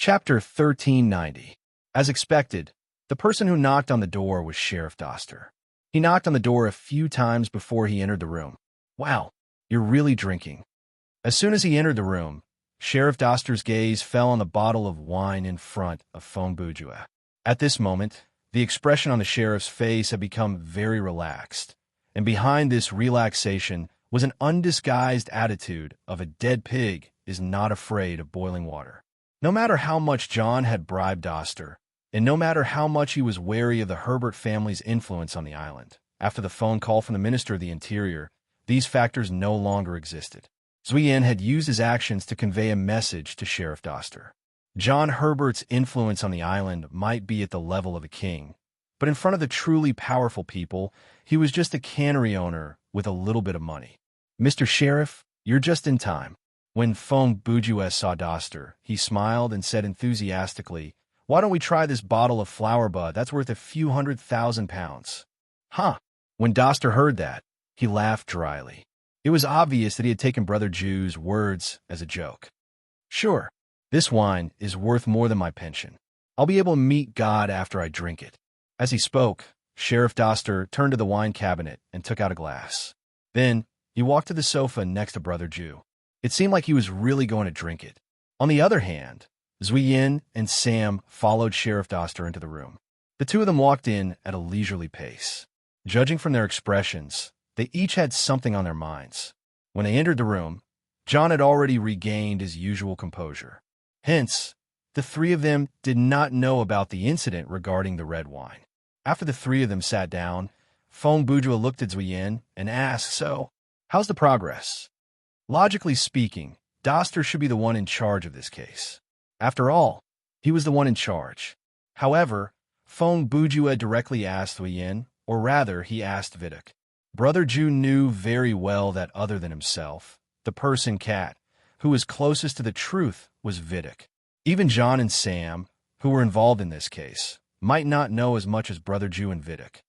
Chapter 1390. As expected, the person who knocked on the door was Sheriff Doster. He knocked on the door a few times before he entered the room. "Wow, you're really drinking." As soon as he entered the room, Sheriff Doster's gaze fell on the bottle of wine in front of Fong Bourgeois. At this moment, the expression on the sheriff's face had become very relaxed, and behind this relaxation was an undisguised attitude of a dead pig is not afraid of boiling water. No matter how much John had bribed Doster, and no matter how much he was wary of the Herbert family's influence on the island, after the phone call from the Minister of the Interior, these factors no longer existed. Zuyen had used his actions to convey a message to Sheriff Doster. John Herbert's influence on the island might be at the level of a king, but in front of the truly powerful people, he was just a cannery owner with a little bit of money. "Mr. Sheriff, you're just in time." When Fong Bourgeois saw Doster, he smiled and said enthusiastically, "Why don't we try this bottle of flower bud that's worth a few £100,000? Huh." When Doster heard that, he laughed dryly. It was obvious that he had taken Brother Jew's words as a joke. "Sure, this wine is worth more than my pension. I'll be able to meet God after I drink it." As he spoke, Sheriff Doster turned to the wine cabinet and took out a glass. Then, he walked to the sofa next to Brother Jew. It seemed like he was really going to drink it. On the other hand, Zuyen and Sam followed Sheriff Doster into the room. The two of them walked in at a leisurely pace. Judging from their expressions, they each had something on their minds. When they entered the room, John had already regained his usual composure. Hence, the three of them did not know about the incident regarding the red wine. After the three of them sat down, Fong Bourgeois looked at Zuyen and asked, "So, how's the progress?" Logically speaking, Doster should be the one in charge of this case. After all, he was the one in charge. However, Fong Bourgeois directly asked Zuyen, or rather, he asked Videk. Brother Jew knew very well that other than himself, the person cat, who was closest to the truth was Videk. Even John and Sam, who were involved in this case, might not know as much as Brother Jew and Videk.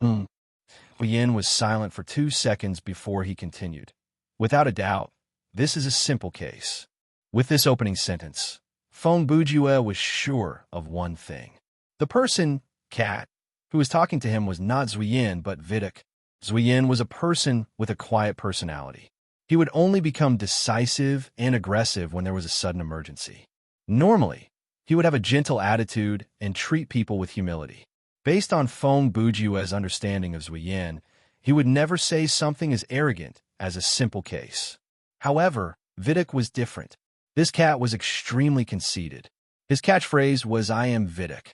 Zuyen was silent for 2 seconds before he continued. "Without a doubt, this is a simple case." With this opening sentence, Fong Bourgeois was sure of one thing. The person, cat, who was talking to him was not Zuyen but Videk. Zuyen was a person with a quiet personality. He would only become decisive and aggressive when there was a sudden emergency. Normally, he would have a gentle attitude and treat people with humility. Based on Fong Bourgeois' understanding of Zuyen, he would never say something as arrogant as a simple case. However, Videk was different. This cat was extremely conceited. His catchphrase was, "I am Videk."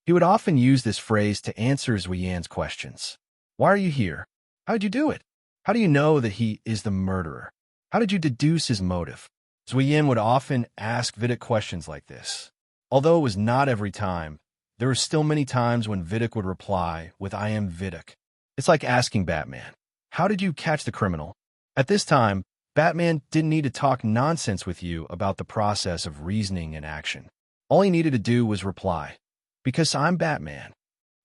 He would often use this phrase to answer Zuyen's questions. "Why are you here? How did you do it? How do you know that he is the murderer? How did you deduce his motive?" Zuyen would often ask Videk questions like this. Although it was not every time, there were still many times when Videk would reply with, "I am Videk." It's like asking Batman, "How did you catch the criminal?" At this time, Batman didn't need to talk nonsense with you about the process of reasoning and action. All he needed to do was reply, "Because I'm Batman."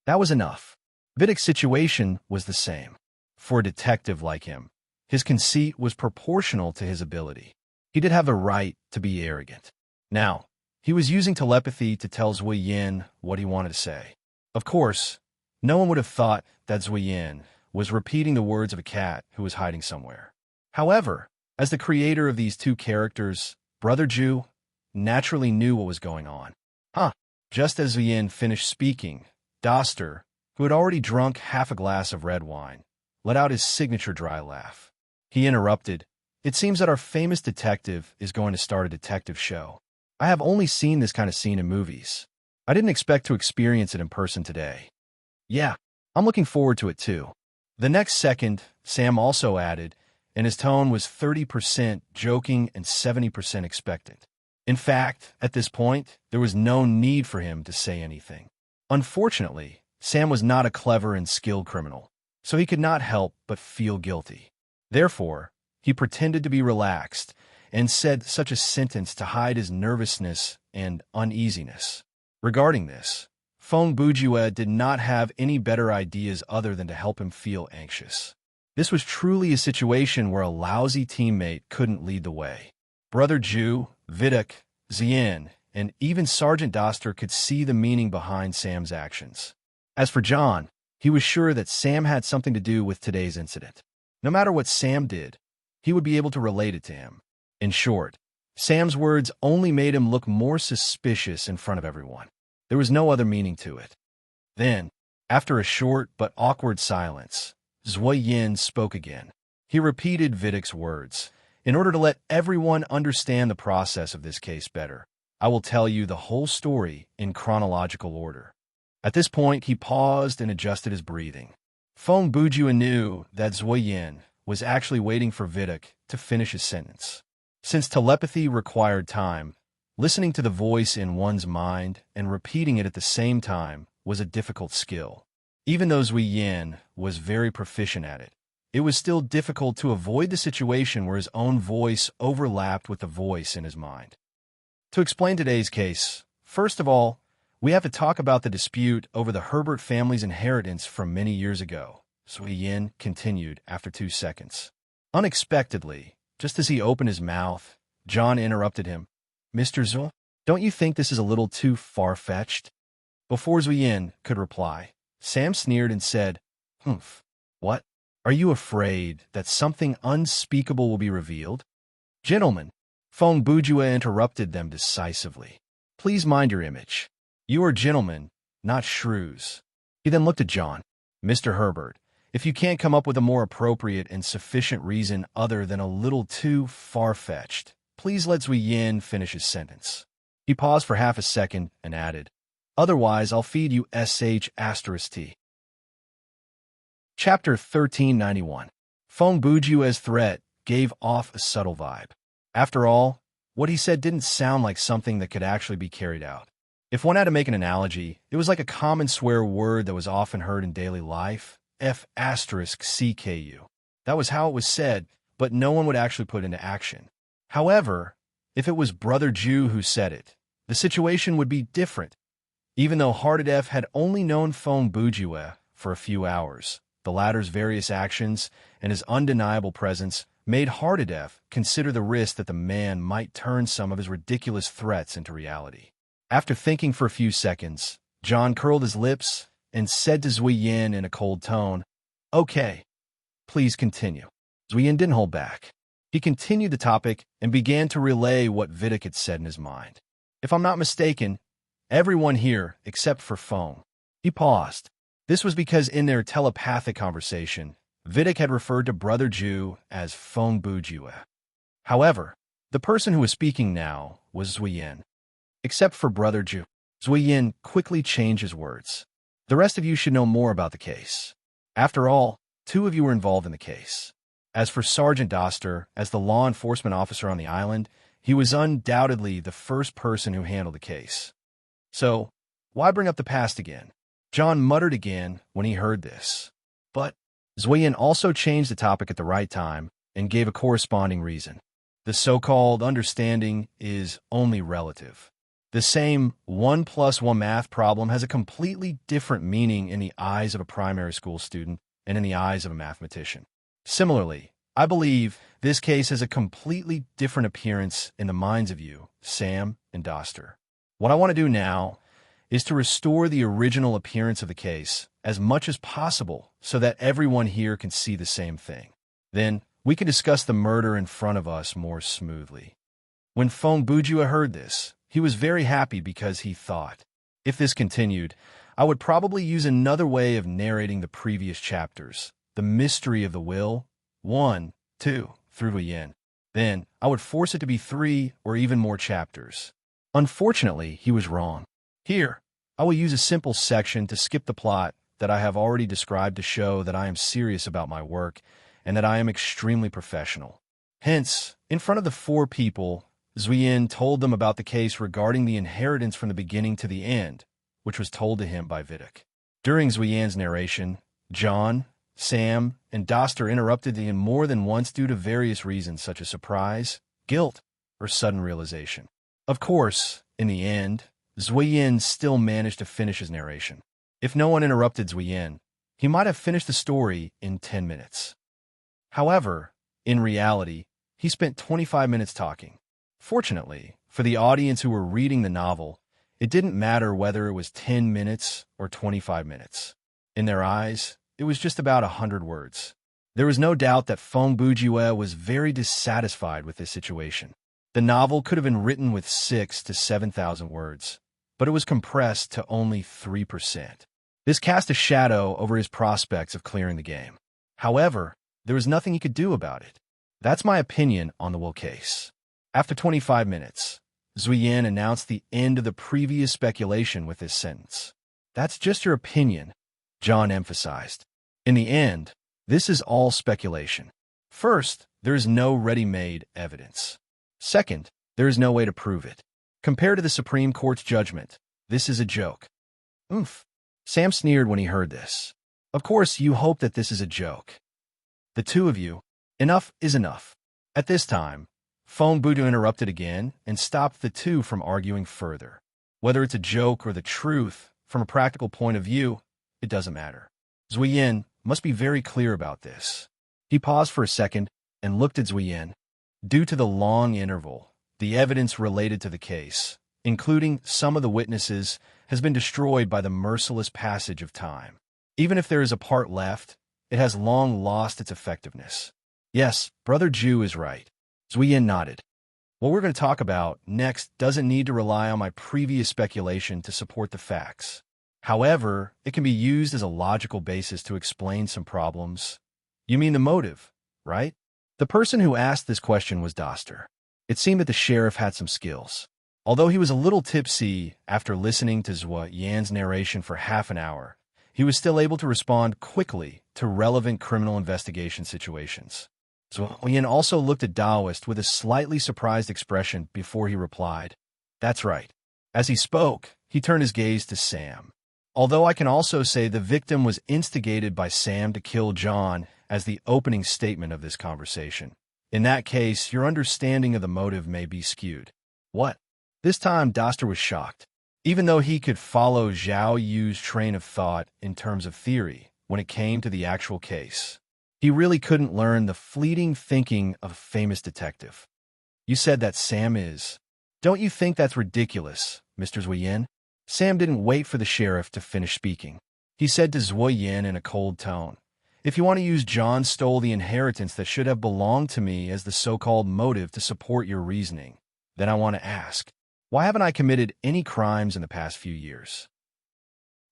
That was enough. Videk's situation was the same. For a detective like him, his conceit was proportional to his ability. He did have a right to be arrogant. Now, he was using telepathy to tell Zuyen what he wanted to say. Of course, no one would have thought that Zuyen was repeating the words of a cat who was hiding somewhere. However, as the creator of these two characters, Brother Jew naturally knew what was going on. Just as Zuyen finished speaking, Doster, who had already drunk half a glass of red wine, let out his signature dry laugh. He interrupted, "It seems that our famous detective is going to start a detective show. I have only seen this kind of scene in movies. I didn't expect to experience it in person today." "Yeah, I'm looking forward to it too." The next second, Sam also added, and his tone was 30% joking and 70% expectant. In fact, at this point, there was no need for him to say anything. Unfortunately, Sam was not a clever and skilled criminal, so he could not help but feel guilty. Therefore, he pretended to be relaxed and said such a sentence to hide his nervousness and uneasiness. Regarding this, Fong Bourgeois did not have any better ideas other than to help him feel anxious. This was truly a situation where a lousy teammate couldn't lead the way. Brother Jew, Videk, Zuyen, and even Sergeant Doster could see the meaning behind Sam's actions. As for John, he was sure that Sam had something to do with today's incident. No matter what Sam did, he would be able to relate it to him. In short, Sam's words only made him look more suspicious in front of everyone. There was no other meaning to it. Then, after a short but awkward silence, Zui Yin spoke again. He repeated Vidic's words. In order to let everyone understand the process of this case better, I will tell you the whole story in chronological order. At this point, he paused and adjusted his breathing. Feng Bujua knew that Zui Yin was actually waiting for Vidic to finish his sentence. Since telepathy required time, listening to the voice in one's mind and repeating it at the same time was a difficult skill. Even though Zui Yin was very proficient at it, it was still difficult to avoid the situation where his own voice overlapped with the voice in his mind. To explain today's case, first of all, we have to talk about the dispute over the Herbert family's inheritance from many years ago, Zui Yin continued after 2 seconds. Unexpectedly, just as he opened his mouth, John interrupted him. Mr. Zhu, don't you think this is a little too far-fetched? Before Zui Yin could reply, Sam sneered and said, Humph, what? Are you afraid that something unspeakable will be revealed? Gentlemen, Feng Bujua interrupted them decisively. Please mind your image. You are gentlemen, not shrews. He then looked at John. Mr. Herbert, if you can't come up with a more appropriate and sufficient reason other than a little too far-fetched, please let Zui Yin finish his sentence. He paused for half a second and added, Otherwise, I'll feed you **T. Chapter 1391. Feng Bujua's threat gave off a subtle vibe. After all, what he said didn't sound like something that could actually be carried out. If one had to make an analogy, it was like a common swear word that was often heard in daily life, **CKU. That was how it was said, but no one would actually put it into action. However, if it was Brother Jew who said it, the situation would be different. Even though Hearted F had only known Feng Bujua for a few hours, the latter's various actions and his undeniable presence made Hearted F consider the risk that the man might turn some of his ridiculous threats into reality. After thinking for a few seconds, John curled his lips and said to Zui Yin in a cold tone, Okay, please continue. Zui Yin didn't hold back. He continued the topic and began to relay what Vidic had said in his mind. If I'm not mistaken, everyone here, except for Feng. He paused. This was because in their telepathic conversation, Vidic had referred to Brother Jew as Feng Bujua. However, the person who was speaking now was Zui Yin. Except for Brother Jew, Zui Yin quickly changed his words. The rest of you should know more about the case. After all, 2 of you were involved in the case. As for Sergeant Doster, as the law enforcement officer on the island, he was undoubtedly the first person who handled the case. So, why bring up the past again? John muttered again when he heard this. But Zui Yin also changed the topic at the right time and gave a corresponding reason. The so-called understanding is only relative. The same 1 + 1 math problem has a completely different meaning in the eyes of a primary school student and in the eyes of a mathematician. Similarly, I believe this case has a completely different appearance in the minds of you, Sam and Doster. What I want to do now is to restore the original appearance of the case as much as possible so that everyone here can see the same thing. Then, we can discuss the murder in front of us more smoothly. When Feng Bujua heard this, he was very happy because he thought, if this continued, I would probably use another way of narrating the previous chapters, the mystery of the will, 1, 2, through Zui Yin. Then, I would force it to be 3 or even more chapters. Unfortunately, he was wrong. Here, I will use a simple section to skip the plot that I have already described to show that I am serious about my work and that I am extremely professional. Hence, in front of the 4 people, Zui Yin told them about the case regarding the inheritance from the beginning to the end, which was told to him by Vidic. During Zui Yin's narration, John, Sam, and Doster interrupted him more than once due to various reasons such as surprise, guilt, or sudden realization. Of course, in the end, Zui Yin still managed to finish his narration. If no one interrupted Zui Yin, he might have finished the story in 10 minutes. However, in reality, he spent 25 minutes talking. Fortunately, For the audience who were reading the novel, it didn't matter whether it was 10 minutes or 25 minutes. In their eyes, it was just about 100 words. There was no doubt that Fong Bujiwe was very dissatisfied with this situation. The novel could have been written with 6,000 to 7,000 words, but it was compressed to only 3%. This cast a shadow over his prospects of clearing the game. However, there was nothing he could do about it. That's my opinion on the Will case. After 25 minutes, Zuyen announced the end of the previous speculation with this sentence. That's just your opinion, John emphasized. In the end, this is all speculation. First, there is no ready-made evidence. Second, there is no way to prove it. Compared to the Supreme Court's judgment, this is a joke. Oomph. Sam sneered when he heard this. Of course, you hope that this is a joke. The two of you, enough is enough. At this time, Fong Budu interrupted again and stopped the two from arguing further. Whether it's a joke or the truth, from a practical point of view, it doesn't matter. Zuyen must be very clear about this. He paused for a second and looked at Zuyen. Due to the long interval, the evidence related to the case, including some of the witnesses, has been destroyed by the merciless passage of time. Even if there is a part left, it has long lost its effectiveness. Yes, Brother Ju is right. Zuyen nodded. What we're going to talk about next doesn't need to rely on my previous speculation to support the facts. However, it can be used as a logical basis to explain some problems. You mean the motive, right? The person who asked this question was Doster. It seemed that the sheriff had some skills. Although he was a little tipsy after listening to Zhua Yan's narration for half an hour, he was still able to respond quickly to relevant criminal investigation situations. Zhua Yan also looked at Daoist with a slightly surprised expression before he replied, "That's right." As he spoke, he turned his gaze to Sam. Although I can also say the victim was instigated by Sam to kill John as the opening statement of this conversation. In that case, your understanding of the motive may be skewed. What? This time, Doster was shocked. Even though he could follow Zhao Yu's train of thought in terms of theory, when it came to the actual case, he really couldn't learn the fleeting thinking of a famous detective. You said that Sam is. Don't you think that's ridiculous, Mr. Zuyen? Sam didn't wait for the sheriff to finish speaking. He said to Zuyen in a cold tone, "If you want to use John stole the inheritance that should have belonged to me as the so-called motive to support your reasoning, then I want to ask, why haven't I committed any crimes in the past few years?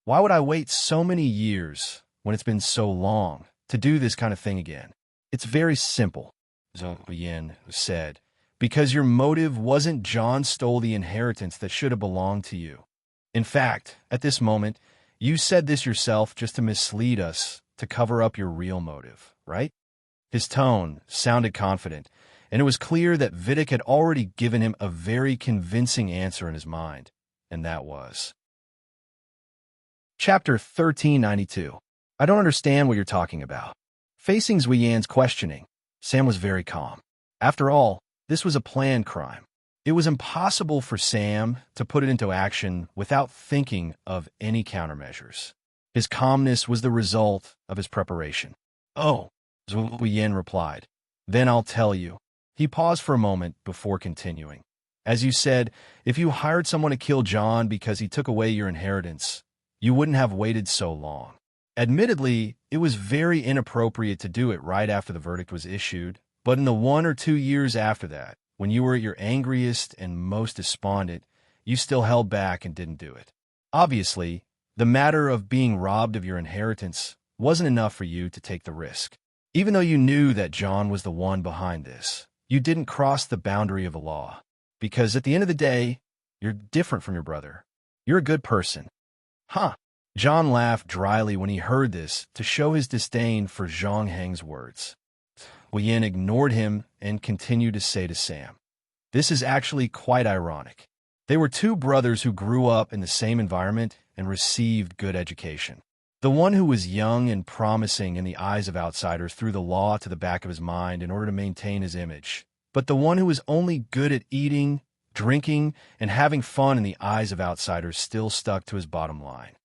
Why would I wait so many years when it's been so long to do this kind of thing again? It's very simple," Zuyen said, "because your motive wasn't John stole the inheritance that should have belonged to you. In fact, at this moment, you said this yourself just to mislead us, to cover up your real motive, right?" His tone sounded confident, and it was clear that Vidic had already given him a very convincing answer in his mind, and that was. Chapter 1392. I don't understand what you're talking about. Facing Zuyen's questioning, Sam was very calm. After all, this was a planned crime. It was impossible for Sam to put it into action without thinking of any countermeasures. His calmness was the result of his preparation. "Oh," Zuyen replied. "Then I'll tell you." He paused for a moment before continuing. "As you said, if you hired someone to kill John because he took away your inheritance, you wouldn't have waited so long. Admittedly, it was very inappropriate to do it right after the verdict was issued, but in the 1 or 2 years after that, when you were at your angriest and most despondent, you still held back and didn't do it. Obviously, the matter of being robbed of your inheritance wasn't enough for you to take the risk. Even though you knew that John was the one behind this, you didn't cross the boundary of the law. Because at the end of the day, you're different from your brother. You're a good person." "Huh." John laughed dryly when he heard this to show his disdain for Zhang Heng's words. Yin ignored him and continued to say to Sam, "This is actually quite ironic. They were two brothers who grew up in the same environment and received good education. The one who was young and promising in the eyes of outsiders threw the law to the back of his mind in order to maintain his image. But the one who was only good at eating, drinking, and having fun in the eyes of outsiders still stuck to his bottom line."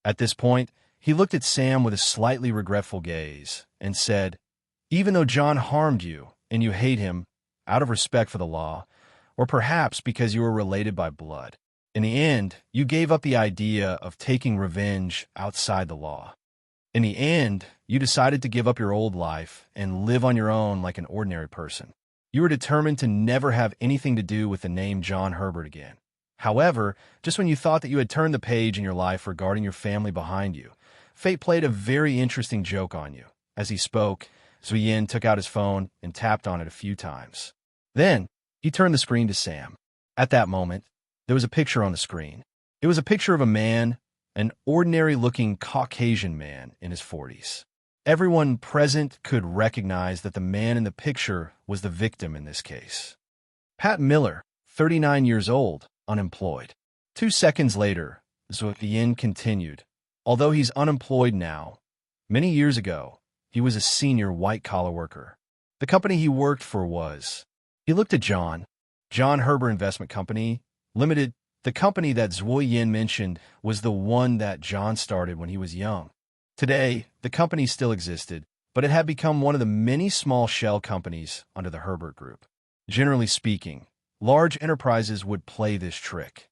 At this point, he looked at Sam with a slightly regretful gaze and said, "Even though John harmed you and you hate him, out of respect for the law, or perhaps because you were related by blood. In the end, you gave up the idea of taking revenge outside the law. In the end, you decided to give up your old life and live on your own like an ordinary person. You were determined to never have anything to do with the name John Herbert again. However, just when you thought that you had turned the page in your life regarding your family behind you, fate played a very interesting joke on you. As he spoke, Zuyin took out his phone and tapped on it a few times. Then, he turned the screen to Sam. At that moment, there was a picture on the screen. It was a picture of a man, an ordinary-looking Caucasian man in his 40s. Everyone present could recognize that the man in the picture was the victim in this case. Pat Miller, 39 years old, unemployed. 2 seconds later, Zuyin continued. Although he's unemployed now, many years ago, he was a senior white-collar worker. The company he worked for was... He looked at John Herbert Investment Company, Limited. The company that Zuyin mentioned was the one that John started when he was young. Today, the company still existed, but it had become one of the many small shell companies under the Herbert Group. Generally speaking, large enterprises would play this trick.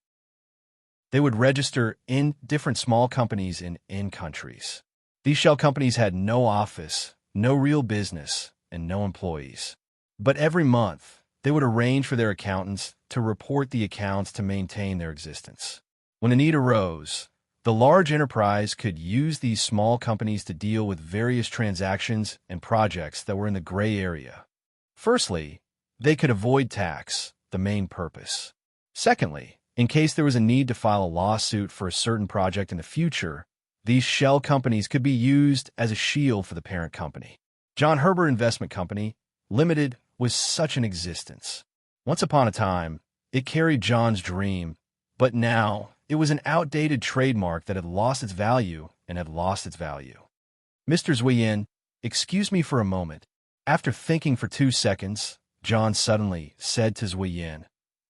They would register in different small companies in countries. These shell companies had no office, no real business, and no employees. But every month, they would arrange for their accountants to report the accounts to maintain their existence. When a need arose, the large enterprise could use these small companies to deal with various transactions and projects that were in the gray area. Firstly, they could avoid tax, the main purpose. Secondly, in case there was a need to file a lawsuit for a certain project in the future, these shell companies could be used as a shield for the parent company. John Herbert Investment Company, Limited, was such an existence. Once upon a time, it carried John's dream, but now it was an outdated trademark that had lost its value and had lost its value. Mr. Zuyin, excuse me for a moment. After thinking for 2 seconds, John suddenly said to Zuyin,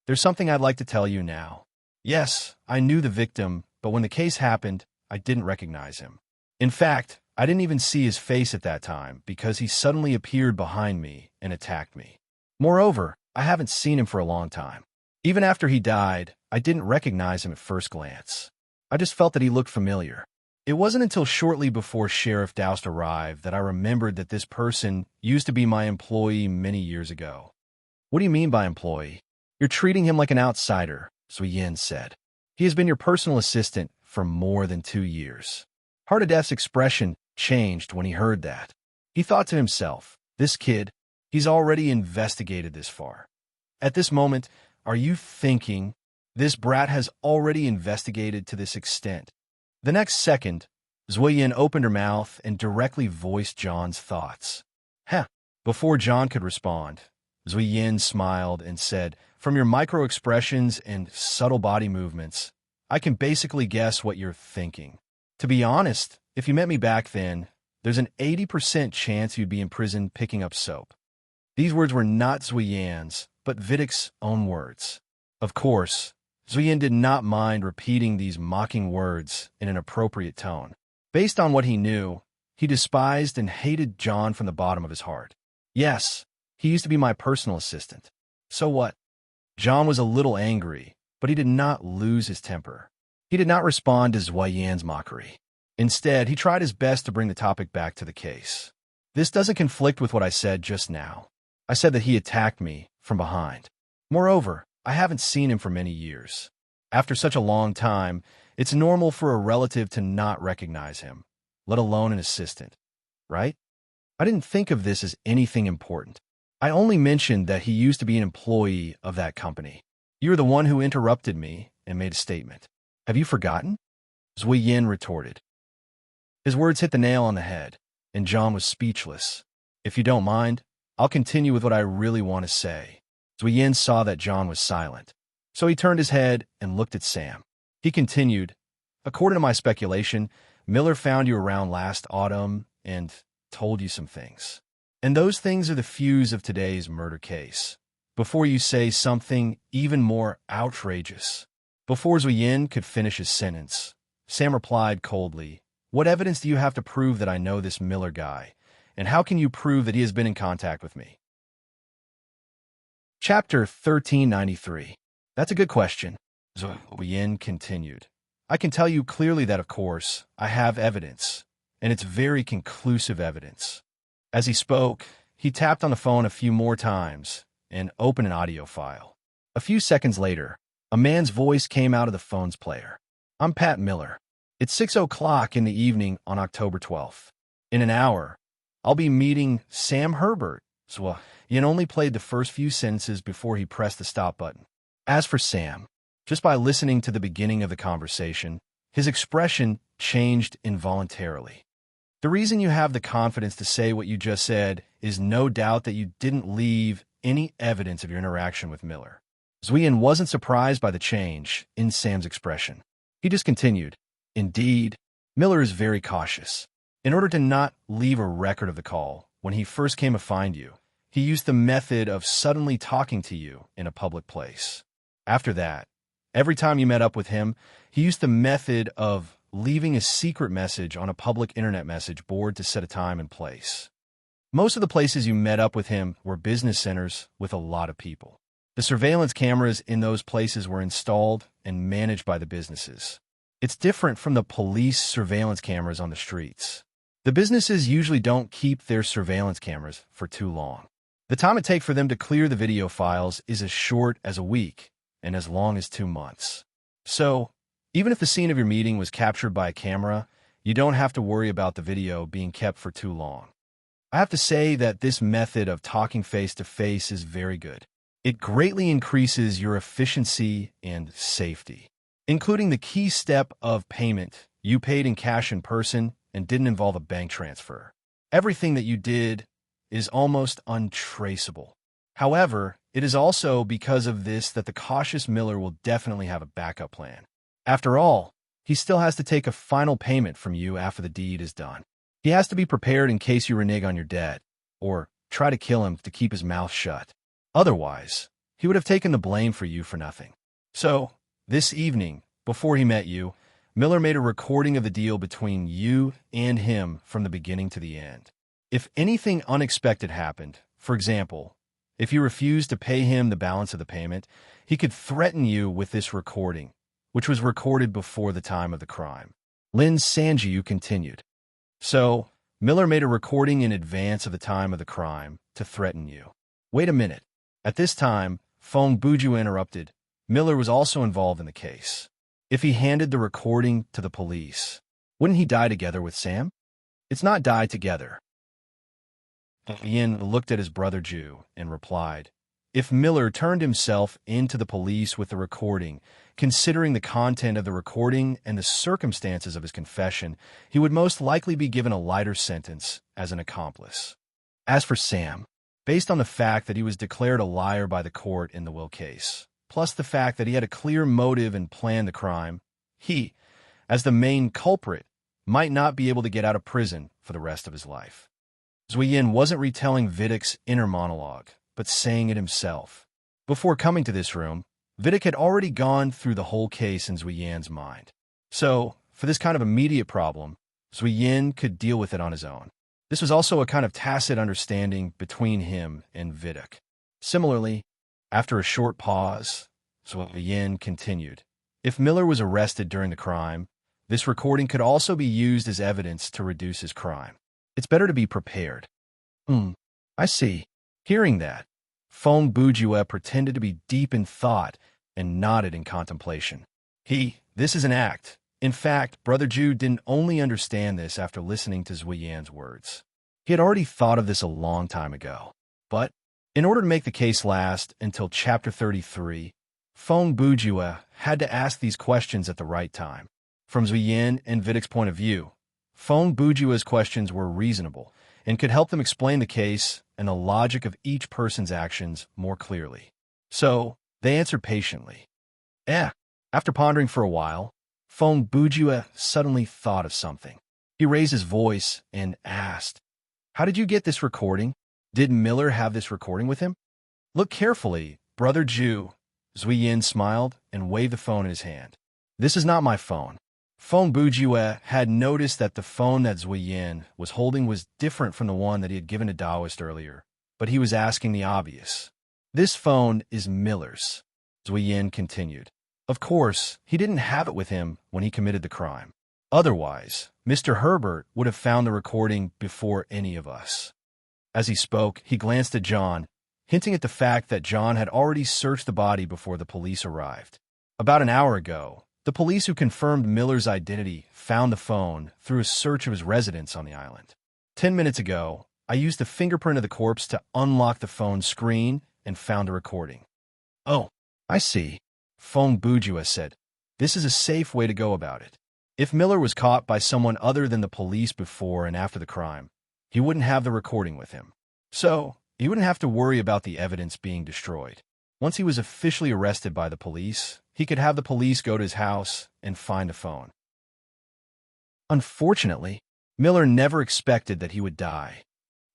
"There's something I'd like to tell you now. Yes, I knew the victim, but when the case happened, I didn't recognize him. In fact, I didn't even see his face at that time because he suddenly appeared behind me and attacked me. Moreover, I haven't seen him for a long time. Even after he died, I didn't recognize him at first glance. I just felt that he looked familiar. It wasn't until shortly before Sheriff Doust arrived that I remembered that this person used to be my employee many years ago." "What do you mean by employee?" "You're treating him like an outsider," Zuyin said. "He has been your personal assistant for more than 2 years." Hardadef's expression changed when he heard that. He thought to himself, "This kid, he's already investigated this far. At this moment, are you thinking this brat has already investigated to this extent?" The next second, Zuyin opened her mouth and directly voiced John's thoughts. "Huh." Before John could respond, Zuyin smiled and said, "From your micro-expressions and subtle body movements, I can basically guess what you're thinking. To be honest, if you met me back then, there's an 80% chance you'd be in prison picking up soap." These words were not Zuyin's, but Vidic's own words. Of course, Zuyin did not mind repeating these mocking words in an appropriate tone. Based on what he knew, he despised and hated John from the bottom of his heart. Yes, he used to be my personal assistant. So what? John was a little angry, but he did not lose his temper. He did not respond to Zuyin's mockery. Instead, he tried his best to bring the topic back to the case. "This doesn't conflict with what I said just now. I said that he attacked me from behind. Moreover, I haven't seen him for many years. After such a long time, it's normal for a relative to not recognize him, let alone an assistant, right? I didn't think of this as anything important. I only mentioned that he used to be an employee of that company. You're the one who interrupted me and made a statement. Have you forgotten?" Zuyin retorted. His words hit the nail on the head, and John was speechless. "If you don't mind, I'll continue with what I really want to say." Zuyin saw that John was silent, so he turned his head and looked at Sam. He continued, "According to my speculation, Miller found you around last autumn and told you some things. And those things are the fuse of today's murder case. Before you say something even more outrageous." Before Zuyin could finish his sentence, Sam replied coldly, "What evidence do you have to prove that I know this Miller guy? And how can you prove that he has been in contact with me?" Chapter 1393. That's a good question. Zuyin continued. I can tell you clearly that, of course, I have evidence, and it's very conclusive evidence. As he spoke, he tapped on the phone a few more times and opened an audio file. A few seconds later, a man's voice came out of the phone's player. I'm Pat Miller. It's 6 o'clock in the evening on October 12th. In an hour, I'll be meeting Sam Herbert. So Ian only played the first few sentences before he pressed the stop button. As for Sam, just by listening to the beginning of the conversation, his expression changed involuntarily. The reason you have the confidence to say what you just said is no doubt that you didn't leave any evidence of your interaction with Miller. Zuyin wasn't surprised by the change in Sam's expression. He just continued, Indeed, Miller is very cautious. In order to not leave a record of the call, when he first came to find you, he used the method of suddenly talking to you in a public place. After that, every time you met up with him, he used the method of leaving a secret message on a public internet message board to set a time and place. Most of the places you met up with him were business centers with a lot of people. The surveillance cameras in those places were installed and managed by the businesses. It's different from the police surveillance cameras on the streets. The businesses usually don't keep their surveillance cameras for too long. The time it takes for them to clear the video files is as short as a week and as long as 2 months. So, even if the scene of your meeting was captured by a camera, you don't have to worry about the video being kept for too long. I have to say that this method of talking face-to-face is very good. It greatly increases your efficiency and safety, including the key step of payment. You paid in cash in person and didn't involve a bank transfer. Everything that you did is almost untraceable. However, it is also because of this that the cautious Miller will definitely have a backup plan. After all, he still has to take a final payment from you after the deed is done. He has to be prepared in case you renege on your debt, or try to kill him to keep his mouth shut. Otherwise, he would have taken the blame for you for nothing. So, this evening, before he met you, Miller made a recording of the deal between you and him from the beginning to the end. If anything unexpected happened, for example, if you refused to pay him the balance of the payment, he could threaten you with this recording, which was recorded before the time of the crime. Lin Sanjiu continued. So, Miller made a recording in advance of the time of the crime to threaten you. Wait a minute. At this time, Feng Buju interrupted. Miller was also involved in the case. If he handed the recording to the police, wouldn't he die together with Sam? It's not die together. Ian looked at his brother Ju and replied, If Miller turned himself into the police with the recording, considering the content of the recording and the circumstances of his confession, he would most likely be given a lighter sentence as an accomplice. As for Sam, based on the fact that he was declared a liar by the court in the Will case, plus the fact that he had a clear motive and planned the crime, he, as the main culprit, might not be able to get out of prison for the rest of his life. Zuyin wasn't retelling Vidic's inner monologue, but saying it himself. Before coming to this room, Vidic had already gone through the whole case in Zuyian's mind. So, for this kind of immediate problem, Zuyin could deal with it on his own. This was also a kind of tacit understanding between him and Vidic. Similarly, after a short pause, Zuyin continued. If Miller was arrested during the crime, this recording could also be used as evidence to reduce his crime. It's better to be prepared. I see. Hearing that, Feng Bujue pretended to be deep in thought and nodded in contemplation. This is an act. In fact, Brother Ju didn't only understand this after listening to Zuyian's words. He had already thought of this a long time ago. But, in order to make the case last until Chapter 33, Feng Bujue had to ask these questions at the right time. From Zuyin and Vidic's point of view, Feng Bujue's questions were reasonable and could help them explain the case and the logic of each person's actions more clearly. So, they answered patiently. After pondering for a while, Feng Bujue suddenly thought of something. He raised his voice and asked, How did you get this recording? Did Miller have this recording with him? Look carefully, Brother Ju. Zuyin smiled and waved the phone in his hand. This is not my phone. Feng Bujue had noticed that the phone that Zuyin was holding was different from the one that he had given to Taoist earlier, but he was asking the obvious. This phone is Miller's, Zuyen continued. Of course, he didn't have it with him when he committed the crime. Otherwise, Mr. Herbert would have found the recording before any of us. As he spoke, he glanced at John, hinting at the fact that John had already searched the body before the police arrived. About an hour ago, the police who confirmed Miller's identity found the phone through a search of his residence on the island. 10 minutes ago, I used the fingerprint of the corpse to unlock the phone's screen and found a recording. Oh, I see, Fong Bujua said. This is a safe way to go about it. If Miller was caught by someone other than the police before and after the crime, he wouldn't have the recording with him. So, he wouldn't have to worry about the evidence being destroyed. Once he was officially arrested by the police, he could have the police go to his house and find the phone. Unfortunately, Miller never expected that he would die.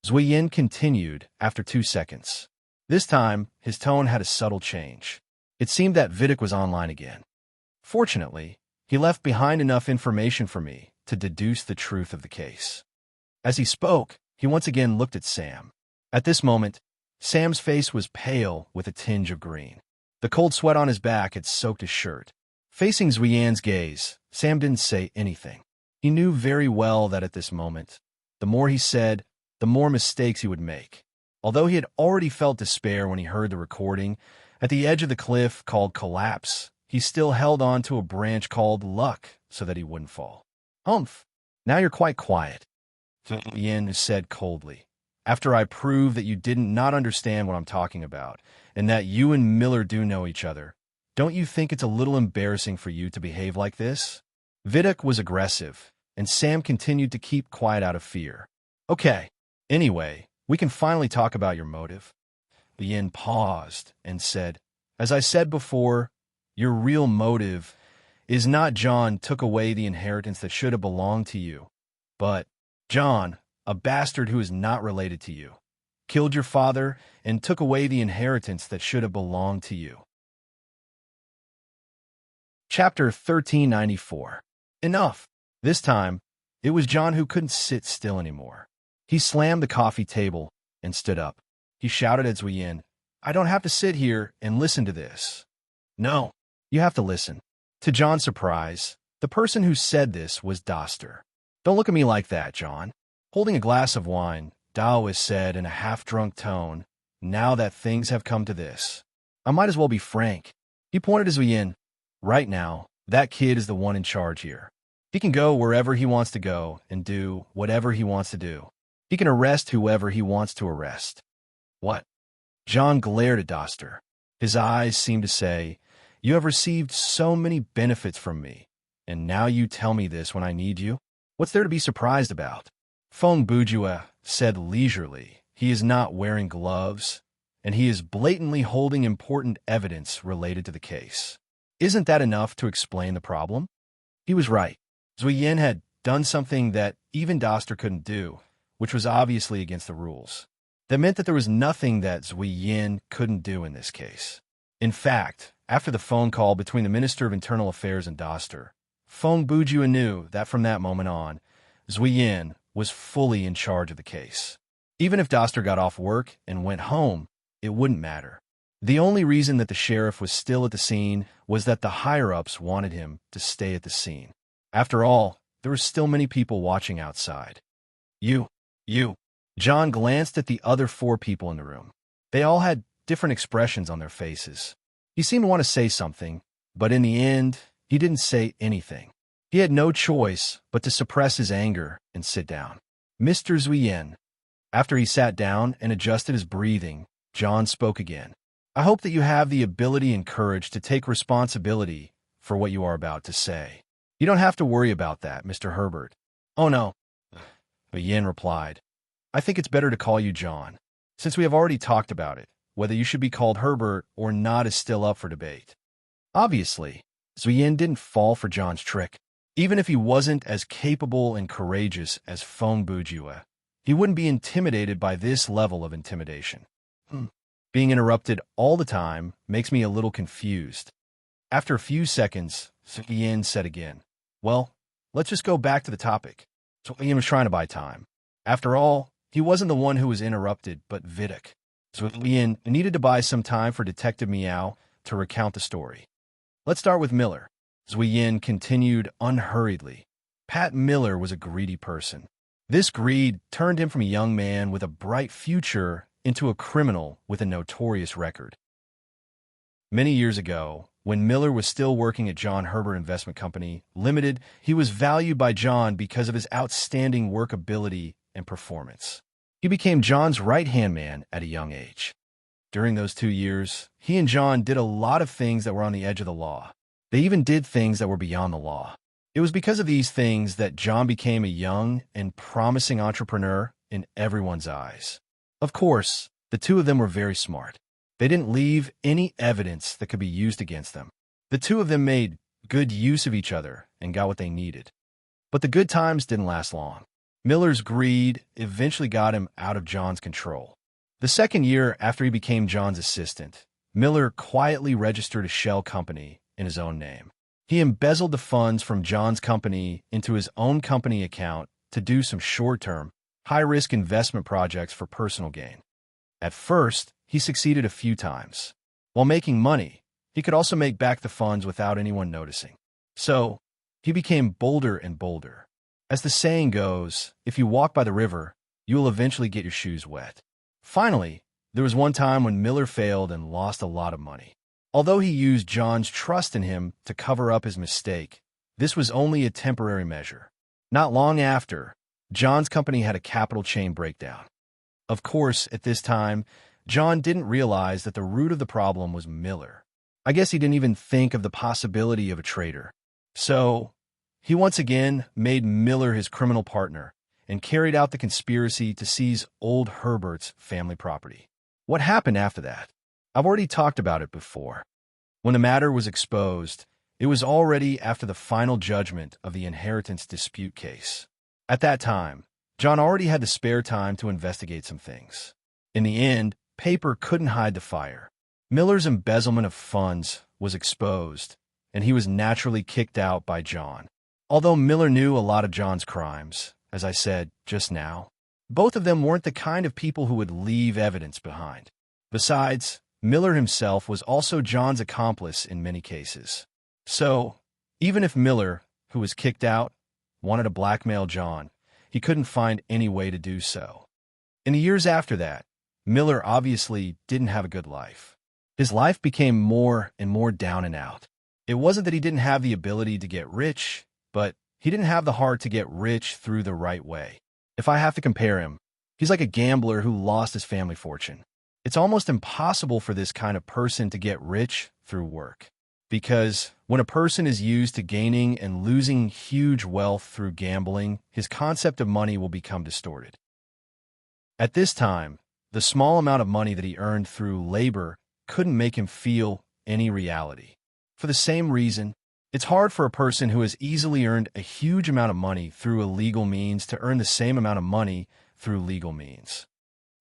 Zuyen continued after 2 seconds. This time, his tone had a subtle change. It seemed that Vidic was online again. Fortunately, he left behind enough information for me to deduce the truth of the case. As he spoke, he once again looked at Sam. At this moment, Sam's face was pale with a tinge of green. The cold sweat on his back had soaked his shirt. Facing Zuyen's gaze, Sam didn't say anything. He knew very well that at this moment, the more he said, the more mistakes he would make. Although he had already felt despair when he heard the recording, at the edge of the cliff called Collapse, he still held on to a branch called Luck so that he wouldn't fall. Humph, now you're quite quiet, Zuyen said coldly. After I prove that you didn't not understand what I'm talking about, and that you and Miller do know each other, don't you think it's a little embarrassing for you to behave like this? Vidic was aggressive, and Sam continued to keep quiet out of fear. Okay, anyway, we can finally talk about your motive. Zuyen paused and said, as I said before, your real motive is not John took away the inheritance that should have belonged to you, but John, a bastard who is not related to you, killed your father and took away the inheritance that should have belonged to you. Chapter 1394. Enough. This time, it was John who couldn't sit still anymore. He slammed the coffee table and stood up. He shouted at Zuyen, I don't have to sit here and listen to this. No, you have to listen. To John's surprise, the person who said this was Doster. Don't look at me like that, John. Holding a glass of wine, Daoist said in a half-drunk tone, now that things have come to this, I might as well be frank. He pointed to Zuyen. Right now, that kid is the one in charge here. He can go wherever he wants to go and do whatever he wants to do. He can arrest whoever he wants to arrest. What? John glared at Doster. His eyes seemed to say, you have received so many benefits from me, and now you tell me this when I need you? What's there to be surprised about? Fong Bujua said leisurely, he is not wearing gloves, and he is blatantly holding important evidence related to the case. Isn't that enough to explain the problem? He was right. Zuyen had done something that even Doster couldn't do, which was obviously against the rules. That meant that there was nothing that Zuyen couldn't do in this case. In fact, after the phone call between the Minister of Internal Affairs and Doster, Fong Bujua knew that from that moment on, Zuyen was fully in charge of the case. Even if Doster got off work and went home, it wouldn't matter. The only reason that the sheriff was still at the scene was that the higher-ups wanted him to stay at the scene. After all, there were still many people watching outside. You. John glanced at the other 4 people in the room. They all had different expressions on their faces. He seemed to want to say something, but in the end, he didn't say anything. He had no choice but to suppress his anger and sit down. Mr. Zuyen. After he sat down and adjusted his breathing, John spoke again. I hope that you have the ability and courage to take responsibility for what you are about to say. You don't have to worry about that, Mr. Herbert. Oh no, Zuyen replied. I think it's better to call you John, since we have already talked about it. Whether you should be called Herbert or not is still up for debate. Obviously, Zuyen didn't fall for John's trick. Even if he wasn't as capable and courageous as Fong Bujua, he wouldn't be intimidated by this level of intimidation. Being interrupted all the time makes me a little confused. After a few seconds, Zuyen said again, well, let's just go back to the topic. Zuyen was trying to buy time. After all, he wasn't the one who was interrupted, but Vidic. So Ian needed to buy some time for Detective Meow to recount the story. Let's start with Miller. Zui Yin continued unhurriedly. Pat Miller was a greedy person. This greed turned him from a young man with a bright future into a criminal with a notorious record. Many years ago, when Miller was still working at John Herbert Investment Company Limited, he was valued by John because of his outstanding workability and performance. He became John's right-hand man at a young age. During those 2 years, he and John did a lot of things that were on the edge of the law. They even did things that were beyond the law. It was because of these things that John became a young and promising entrepreneur in everyone's eyes. Of course, the two of them were very smart. They didn't leave any evidence that could be used against them. The two of them made good use of each other and got what they needed. But the good times didn't last long. Miller's greed eventually got him out of John's control. The second year after he became John's assistant, Miller quietly registered a shell company in his own name. He embezzled the funds from John's company into his own company account to do some short-term, high-risk investment projects for personal gain. At first, he succeeded a few times. While making money, he could also make back the funds without anyone noticing. So, he became bolder and bolder. As the saying goes, if you walk by the river, you will eventually get your shoes wet. Finally, there was one time when Miller failed and lost a lot of money. Although he used John's trust in him to cover up his mistake, this was only a temporary measure. Not long after, John's company had a capital chain breakdown. Of course, at this time, John didn't realize that the root of the problem was Miller. I guess he didn't even think of the possibility of a traitor. So, he once again made Miller his criminal partner and carried out the conspiracy to seize old Herbert's family property. What happened after that? I've already talked about it before. When the matter was exposed, it was already after the final judgment of the inheritance dispute case. At that time, John already had the spare time to investigate some things. In the end, paper couldn't hide the fire. Miller's embezzlement of funds was exposed, and he was naturally kicked out by John. Although Miller knew a lot of John's crimes, as I said just now, both of them weren't the kind of people who would leave evidence behind. Besides, Miller himself was also John's accomplice in many cases. So, even if Miller, who was kicked out, wanted to blackmail John, he couldn't find any way to do so. In the years after that, Miller obviously didn't have a good life. His life became more and more down and out. It wasn't that he didn't have the ability to get rich, but he didn't have the heart to get rich through the right way. If I have to compare him, he's like a gambler who lost his family fortune. It's almost impossible for this kind of person to get rich through work. Because when a person is used to gaining and losing huge wealth through gambling, his concept of money will become distorted. At this time, the small amount of money that he earned through labor couldn't make him feel any reality. For the same reason, it's hard for a person who has easily earned a huge amount of money through illegal means to earn the same amount of money through legal means.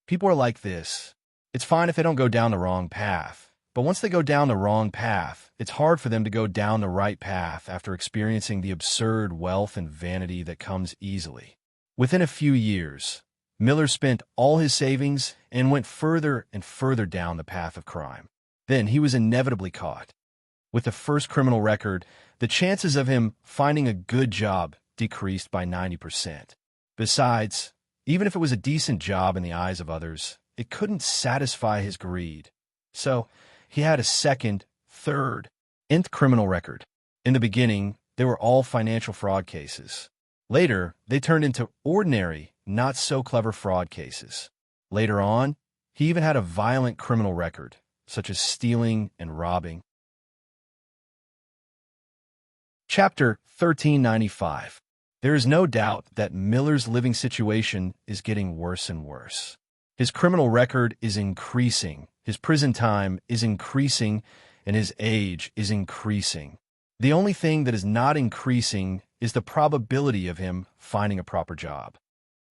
People are like this. It's fine if they don't go down the wrong path, but once they go down the wrong path, it's hard for them to go down the right path after experiencing the absurd wealth and vanity that comes easily. Within a few years, Miller spent all his savings and went further and further down the path of crime. Then he was inevitably caught. With the first criminal record, the chances of him finding a good job decreased by 90%. Besides, even if it was a decent job in the eyes of others, it couldn't satisfy his greed. So, he had a second, third, nth criminal record. In the beginning, they were all financial fraud cases. Later, they turned into ordinary, not-so-clever fraud cases. Later on, he even had a violent criminal record, such as stealing and robbing. Chapter 1395. There is no doubt that Miller's living situation is getting worse and worse. His criminal record is increasing, his prison time is increasing, and his age is increasing. The only thing that is not increasing is the probability of him finding a proper job.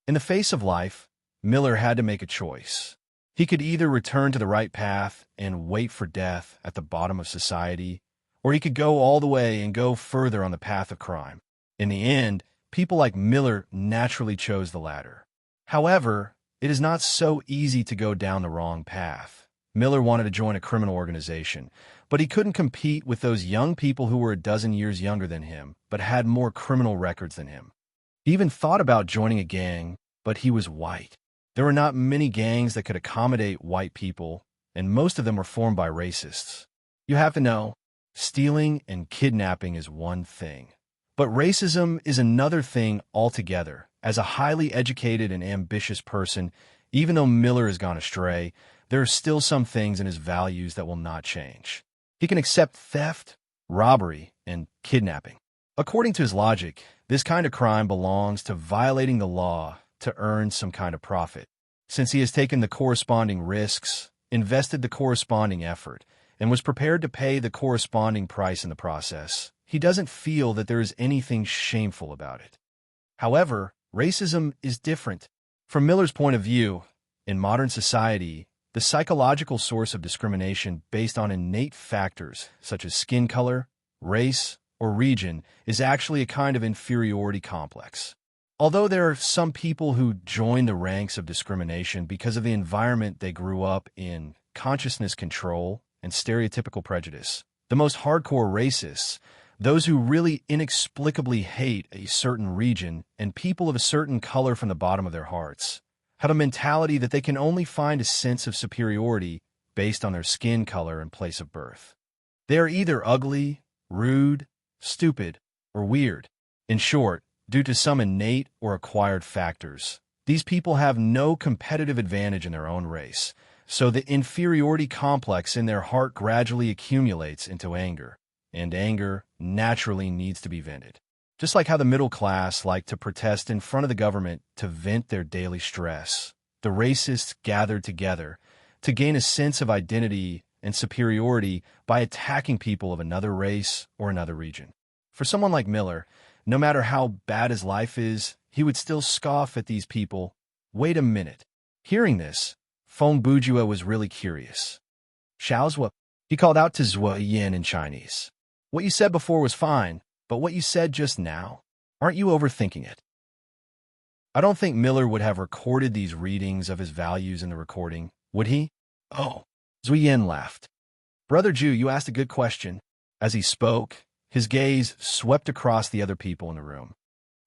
In the face of life, Miller had to make a choice. He could either return to the right path and wait for death at the bottom of society, or he could go all the way and go further on the path of crime. In the end, people like Miller naturally chose the latter. However, It is not so easy to go down the wrong path. Miller wanted to join a criminal organization, but he couldn't compete with those young people who were a dozen years younger than him, but had more criminal records than him. He even thought about joining a gang, but he was white. There were not many gangs that could accommodate white people, and most of them were formed by racists. You have to know, stealing and kidnapping is one thing, but racism is another thing altogether. As a highly educated and ambitious person, even though Miller has gone astray, there are still some things in his values that will not change. He can accept theft, robbery, and kidnapping. According to his logic, this kind of crime belongs to violating the law to earn some kind of profit. Since he has taken the corresponding risks, invested the corresponding effort, and was prepared to pay the corresponding price in the process, he doesn't feel that there is anything shameful about it. However, racism is different. From Miller's point of view, in modern society, the psychological source of discrimination based on innate factors such as skin color, race, or region is actually a kind of inferiority complex. Although there are some people who join the ranks of discrimination because of the environment they grew up in, consciousness control, and stereotypical prejudice, the most hardcore racists, those who really inexplicably hate a certain region and people of a certain color from the bottom of their hearts, have a mentality that they can only find a sense of superiority based on their skin color and place of birth. They are either ugly, rude, stupid, or weird. In short, due to some innate or acquired factors, these people have no competitive advantage in their own race, so the inferiority complex in their heart gradually accumulates into anger, and anger naturally needs to be vented. Just like how the middle class like to protest in front of the government to vent their daily stress, the racists gathered together to gain a sense of identity and superiority by attacking people of another race or another region. For someone like Miller, no matter how bad his life is, he would still scoff at these people. Wait a minute. Hearing this, Feng Bujue was really curious. Xiaozhua, he called out to Zhuo Yin in Chinese. What you said before was fine, but what you said just now, aren't you overthinking it? I don't think Miller would have recorded these readings of his values in the recording, would he? Oh, Zhuo Yin laughed. Brother Ju, you asked a good question. As he spoke, his gaze swept across the other people in the room.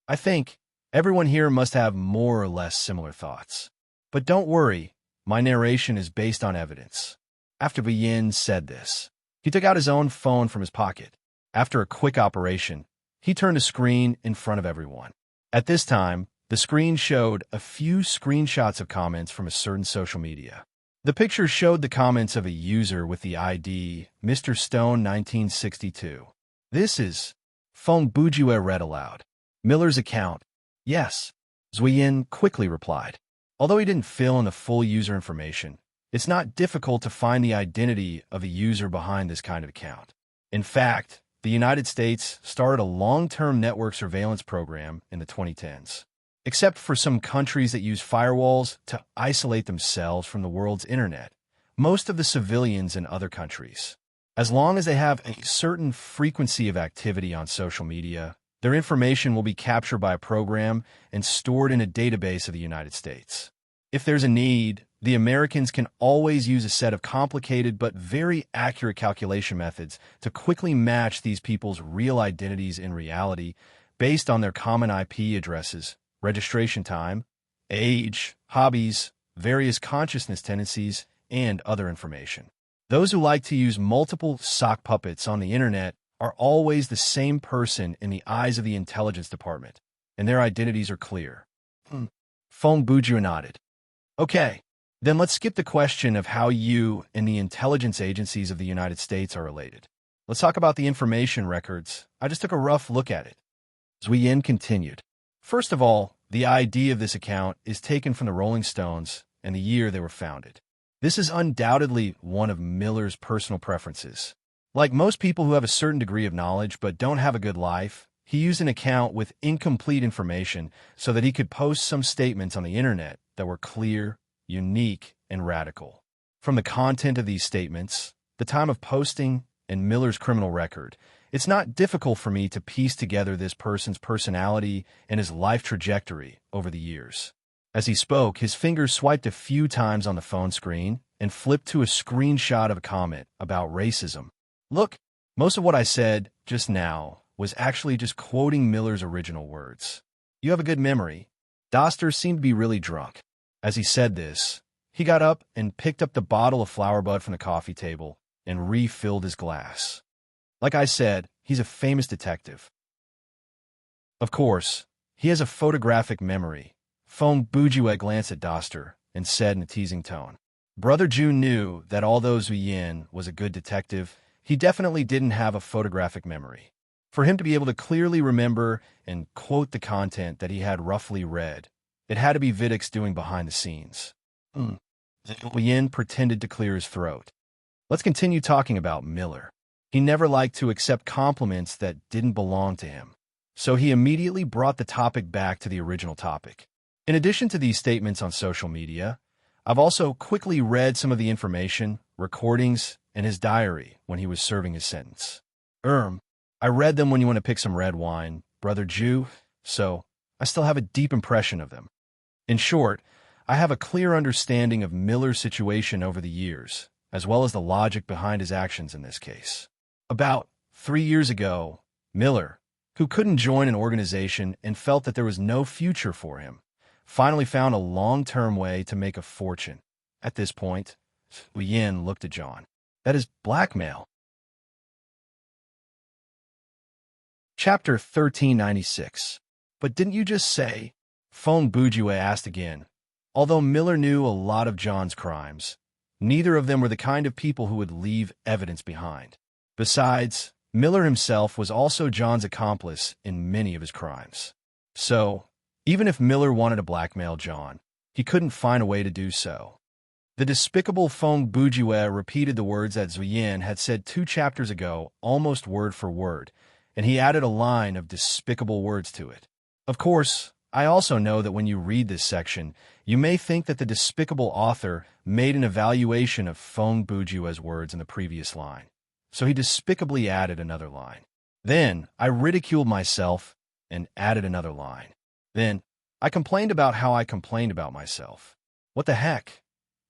I think everyone here must have more or less similar thoughts. But don't worry, my narration is based on evidence. After Zhuo Yin said this, he took out his own phone from his pocket. After a quick operation, he turned a screen in front of everyone. At this time, the screen showed a few screenshots of comments from a certain social media. The picture showed the comments of a user with the ID Mr. Stone 1962. This is Feng Bujue read aloud. Miller's account. Yes, Zhuo Yin quickly replied. Although he didn't fill in the full user information, it's not difficult to find the identity of a user behind this kind of account. In fact, the United States started a long-term network surveillance program in the 2010s. Except for some countries that use firewalls to isolate themselves from the world's internet, most of the civilians in other countries, as long as they have a certain frequency of activity on social media, their information will be captured by a program and stored in a database of the United States. If there's a need, the Americans can always use a set of complicated but very accurate calculation methods to quickly match these people's real identities in reality based on their common IP addresses, registration time, age, hobbies, various consciousness tendencies, and other information. Those who like to use multiple sock puppets on the internet are always the same person in the eyes of the intelligence department, and their identities are clear. Feng Bujue nodded. Okay, then let's skip the question of how you and the intelligence agencies of the United States are related. Let's talk about the information records. I just took a rough look at it. Zhuo Yin continued. First of all, the ID of this account is taken from the Rolling Stones and the year they were founded. This is undoubtedly one of Miller's personal preferences. Like most people who have a certain degree of knowledge but don't have a good life, he used an account with incomplete information so that he could post some statements on the internet that were clear, unique, and radical. From the content of these statements, the time of posting, and Miller's criminal record, it's not difficult for me to piece together this person's personality and his life trajectory over the years. As he spoke, his fingers swiped a few times on the phone screen and flipped to a screenshot of a comment about racism. Look, most of what I said just now was actually just quoting Miller's original words. You have a good memory. Doster seemed to be really drunk. As he said this, he got up and picked up the bottle of flower bud from the coffee table and refilled his glass. Like I said, he's a famous detective. Of course, he has a photographic memory. Fong Bujue glanced at Doster and said in a teasing tone. Brother Ju knew that although Zuyin was a good detective, he definitely didn't have a photographic memory. For him to be able to clearly remember and quote the content that he had roughly read, it had to be Vidic's doing behind the scenes. Zuyin pretended to clear his throat. Let's continue talking about Miller. He never liked to accept compliments that didn't belong to him, so he immediately brought the topic back to the original topic. In addition to these statements on social media, I've also quickly read some of the information, recordings, and his diary when he was serving his sentence. I read them when you want to pick some red wine, Brother Ju, so I still have a deep impression of them. In short, I have a clear understanding of Miller's situation over the years, as well as the logic behind his actions in this case. About 3 years ago, Miller, who couldn't join an organization and felt that there was no future for him, finally found a long-term way to make a fortune. At this point, Yin looked at John. That is blackmail. Chapter 1396. But didn't you just say? Fong Bujue asked again. Although Miller knew a lot of John's crimes, neither of them were the kind of people who would leave evidence behind. Besides, Miller himself was also John's accomplice in many of his crimes. So, even if Miller wanted to blackmail John, he couldn't find a way to do so. The despicable Fong Bujue repeated the words that Zuyin had said 2 chapters ago almost word for word, and he added a line of despicable words to it. Of course, I also know that when you read this section, you may think that the despicable author made an evaluation of Fong Bujue's words in the previous line, so he despicably added another line. Then I ridiculed myself and added another line. Then I complained about how I complained about myself. What the heck?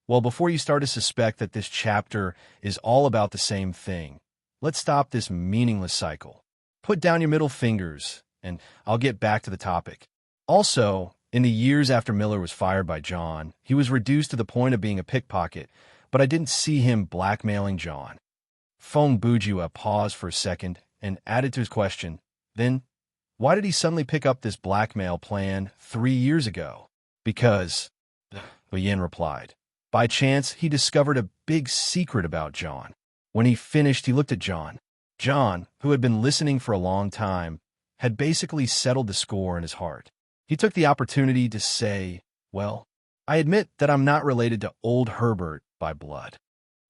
Well, before you start to suspect that this chapter is all about the same thing, let's stop this meaningless cycle. Put down your middle fingers, and I'll get back to the topic. Also, in the years after Miller was fired by John, he was reduced to the point of being a pickpocket, but I didn't see him blackmailing John. Fong Bujue paused for a second and added to his question, then, why did he suddenly pick up this blackmail plan 3 years ago? Because, Yin replied, by chance he discovered a big secret about John. When he finished, he looked at John. John, who had been listening for a long time, had basically settled the score in his heart. He took the opportunity to say, well, I admit that I'm not related to old Herbert by blood.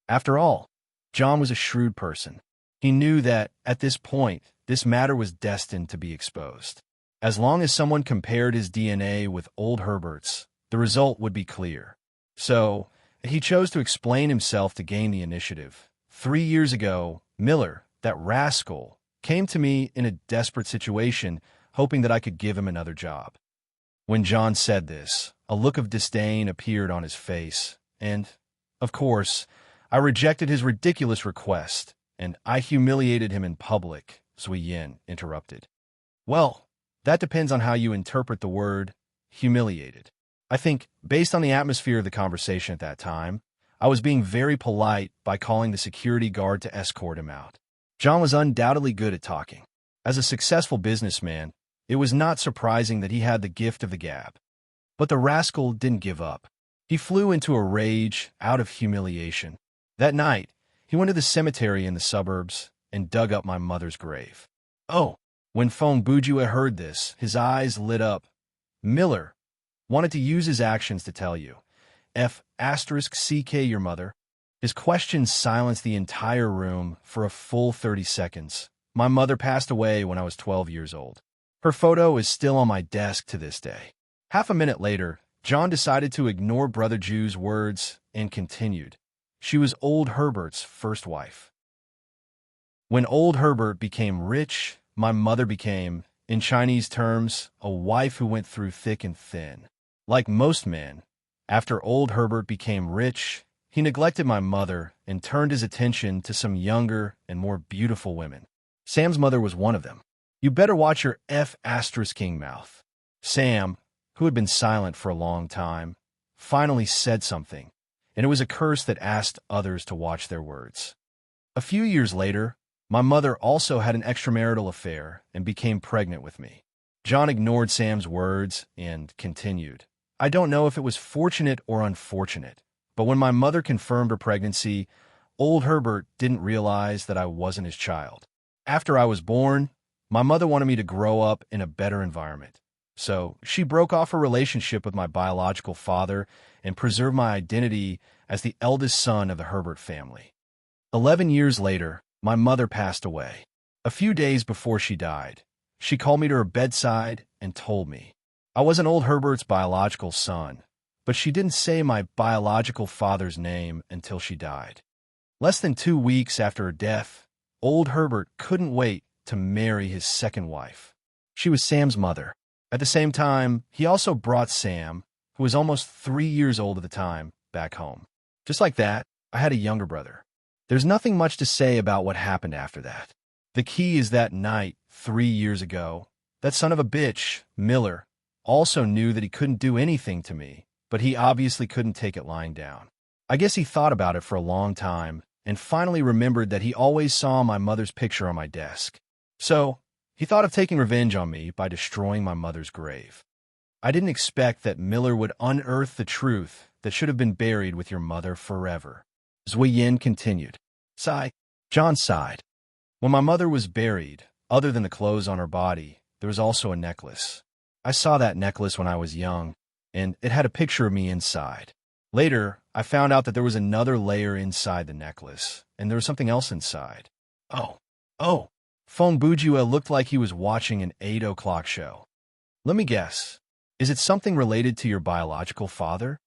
After all, John was a shrewd person. He knew that, at this point, this matter was destined to be exposed. As long as someone compared his DNA with old Herbert's, the result would be clear. So, he chose to explain himself to gain the initiative. 3 years ago, Miller, that rascal, came to me in a desperate situation, hoping that I could give him another job. When John said this, a look of disdain appeared on his face, and, of course, I rejected his ridiculous request, and I humiliated him in public, Zuyin interrupted. Well, that depends on how you interpret the word humiliated. I think, based on the atmosphere of the conversation at that time, I was being very polite by calling the security guard to escort him out. John was undoubtedly good at talking. As a successful businessman, it was not surprising that he had the gift of the gab. But the rascal didn't give up. He flew into a rage out of humiliation. That night, he went to the cemetery in the suburbs and dug up my mother's grave. Oh, when Fong Bujue heard this, his eyes lit up. Miller wanted to use his actions to tell you, *CK your mother. His questions silenced the entire room for a full 30 seconds. My mother passed away when I was 12 years old. Her photo is still on my desk to this day. Half a minute later, John decided to ignore Brother Ju's words and continued. She was old Herbert's first wife. When old Herbert became rich, my mother became, in Chinese terms, a wife who went through thick and thin. Like most men, after old Herbert became rich, he neglected my mother and turned his attention to some younger and more beautiful women. Sam's mother was one of them. You better watch your F***ing mouth. Sam, who had been silent for a long time, finally said something, and it was a curse that asked others to watch their words. A few years later, my mother also had an extramarital affair and became pregnant with me. John ignored Sam's words and continued. I don't know if it was fortunate or unfortunate, but when my mother confirmed her pregnancy, old Herbert didn't realize that I wasn't his child. After I was born, my mother wanted me to grow up in a better environment. So she broke off her relationship with my biological father and preserved my identity as the eldest son of the Herbert family. 11 years later, my mother passed away. A few days before she died, she called me to her bedside and told me. I wasn't old Herbert's biological son, but she didn't say my biological father's name until she died. Less than 2 weeks after her death, old Herbert couldn't wait to marry his second wife. She was Sam's mother. At the same time, he also brought Sam, who was almost 3 years old at the time, back home. Just like that, I had a younger brother. There's nothing much to say about what happened after that. The key is that night, 3 years ago, that son of a bitch, Miller, also knew that he couldn't do anything to me, but he obviously couldn't take it lying down. I guess he thought about it for a long time and finally remembered that he always saw my mother's picture on my desk. So, he thought of taking revenge on me by destroying my mother's grave. I didn't expect that Miller would unearth the truth that should have been buried with your mother forever. Zui Yin continued. Sigh. John sighed. When my mother was buried, other than the clothes on her body, there was also a necklace. I saw that necklace when I was young, and it had a picture of me inside. Later, I found out that there was another layer inside the necklace, and there was something else inside. Oh. Fong Bujua looked like he was watching an 8 o'clock show. Let me guess. Is it something related to your biological father?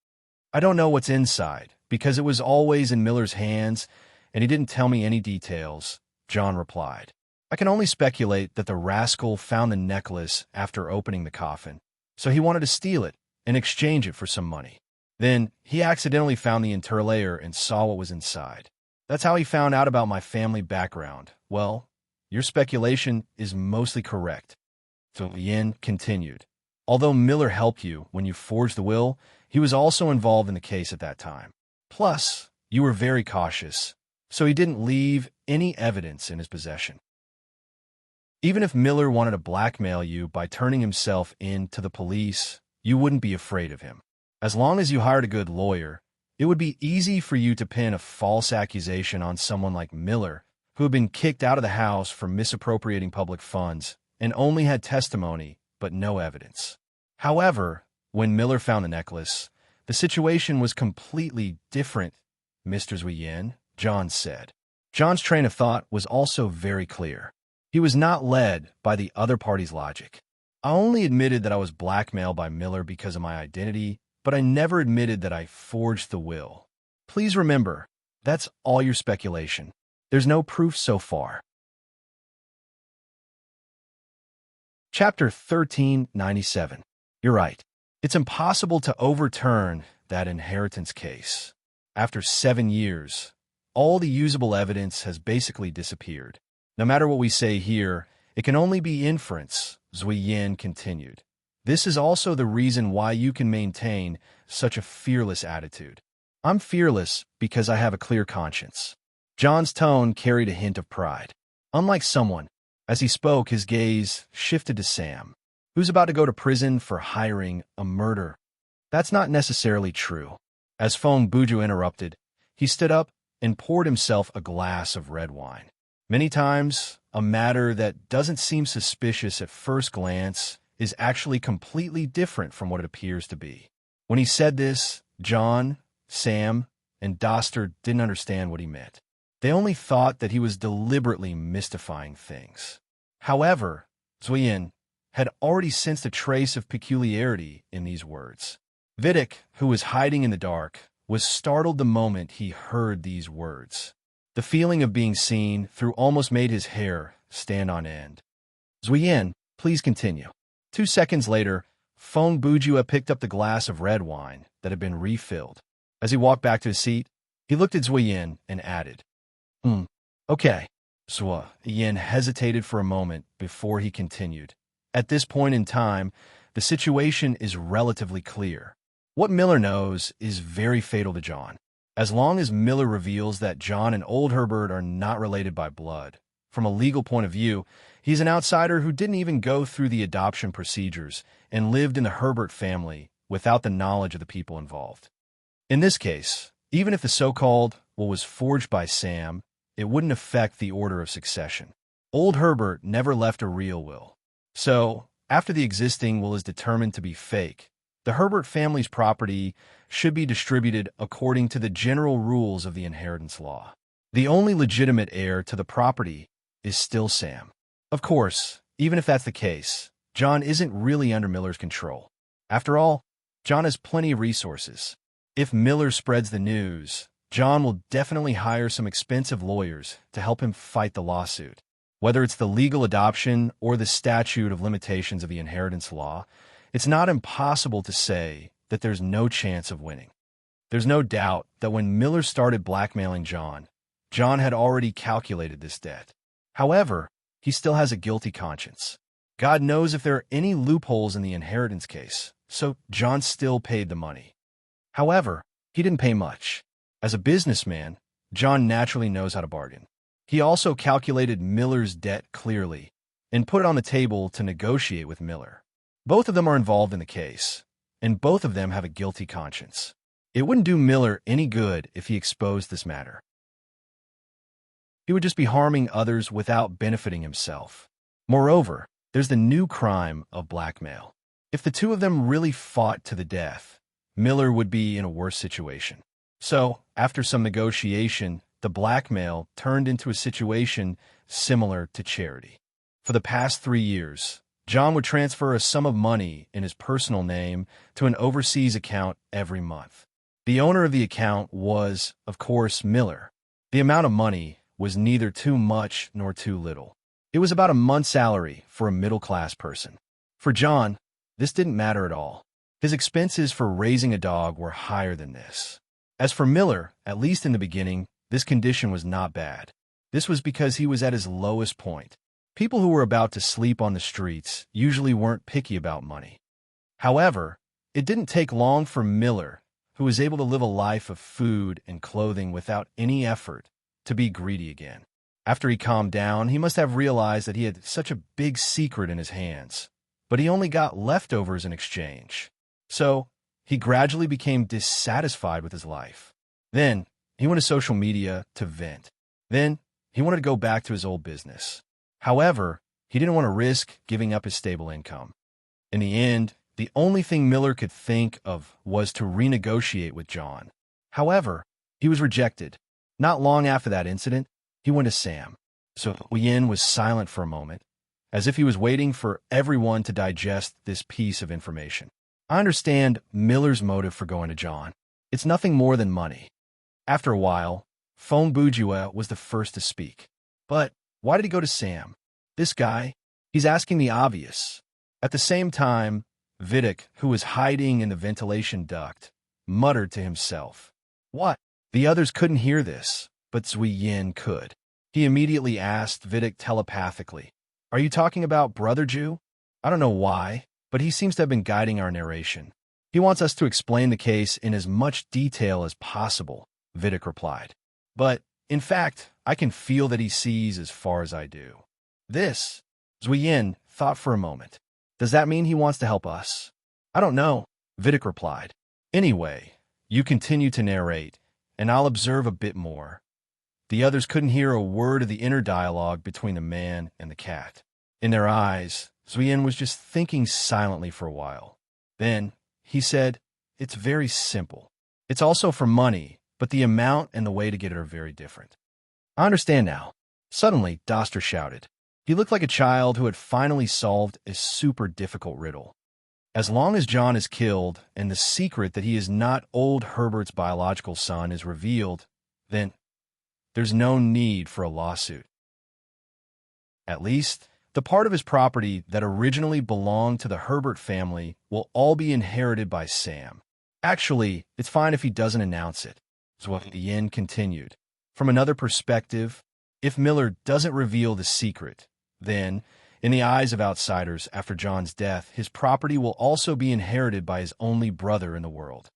I don't know what's inside, because it was always in Miller's hands, and he didn't tell me any details, John replied. I can only speculate that the rascal found the necklace after opening the coffin, so he wanted to steal it and exchange it for some money. Then, he accidentally found the interlayer and saw what was inside. That's how he found out about my family background. Well, your speculation is mostly correct. So Yin continued. Although Miller helped you when you forged the will, he was also involved in the case at that time. Plus, you were very cautious, so he didn't leave any evidence in his possession. Even if Miller wanted to blackmail you by turning himself in to the police, you wouldn't be afraid of him. As long as you hired a good lawyer, it would be easy for you to pin a false accusation on someone like Miller, who had been kicked out of the house for misappropriating public funds and only had testimony but no evidence. However, when Miller found the necklace, the situation was completely different, Mr. Zuiyin, John said. John's train of thought was also very clear. He was not led by the other party's logic. I only admitted that I was blackmailed by Miller because of my identity, but I never admitted that I forged the will. Please remember, that's all your speculation. There's no proof so far. Chapter 1397. You're right. It's impossible to overturn that inheritance case. After 7 years, all the usable evidence has basically disappeared. No matter what we say here, it can only be inference, Zuiyin continued. This is also the reason why you can maintain such a fearless attitude. I'm fearless because I have a clear conscience. John's tone carried a hint of pride. Unlike someone, as he spoke, his gaze shifted to Sam, who's about to go to prison for hiring a murder. That's not necessarily true. As Fong Buju interrupted, he stood up and poured himself a glass of red wine. Many times, a matter that doesn't seem suspicious at first glance is actually completely different from what it appears to be. When he said this, John, Sam, and Doster didn't understand what he meant. They only thought that he was deliberately mystifying things. However, Zuiyin had already sensed a trace of peculiarity in these words. Vidic, who was hiding in the dark, was startled the moment he heard these words. The feeling of being seen through almost made his hair stand on end. Zuiyin, please continue. 2 seconds later, Phone Bujua picked up the glass of red wine that had been refilled. As he walked back to his seat, he looked at Zui Yin and added, Okay. Zui Yin hesitated for a moment before he continued. At this point in time, the situation is relatively clear. What Miller knows is very fatal to John. As long as Miller reveals that John and Old Herbert are not related by blood, from a legal point of view, he's an outsider who didn't even go through the adoption procedures and lived in the Herbert family without the knowledge of the people involved. In this case, even if the so-called will was forged by Sam, it wouldn't affect the order of succession. Old Herbert never left a real will. So, after the existing will is determined to be fake, the Herbert family's property should be distributed according to the general rules of the inheritance law. The only legitimate heir to the property is still Sam. Of course, even if that's the case, John isn't really under Miller's control. After all, John has plenty of resources. If Miller spreads the news, John will definitely hire some expensive lawyers to help him fight the lawsuit. Whether it's the legal adoption or the statute of limitations of the inheritance law, it's not impossible to say that there's no chance of winning. There's no doubt that when Miller started blackmailing John, John had already calculated this debt. However, he still has a guilty conscience. God knows if there are any loopholes in the inheritance case, so John still paid the money. However, he didn't pay much. As a businessman, John naturally knows how to bargain. He also calculated Miller's debt clearly and put it on the table to negotiate with Miller. Both of them are involved in the case, and both of them have a guilty conscience. It wouldn't do Miller any good if he exposed this matter. He would just be harming others without benefiting himself. Moreover, there's the new crime of blackmail. If the two of them really fought to the death, Miller would be in a worse situation. So, after some negotiation, the blackmail turned into a situation similar to charity. For the past 3 years, John would transfer a sum of money in his personal name to an overseas account every month. The owner of the account was, of course, Miller. The amount of money was neither too much nor too little. It was about a month's salary for a middle-class person. For John, this didn't matter at all. His expenses for raising a dog were higher than this. As for Miller, at least in the beginning, this condition was not bad. This was because he was at his lowest point. People who were about to sleep on the streets usually weren't picky about money. However, it didn't take long for Miller, who was able to live a life of food and clothing without any effort, to be greedy again. After he calmed down, he must have realized that he had such a big secret in his hands, but he only got leftovers in exchange. So, he gradually became dissatisfied with his life. Then, he went to social media to vent. Then, he wanted to go back to his old business. However, he didn't want to risk giving up his stable income. In the end, the only thing Miller could think of was to renegotiate with John. However, he was rejected. Not long after that incident, he went to Sam. So Yin was silent for a moment, as if he was waiting for everyone to digest this piece of information. I understand Miller's motive for going to John. It's nothing more than money. After a while, Phone Bujua was the first to speak. But why did he go to Sam? This guy, he's asking the obvious. At the same time, Vidic, who was hiding in the ventilation duct, muttered to himself. What? The others couldn't hear this, but Zui Yin could. He immediately asked Vidic telepathically, "Are you talking about Brother Jew?" I don't know why, but he seems to have been guiding our narration. He wants us to explain the case in as much detail as possible, Vidic replied. But, in fact, I can feel that he sees as far as I do. This, Zui Yin thought for a moment. Does that mean he wants to help us? I don't know, Vidic replied. Anyway, you continue to narrate, and I'll observe a bit more. The others couldn't hear a word of the inner dialogue between the man and the cat. In their eyes, Zui Yin was just thinking silently for a while. Then, he said, "It's very simple. It's also for money, but the amount and the way to get it are very different." I understand now. Suddenly, Doster shouted. He looked like a child who had finally solved a super difficult riddle. As long as John is killed and the secret that he is not old Herbert's biological son is revealed, then there's no need for a lawsuit. At least, The part of his property that originally belonged to the Herbert family will all be inherited by Sam. Actually, it's fine if he doesn't announce it, is what the yin continued. From another perspective, if Miller doesn't reveal the secret, then, in the eyes of outsiders after John's death, his property will also be inherited by his only brother in the world.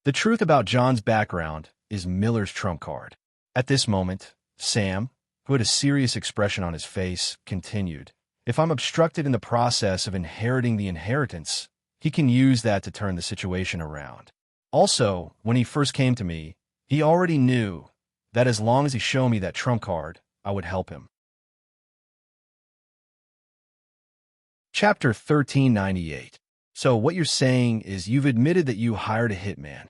The truth about John's background is Miller's trump card. At this moment, Sam, who had a serious expression on his face, continued, "If I'm obstructed in the process of inheriting the inheritance, he can use that to turn the situation around. Also, when he first came to me, he already knew that as long as he showed me that trump card, I would help him." Chapter 1398. So what you're saying is you've admitted that you hired a hitman.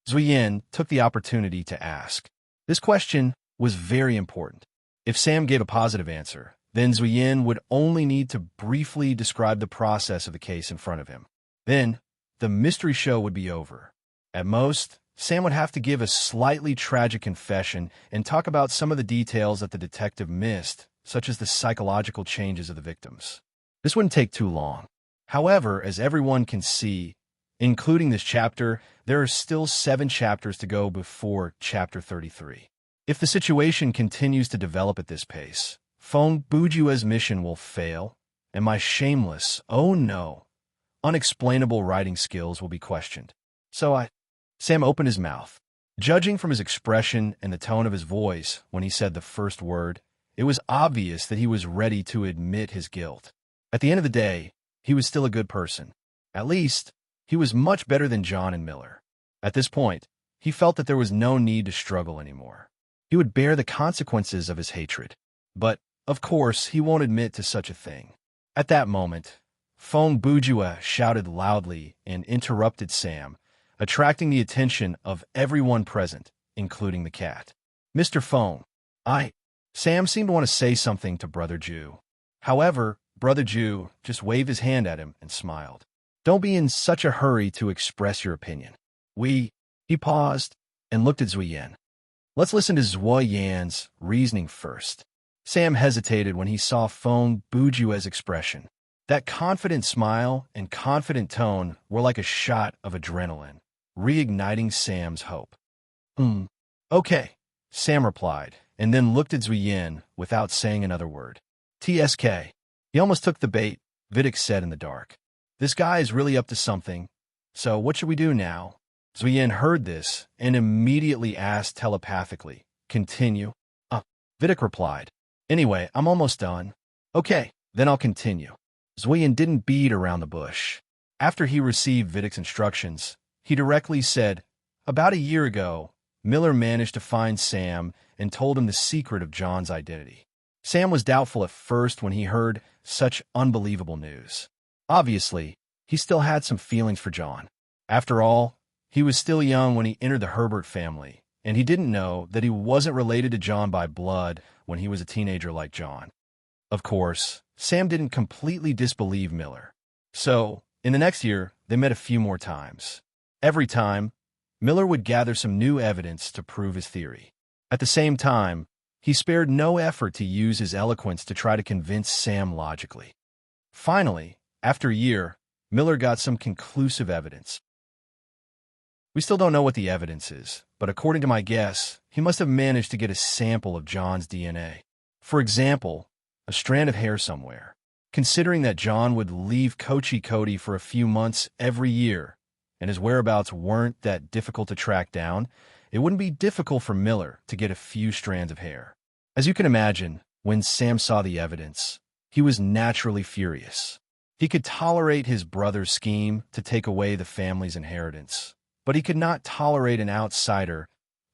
Zuyin took the opportunity to ask. This question was very important. If Sam gave a positive answer, then Zuyin would only need to briefly describe the process of the case in front of him. Then, the mystery show would be over. At most, Sam would have to give a slightly tragic confession and talk about some of the details that the detective missed, such as the psychological changes of the victims. This wouldn't take too long. However, as everyone can see, including this chapter, there are still 7 chapters to go before Chapter 33. If the situation continues to develop at this pace, Feng Bujue's mission will fail, and my shameless, oh no, unexplainable writing skills will be questioned. Sam opened his mouth. Judging from his expression and the tone of his voice when he said the first word, it was obvious that he was ready to admit his guilt. At the end of the day, he was still a good person. At least, he was much better than John and Miller. At this point, he felt that there was no need to struggle anymore. He would bear the consequences of his hatred. But, of course, he won't admit to such a thing. At that moment, Feng Bujue shouted loudly and interrupted Sam, attracting the attention of everyone present, including the cat. "Mr. Feng, Sam seemed to want to say something to Brother Ju. However, Brother Ju just waved his hand at him and smiled. "Don't be in such a hurry to express your opinion. He paused and looked at Zuyin. "Let's listen to Zuoyan's reasoning first." Sam hesitated when he saw Feng Bujue's expression. That confident smile and confident tone were like a shot of adrenaline, reigniting Sam's hope. Okay, Sam replied, and then looked at Zuyin without saying another word. "TSK. He almost took the bait," Vidic said in the dark. "This guy is really up to something. So what should we do now?" Zuyin heard this and immediately asked telepathically, "Continue?" Vidic replied, "Anyway, I'm almost done." "Okay, then I'll continue." Zuyin didn't beat around the bush. After he received Vidic's instructions, he directly said, "About a year ago, Miller managed to find Sam and told him the secret of John's identity." Sam was doubtful at first when he heard such unbelievable news. Obviously, he still had some feelings for John. After all, he was still young when he entered the Herbert family, and he didn't know that he wasn't related to John by blood when he was a teenager like John. Of course, Sam didn't completely disbelieve Miller. So, in the next year, they met a few more times. Every time, Miller would gather some new evidence to prove his theory. At the same time, he spared no effort to use his eloquence to try to convince Sam logically. Finally, after a year, Miller got some conclusive evidence. We still don't know what the evidence is, but according to my guess, he must have managed to get a sample of John's DNA. For example, a strand of hair somewhere. Considering that John would leave Kochi Cody for a few months every year, and his whereabouts weren't that difficult to track down, it wouldn't be difficult for Miller to get a few strands of hair. As you can imagine, when Sam saw the evidence, he was naturally furious. He could tolerate his brother's scheme to take away the family's inheritance, but he could not tolerate an outsider,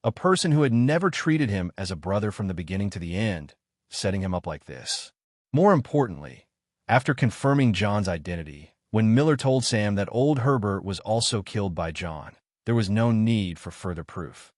a person who had never treated him as a brother from the beginning to the end, setting him up like this. More importantly, after confirming John's identity, when Miller told Sam that old Herbert was also killed by John, there was no need for further proof.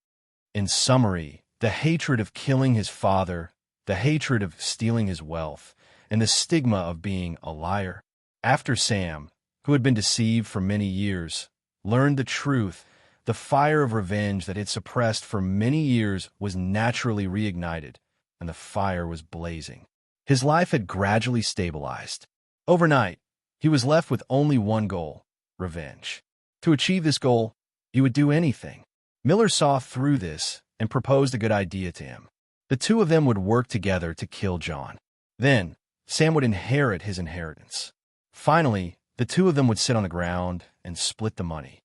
In summary, the hatred of killing his father, the hatred of stealing his wealth, and the stigma of being a liar. After Sam, who had been deceived for many years, learned the truth, the fire of revenge that had suppressed for many years was naturally reignited, and the fire was blazing. His life had gradually stabilized. Overnight, he was left with only one goal: revenge. To achieve this goal, he would do anything. Miller saw through this and proposed a good idea to him. The two of them would work together to kill John. Then, Sam would inherit his inheritance. Finally, the two of them would sit on the ground and split the money.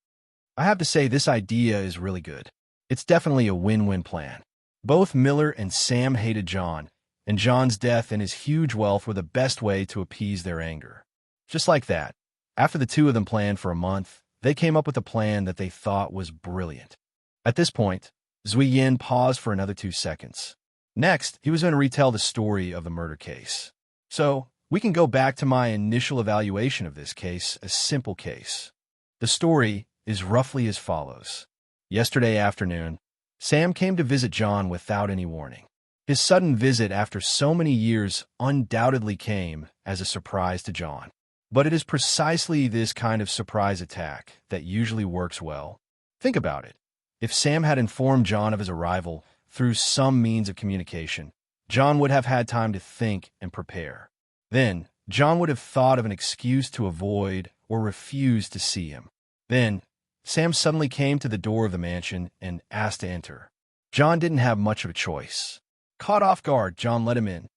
I have to say, this idea is really good. It's definitely a win-win plan. Both Miller and Sam hated John, and John's death and his huge wealth were the best way to appease their anger. Just like that, after the two of them planned for a month, they came up with a plan that they thought was brilliant. At this point, Zui Yin paused for another 2 seconds. Next, he was going to retell the story of the murder case. So, we can go back to my initial evaluation of this case, a simple case. The story is roughly as follows. Yesterday afternoon, Sam came to visit John without any warning. His sudden visit after so many years undoubtedly came as a surprise to John. But it is precisely this kind of surprise attack that usually works well. Think about it. If Sam had informed John of his arrival through some means of communication, John would have had time to think and prepare. Then, John would have thought of an excuse to avoid or refuse to see him. Then, Sam suddenly came to the door of the mansion and asked to enter. John didn't have much of a choice. Caught off guard, John let him in.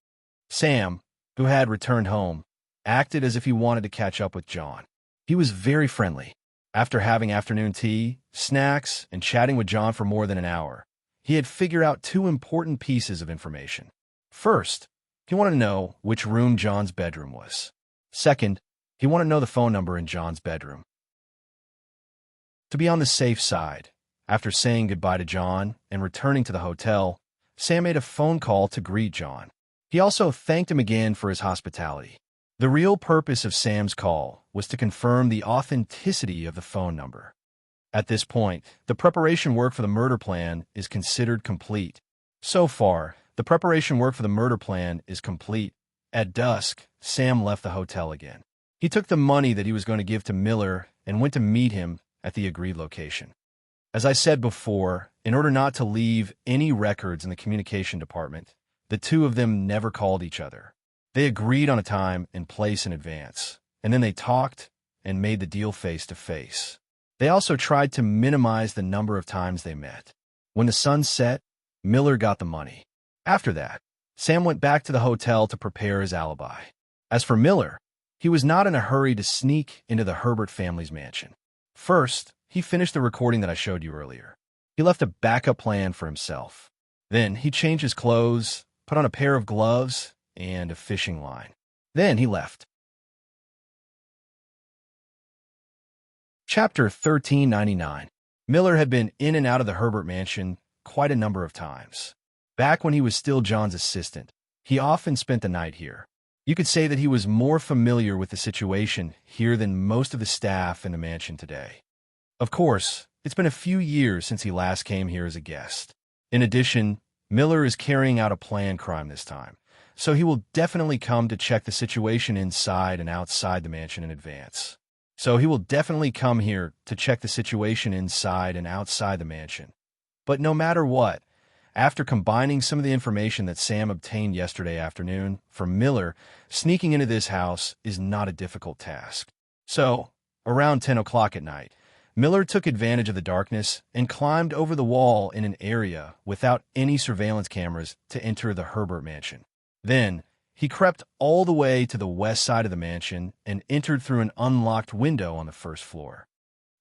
Sam, who had returned home, acted as if he wanted to catch up with John. He was very friendly. After having afternoon tea, snacks, and chatting with John for more than an hour, he had figured out 2 important pieces of information. First, he wanted to know which room John's bedroom was. Second, he wanted to know the phone number in John's bedroom. To be on the safe side, after saying goodbye to John and returning to the hotel, Sam made a phone call to greet John. He also thanked him again for his hospitality. The real purpose of Sam's call was to confirm the authenticity of the phone number. At this point, the preparation work for the murder plan is considered complete. So far, the preparation work for the murder plan is complete. At dusk, Sam left the hotel again. He took the money that he was going to give to Miller and went to meet him at the agreed location. As I said before, in order not to leave any records in the communication department, the two of them never called each other. They agreed on a time and place in advance, and then they talked and made the deal face to face. They also tried to minimize the number of times they met. When the sun set, Miller got the money. After that, Sam went back to the hotel to prepare his alibi. As for Miller, he was not in a hurry to sneak into the Herbert family's mansion. First, he finished the recording that I showed you earlier. He left a backup plan for himself. Then he changed his clothes, put on a pair of gloves, and a fishing line. Then he left. Chapter 1399. Miller had been in and out of the Herbert mansion quite a number of times. Back when he was still John's assistant, he often spent the night here. You could say that he was more familiar with the situation here than most of the staff in the mansion today. Of course, it's been a few years since he last came here as a guest. In addition, Miller is carrying out a planned crime this time, so he will definitely come to check the situation inside and outside the mansion in advance. But no matter what, after combining some of the information that Sam obtained yesterday afternoon, for Miller, sneaking into this house is not a difficult task. So, around 10 o'clock at night, Miller took advantage of the darkness and climbed over the wall in an area without any surveillance cameras to enter the Herbert mansion. Then, he crept all the way to the west side of the mansion and entered through an unlocked window on the first floor.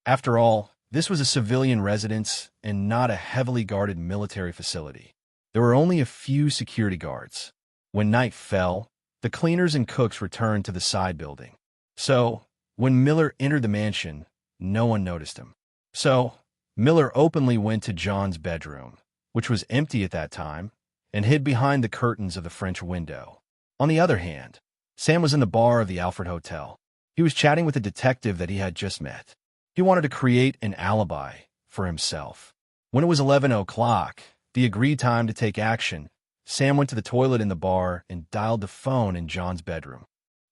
After all, this was a civilian residence and not a heavily guarded military facility. There were only a few security guards. When night fell, the cleaners and cooks returned to the side building. So, when Miller entered the mansion, no one noticed him. So, Miller openly went to John's bedroom, which was empty at that time, and hid behind the curtains of the French window. On the other hand, Sam was in the bar of the Alfred Hotel. He was chatting with a detective that he had just met. He wanted to create an alibi for himself. When it was 11 o'clock, the agreed time to take action, Sam went to the toilet in the bar and dialed the phone in John's bedroom.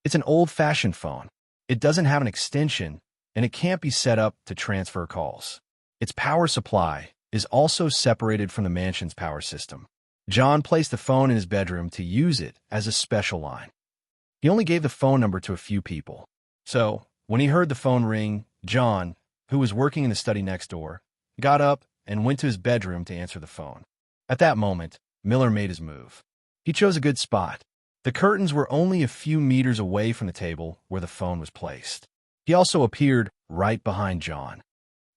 It's an old-fashioned phone. It doesn't have an extension, and it can't be set up to transfer calls. Its power supply is also separated from the mansion's power system. John placed the phone in his bedroom to use it as a special line. He only gave the phone number to a few people. So, when he heard the phone ring, John, who was working in the study next door, got up and went to his bedroom to answer the phone. At that moment, Miller made his move. He chose a good spot. The curtains were only a few meters away from the table where the phone was placed. He also appeared right behind John.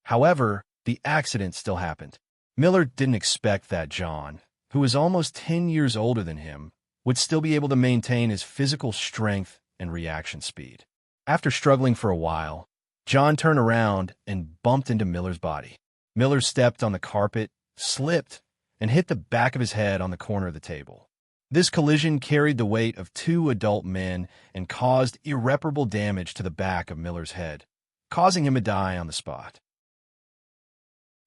However, the accident still happened. Miller didn't expect that John, who was almost 10 years older than him, would still be able to maintain his physical strength and reaction speed. After struggling for a while, John turned around and bumped into Miller's body. Miller stepped on the carpet, slipped, and hit the back of his head on the corner of the table. This collision carried the weight of 2 adult men and caused irreparable damage to the back of Miller's head, causing him to die on the spot.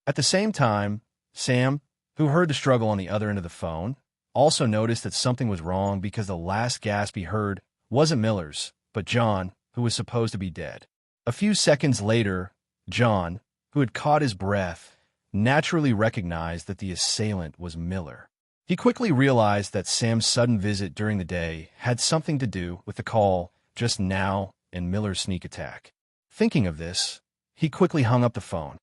At the same time, Sam, who heard the struggle on the other end of the phone, also noticed that something was wrong because the last gasp he heard wasn't Miller's, but John, who was supposed to be dead. A few seconds later, John, who had caught his breath, naturally recognized that the assailant was Miller. He quickly realized that Sam's sudden visit during the day had something to do with the call just now and Miller's sneak attack. Thinking of this, he quickly hung up the phone.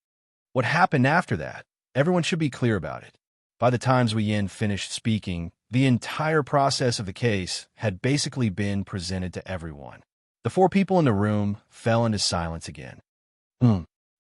What happened after that? Everyone should be clear about it. By the time Zui Yin finished speaking, the entire process of the case had basically been presented to everyone. The 4 people in the room fell into silence again.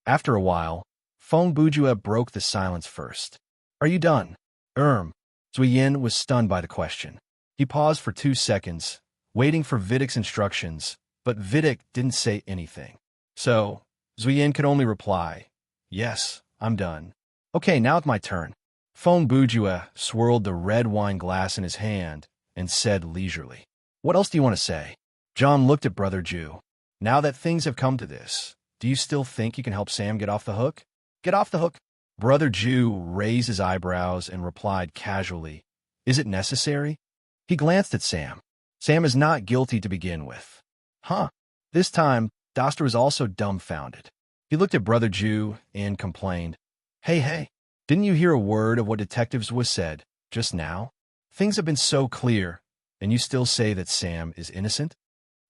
After a while, Feng Bujue broke the silence first. Are you done? Zui Yin was stunned by the question. He paused for 2 seconds, waiting for Vidic's instructions, but Vidic didn't say anything. So, Zui Yin could only reply, yes, I'm done. Okay, now it's my turn. Feng Bujue swirled the red wine glass in his hand and said leisurely, what else do you want to say? John looked at Brother Ju. Now that things have come to this, do you still think you can help Sam get off the hook? Get off the hook? Brother Ju raised his eyebrows and replied casually, is it necessary? He glanced at Sam. Sam is not guilty to begin with. This time, Doster was also dumbfounded. He looked at Brother Ju and complained, Hey, didn't you hear a word of what detectives was said just now? Things have been so clear, and you still say that Sam is innocent?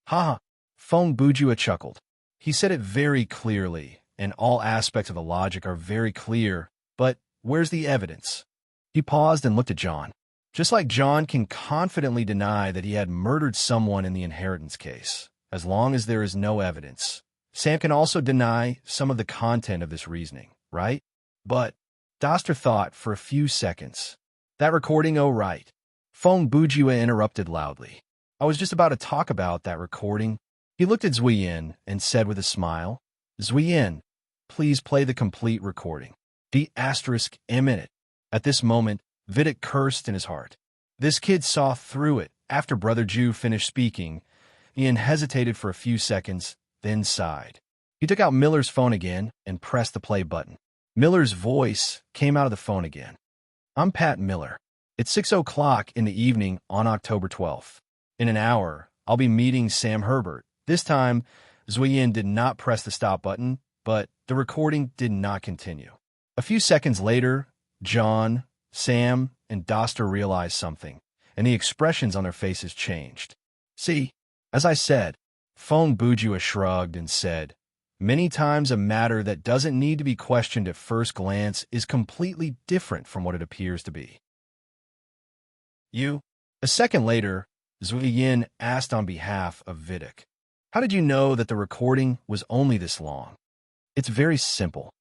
Feng Bujue chuckled. He said it very clearly, and all aspects of the logic are very clear, but where's the evidence? He paused and looked at John. Just like John can confidently deny that he had murdered someone in the inheritance case, as long as there is no evidence, Sam can also deny some of the content of this reasoning, right? But Doster thought for a few seconds. That recording, oh right. Feng Bujue interrupted loudly. I was just about to talk about that recording. He looked at Zui Yin and said with a smile, Zui Yin, please play the complete recording. D*M in it. At this moment, Vidic cursed in his heart. This kid saw through it. After Brother Ju finished speaking, Ian hesitated for a few seconds, then sighed. He took out Miller's phone again and pressed the play button. Miller's voice came out of the phone again. I'm Pat Miller. It's 6 o'clock in the evening on October 12th. In an hour, I'll be meeting Sam Herbert. This time, Zui Yin did not press the stop button, but the recording did not continue. A few seconds later, John, Sam, and Doster realized something, and the expressions on their faces changed. See, as I said, Feng Bujue shrugged and said, many times a matter that doesn't need to be questioned at first glance is completely different from what it appears to be. You? A second later, Zui Yin asked on behalf of Vidic, how did you know that the recording was only this long? It's very simple.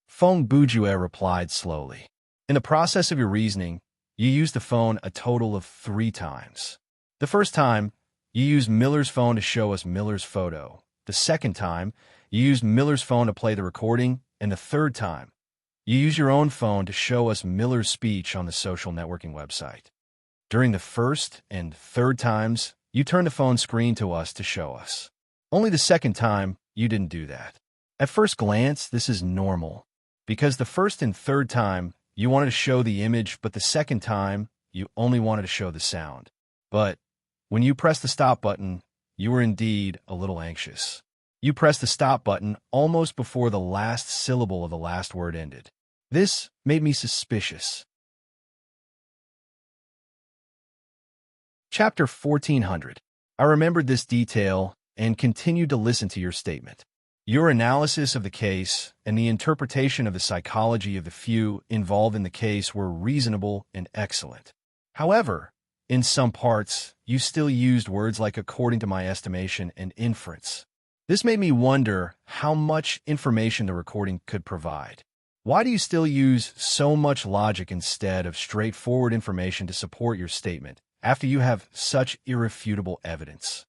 Feng Bujue replied slowly. In the process of your reasoning, you used the phone a total of 3 times. The first time, you used Miller's phone to show us Miller's photo. The second time, you used Miller's phone to play the recording. And the third time, you used your own phone to show us Miller's speech on the social networking website. During the first and third times, you turned the phone screen to us to show us. Only the second time, you didn't do that. At first glance, this is normal, because the first and third time, you wanted to show the image, but the second time, you only wanted to show the sound. But when you pressed the stop button, you were indeed a little anxious. You pressed the stop button almost before the last syllable of the last word ended. This made me suspicious. Chapter 1400. I remembered this detail and continued to listen to your statement. Your analysis of the case and the interpretation of the psychology of the few involved in the case were reasonable and excellent. However, in some parts, you still used words like according to my estimation and inference. This made me wonder how much information the recording could provide. Why do you still use so much logic instead of straightforward information to support your statement after you have such irrefutable evidence?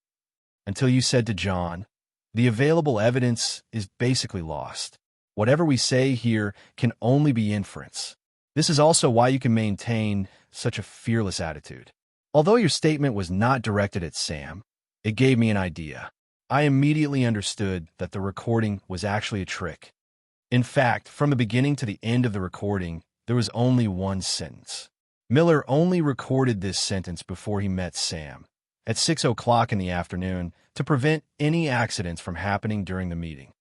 Until you said to John, the available evidence is basically lost. Whatever we say here can only be inference. This is also why you can maintain such a fearless attitude. Although your statement was not directed at Sam, it gave me an idea. I immediately understood that the recording was actually a trick. In fact, from the beginning to the end of the recording, there was only one sentence. Miller only recorded this sentence before he met Sam, at 6 o'clock in the afternoon, to prevent any accidents from happening during the meeting.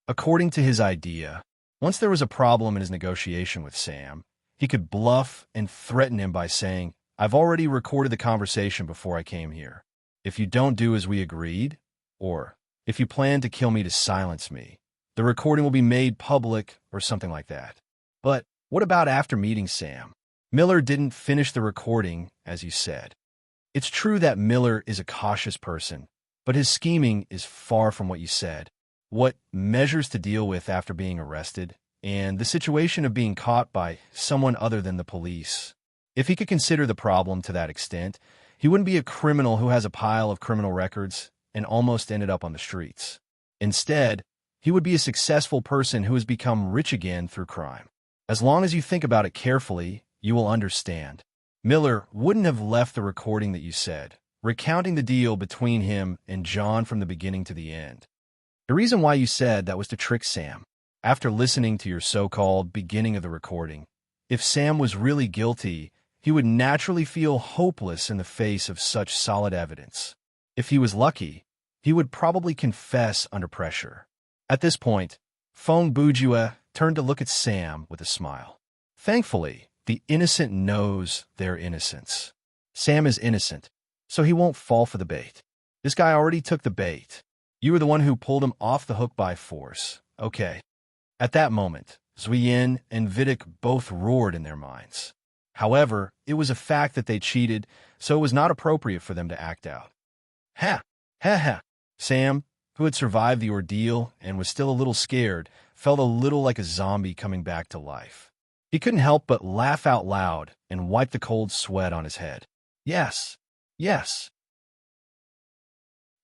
According to his idea, once there was a problem in his negotiation with Sam, he could bluff and threaten him by saying, I've already recorded the conversation before I came here. If you don't do as we agreed, or if you plan to kill me to silence me, the recording will be made public or something like that. But what about after meeting Sam? Miller didn't finish the recording, as you said. It's true that Miller is a cautious person, but his scheming is far from what you said. What measures to deal with after being arrested, and the situation of being caught by someone other than the police. If he could consider the problem to that extent, he wouldn't be a criminal who has a pile of criminal records and almost ended up on the streets. Instead, he would be a successful person who has become rich again through crime. As long as you think about it carefully, you will understand. Miller wouldn't have left the recording that you said, recounting the deal between him and John from the beginning to the end. The reason why you said that was to trick Sam. After listening to your so-called beginning of the recording, if Sam was really guilty, he would naturally feel hopeless in the face of such solid evidence. If he was lucky, he would probably confess under pressure. At this point, Fong Bujue turned to look at Sam with a smile. Thankfully, the innocent knows their innocence. Sam is innocent, so he won't fall for the bait. This guy already took the bait. You were the one who pulled him off the hook by force. Okay. At that moment, Zuyin and Vidic both roared in their minds. However, it was a fact that they cheated, so it was not appropriate for them to act out. Ha! Ha ha! Sam, who had survived the ordeal and was still a little scared, felt a little like a zombie coming back to life. He couldn't help but laugh out loud and wipe the cold sweat on his head. Yes, yes.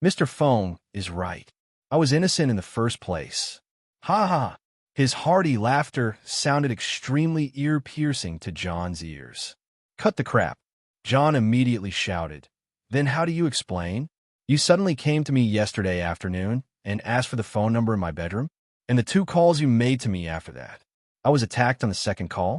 Mr. Fong is right. I was innocent in the first place. Ha ha! His hearty laughter sounded extremely ear-piercing to John's ears. Cut the crap, John immediately shouted. Then how do you explain? You suddenly came to me yesterday afternoon and asked for the phone number in my bedroom, and the 2 calls you made to me after that. I was attacked on the second call?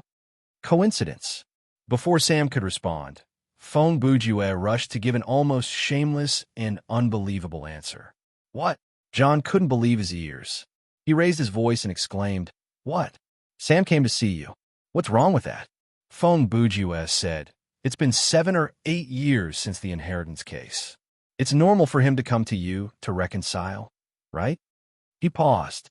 Coincidence. Before Sam could respond, Fong Bujue rushed to give an almost shameless and unbelievable answer. What? John couldn't believe his ears. He raised his voice and exclaimed, What? Sam came to see you. What's wrong with that? Fong Bujue said, It's been 7 or 8 years since the inheritance case. It's normal for him to come to you to reconcile, right? He paused.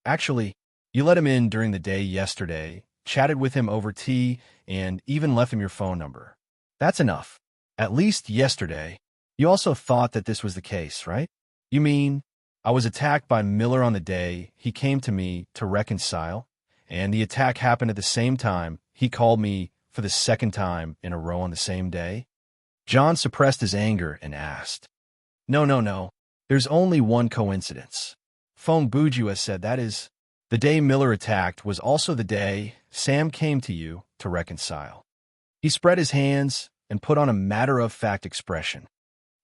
Actually, you let him in during the day yesterday, chatted with him over tea, and even left him your phone number. That's enough. At least yesterday. You also thought that this was the case, right? You mean, I was attacked by Miller on the day he came to me to reconcile, and the attack happened at the same time he called me for the second time in a row on the same day? John suppressed his anger and asked, No. There's only one coincidence. Fong Bujue said that is, the day Miller attacked was also the day Sam came to you to reconcile. He spread his hands and put on a matter-of-fact expression.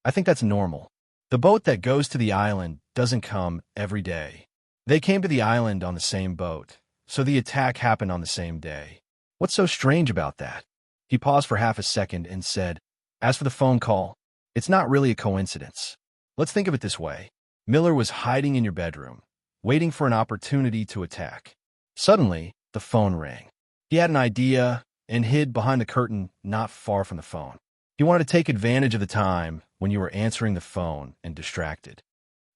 I think that's normal. The boat that goes to the island doesn't come every day. They came to the island on the same boat, so the attack happened on the same day. What's so strange about that? He paused for half a second and said, As for the phone call, it's not really a coincidence. Let's think of it this way. Miller was hiding in your bedroom, waiting for an opportunity to attack. Suddenly, the phone rang. He had an idea and hid behind the curtain not far from the phone. He wanted to take advantage of the time when you were answering the phone and distracted.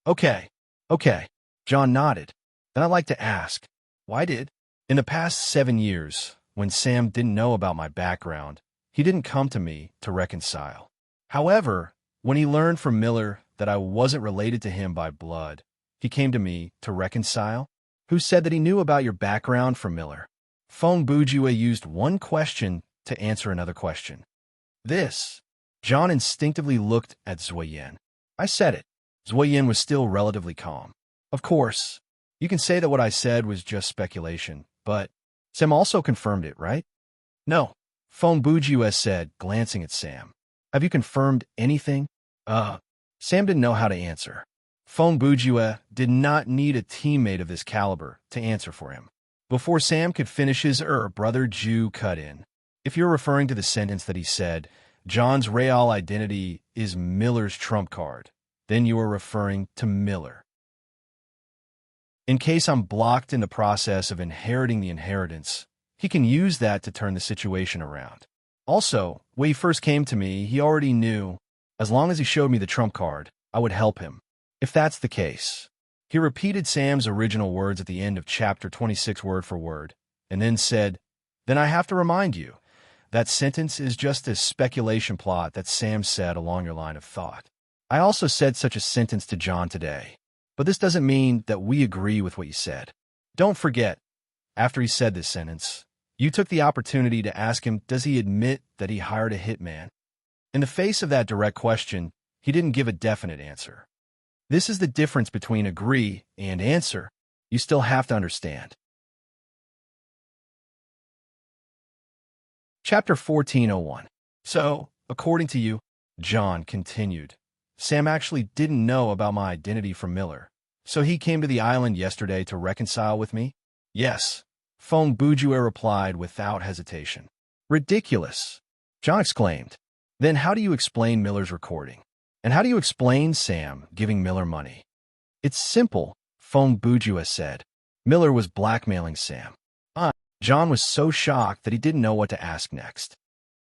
Okay, okay, John nodded. Then I'd like to ask, why did? In the past 7 years, when Sam didn't know about my background, he didn't come to me to reconcile. However, when he learned from Miller that I wasn't related to him by blood, he came to me to reconcile. Who said that he knew about your background from Miller? Phone Bujue used one question to answer another question. This. John instinctively looked at Zuoyin. I said it. Zuoyin was still relatively calm. Of course, you can say that what I said was just speculation, but Sam also confirmed it, right? No. Phone Bujue said, glancing at Sam. Have you confirmed anything? Sam didn't know how to answer. Phone Bujue did not need a teammate of this caliber to answer for him. Before Sam could finish his brother Ju cut in. If you're referring to the sentence that he said, John's real identity is Miller's trump card, then you are referring to Miller. In case I'm blocked in the process of inheriting the inheritance, he can use that to turn the situation around. Also, when he first came to me, he already knew, as long as he showed me the trump card, I would help him. If that's the case. He repeated Sam's original words at the end of chapter 26 word for word, and then said, then I have to remind you, that sentence is just a speculation plot that Sam said along your line of thought. I also said such a sentence to John today, but this doesn't mean that we agree with what you said. Don't forget, after he said this sentence, you took the opportunity to ask him, does he admit that he hired a hitman? In the face of that direct question, he didn't give a definite answer. This is the difference between agree and answer. You still have to understand. Chapter 14:01. So, according to you, John continued, Sam actually didn't know about my identity from Miller, so he came to the island yesterday to reconcile with me? Yes, Phone Bujue replied without hesitation. Ridiculous, John exclaimed. Then how do you explain Miller's recording? And how do you explain Sam giving Miller money? It's simple, Phone Bujue said. Miller was blackmailing Sam. John was so shocked that he didn't know what to ask next.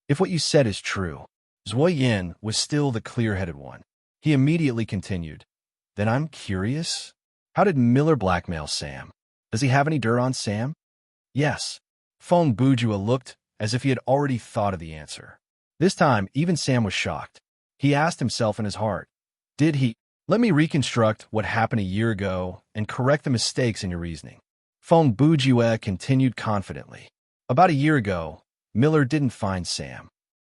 If what you said is true, Zuoyin was still the clear-headed one. He immediately continued, then I'm curious. How did Miller blackmail Sam? Does he have any dirt on Sam? Yes. Phone Bujue looked as if he had already thought of the answer. This time, even Sam was shocked. He asked himself in his heart, did he? Let me reconstruct what happened a year ago and correct the mistakes in your reasoning. Phone Bujue continued confidently. About a year ago, Miller didn't find Sam.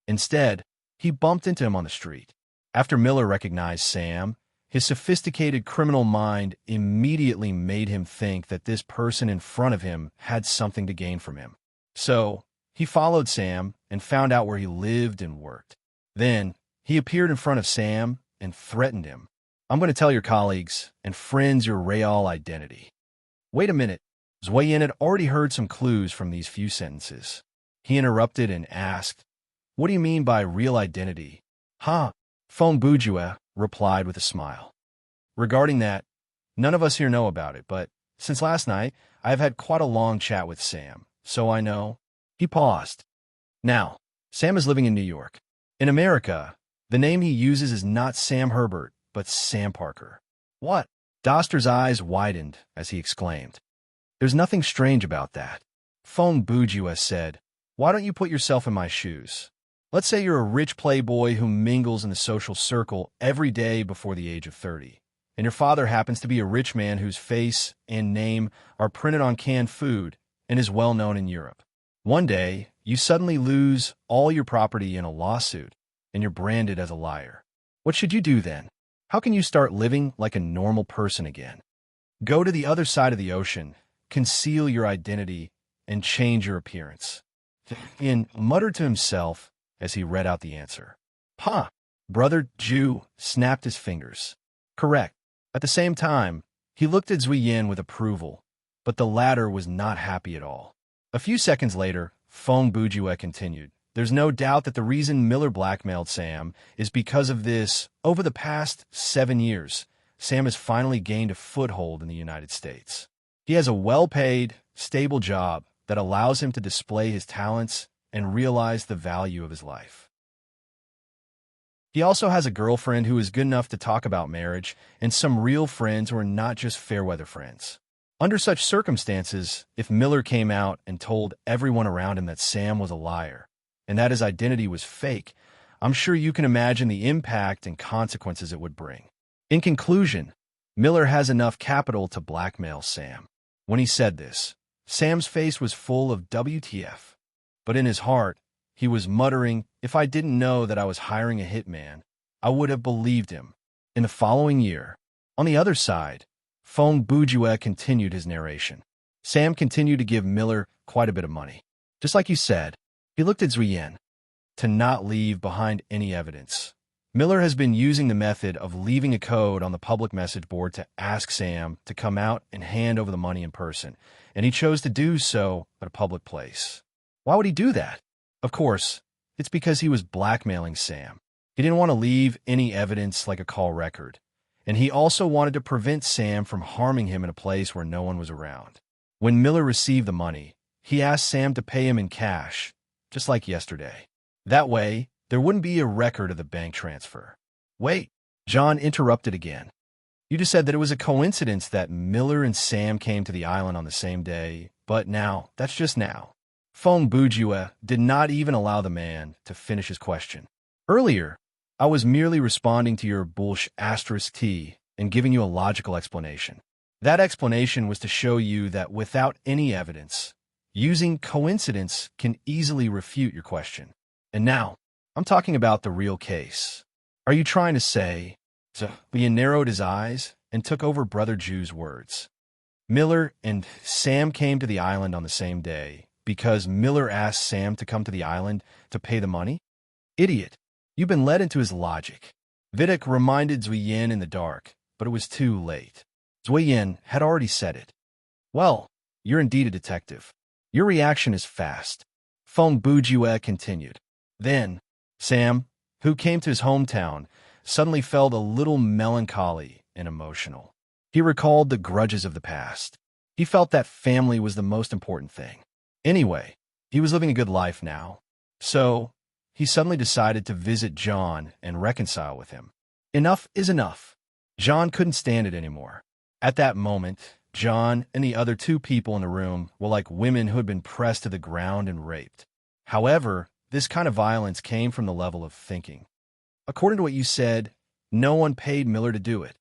Instead, he bumped into him on the street. After Miller recognized Sam, his sophisticated criminal mind immediately made him think that this person in front of him had something to gain from him. So, he followed Sam and found out where he lived and worked. Then, he appeared in front of Sam and threatened him. I'm going to tell your colleagues and friends your real identity. Wait a minute. Zuoyin had already heard some clues from these few sentences. He interrupted and asked, what do you mean by real identity? Phone Bujue replied with a smile. Regarding that, none of us here know about it, but since last night, I have had quite a long chat with Sam, so I know. He paused. Now, Sam is living in New York. In America, the name he uses is not Sam Herbert, but Sam Parker. What? Doster's eyes widened as he exclaimed. There's nothing strange about that. Phone Bujue said, why don't you put yourself in my shoes? Let's say you're a rich playboy who mingles in the social circle every day before the age of 30, and your father happens to be a rich man whose face and name are printed on canned food and is well known in Europe. One day, you suddenly lose all your property in a lawsuit, and you're branded as a liar. What should you do then? How can you start living like a normal person again? Go to the other side of the ocean, conceal your identity, and change your appearance. Ian muttered to himself as he read out the answer. Brother Ju snapped his fingers. Correct. At the same time, he looked at Zuoyin with approval, but the latter was not happy at all. A few seconds later, Phone Bujue continued. There's no doubt that the reason Miller blackmailed Sam is because of this. Over the past 7 years, Sam has finally gained a foothold in the United States. He has a well-paid, stable job that allows him to display his talents and realize the value of his life. He also has a girlfriend who is good enough to talk about marriage and some real friends who are not just fair-weather friends. Under such circumstances, if Miller came out and told everyone around him that Sam was a liar and that his identity was fake, I'm sure you can imagine the impact and consequences it would bring. In conclusion, Miller has enough capital to blackmail Sam. When he said this, Sam's face was full of WTF. But in his heart, he was muttering, "If I didn't know that I was hiring a hitman, I would have believed him." In the following year, on the other side, Fong Bujue continued his narration. Sam continued to give Miller quite a bit of money. Just like you said, he looked at Zuyen to not leave behind any evidence. Miller has been using the method of leaving a code on the public message board to ask Sam to come out and hand over the money in person, and he chose to do so at a public place. Why would he do that? Of course, it's because he was blackmailing Sam. He didn't want to leave any evidence like a call record, and he also wanted to prevent Sam from harming him in a place where no one was around. When Miller received the money, he asked Sam to pay him in cash, just like yesterday. That way, there wouldn't be a record of the bank transfer. Wait, John interrupted again. You just said that it was a coincidence that Miller and Sam came to the island on the same day, but now, that's just now. Fong Bujue did not even allow the man to finish his question. Earlier, I was merely responding to your *T and giving you a logical explanation. That explanation was to show you that without any evidence, using coincidence can easily refute your question. And now, I'm talking about the real case. Are you trying to say, so he narrowed his eyes and took over Brother Jew's words? Miller and Sam came to the island on the same day because Miller asked Sam to come to the island to pay the money? Idiot, you've been led into his logic. Vidic reminded Zuyen in the dark, but it was too late. Zuyen had already said it. Well, you're indeed a detective. Your reaction is fast. Fong Bujue continued. Then, Sam, who came to his hometown, suddenly felt a little melancholy and emotional. He recalled the grudges of the past. He felt that family was the most important thing. Anyway, he was living a good life now. So, he suddenly decided to visit John and reconcile with him. Enough is enough. John couldn't stand it anymore. At that moment, John and the other two people in the room were like women who had been pressed to the ground and raped. However, this kind of violence came from the level of thinking. According to what you said, no one paid Miller to do it,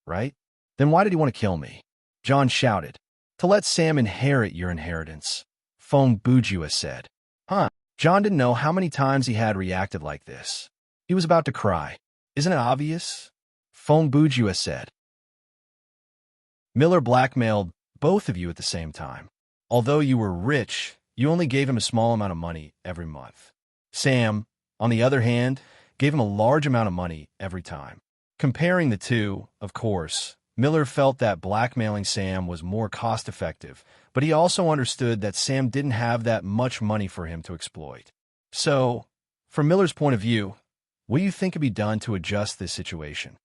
right? Then why did he want to kill me? John shouted. To let Sam inherit your inheritance, Fong Bujue said. John didn't know how many times he had reacted like this. He was about to cry. Isn't it obvious? Fong Bujue said. Miller blackmailed both of you at the same time. Although you were rich, you only gave him a small amount of money every month. Sam, on the other hand, gave him a large amount of money every time. Comparing the two, of course, Miller felt that blackmailing Sam was more cost-effective, but he also understood that Sam didn't have that much money for him to exploit. So, from Miller's point of view, what do you think could be done to adjust this situation?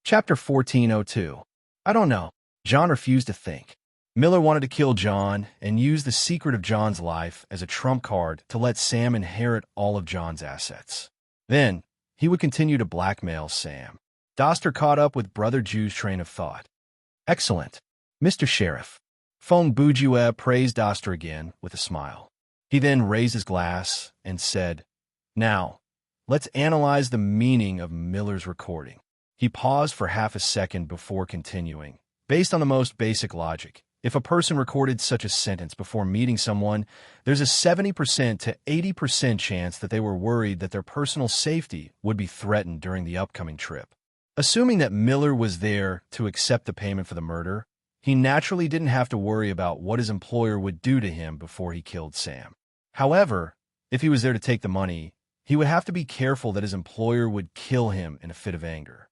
Chapter 1402. I don't know. John refused to think. Miller wanted to kill John and use the secret of John's life as a trump card to let Sam inherit all of John's assets. Then, he would continue to blackmail Sam. Doster caught up with Brother Jew's train of thought. Excellent, Mr. Sheriff. Fong Bujue praised Doster again with a smile. He then raised his glass and said, Now, let's analyze the meaning of Miller's recording. He paused for half a second before continuing. Based on the most basic logic, if a person recorded such a sentence before meeting someone, there's a 70% to 80% chance that they were worried that their personal safety would be threatened during the upcoming trip. Assuming that Miller was there to accept the payment for the murder, he naturally didn't have to worry about what his employer would do to him before he killed Sam. However, if he was there to take the money, he would have to be careful that his employer would kill him in a fit of anger.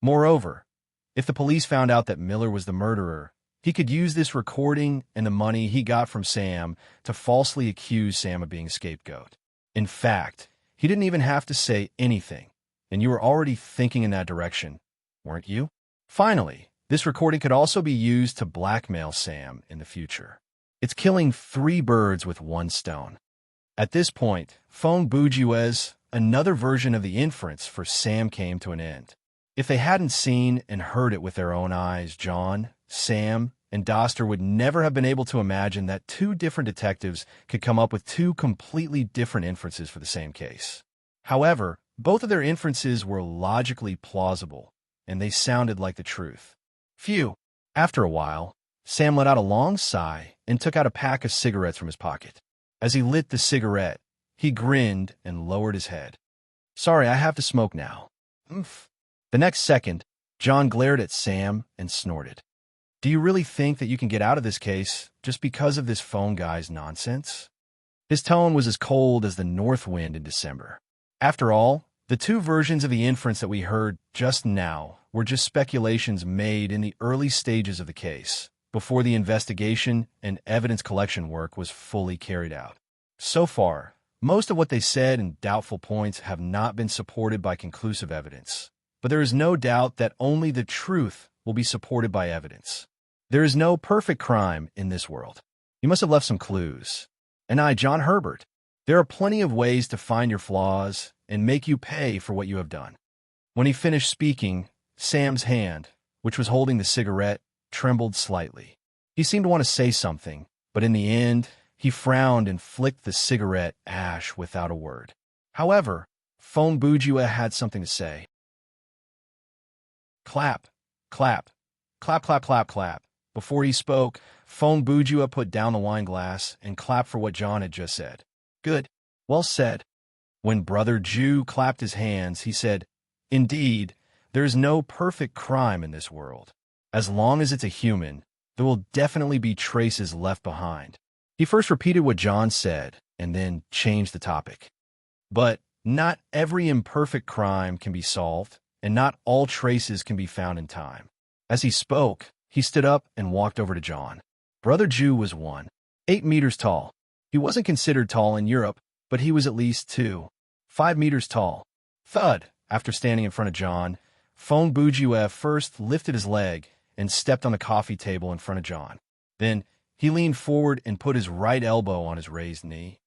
Moreover, if the police found out that Miller was the murderer, he could use this recording and the money he got from Sam to falsely accuse Sam of being a scapegoat. In fact, he didn't even have to say anything, and you were already thinking in that direction, weren't you? Finally, this recording could also be used to blackmail Sam in the future. It's killing 3 birds with 1 stone. At this point, Fong Bujue's another version of the inference for Sam came to an end. If they hadn't seen and heard it with their own eyes, John, Sam, and Doster would never have been able to imagine that two different detectives could come up with two completely different inferences for the same case. However, both of their inferences were logically plausible, and they sounded like the truth. Phew. After a while, Sam let out a long sigh and took out a pack of cigarettes from his pocket. As he lit the cigarette, he grinned and lowered his head. Sorry, I have to smoke now. Oomph. The next second, John glared at Sam and snorted. Do you really think that you can get out of this case just because of this phone guy's nonsense? His tone was as cold as the north wind in December. After all, the two versions of the inference that we heard just now were just speculations made in the early stages of the case, before the investigation and evidence collection work was fully carried out. So far, most of what they said and doubtful points have not been supported by conclusive evidence, but there is no doubt that only the truth will be supported by evidence. There is no perfect crime in this world. You must have left some clues. And I, John Herbert, there are plenty of ways to find your flaws and make you pay for what you have done. When he finished speaking, Sam's hand, which was holding the cigarette, trembled slightly. He seemed to want to say something, but in the end, he frowned and flicked the cigarette ash without a word. However, Fong Bujue had something to say. Clap, clap, clap, clap, clap, clap. Before he spoke, Fong Bujue put down the wine glass and clapped for what John had just said. Good. Well said. When Brother Jew clapped his hands, he said, Indeed, there is no perfect crime in this world. As long as it's a human, there will definitely be traces left behind. He first repeated what John said and then changed the topic. But not every imperfect crime can be solved, and not all traces can be found in time. As he spoke, he stood up and walked over to John. Brother Jew was 8 meters tall. He wasn't considered tall in Europe, but he was at least 5 meters tall. Thud! After standing in front of John, Fong Bujue first lifted his leg and stepped on the coffee table in front of John. Then he leaned forward and put his right elbow on his raised knee.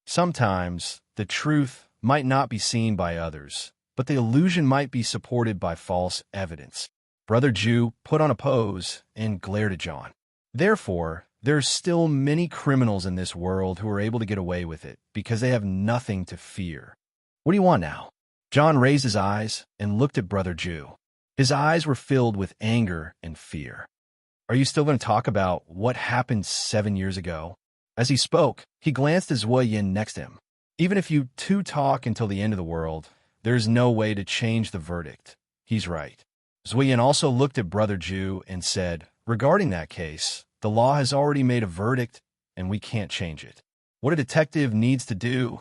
Sometimes the truth might not be seen by others, but the illusion might be supported by false evidence. Brother Jew put on a pose and glared at John. Therefore, there are still many criminals in this world who are able to get away with it because they have nothing to fear. What do you want now? John raised his eyes and looked at Brother Jew. His eyes were filled with anger and fear. Are you still going to talk about what happened 7 years ago? As he spoke, he glanced at Zui Yin next to him. Even if you two talk until the end of the world, there is no way to change the verdict. He's right. Zui Yin also looked at Brother Jew and said, regarding that case, the law has already made a verdict and we can't change it. What a detective needs to do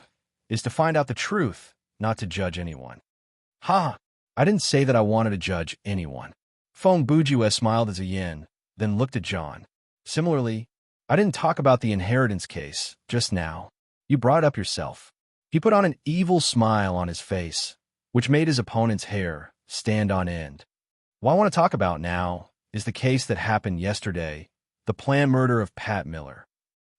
is to find out the truth, not to judge anyone. Ha! I didn't say that I wanted to judge anyone. Fong Bujue smiled as a yin, then looked at John. Similarly, I didn't talk about the inheritance case just now. You brought it up yourself. He put on an evil smile on his face, which made his opponent's hair stand on end. What I want to talk about now is the case that happened yesterday, the planned murder of Pat Miller.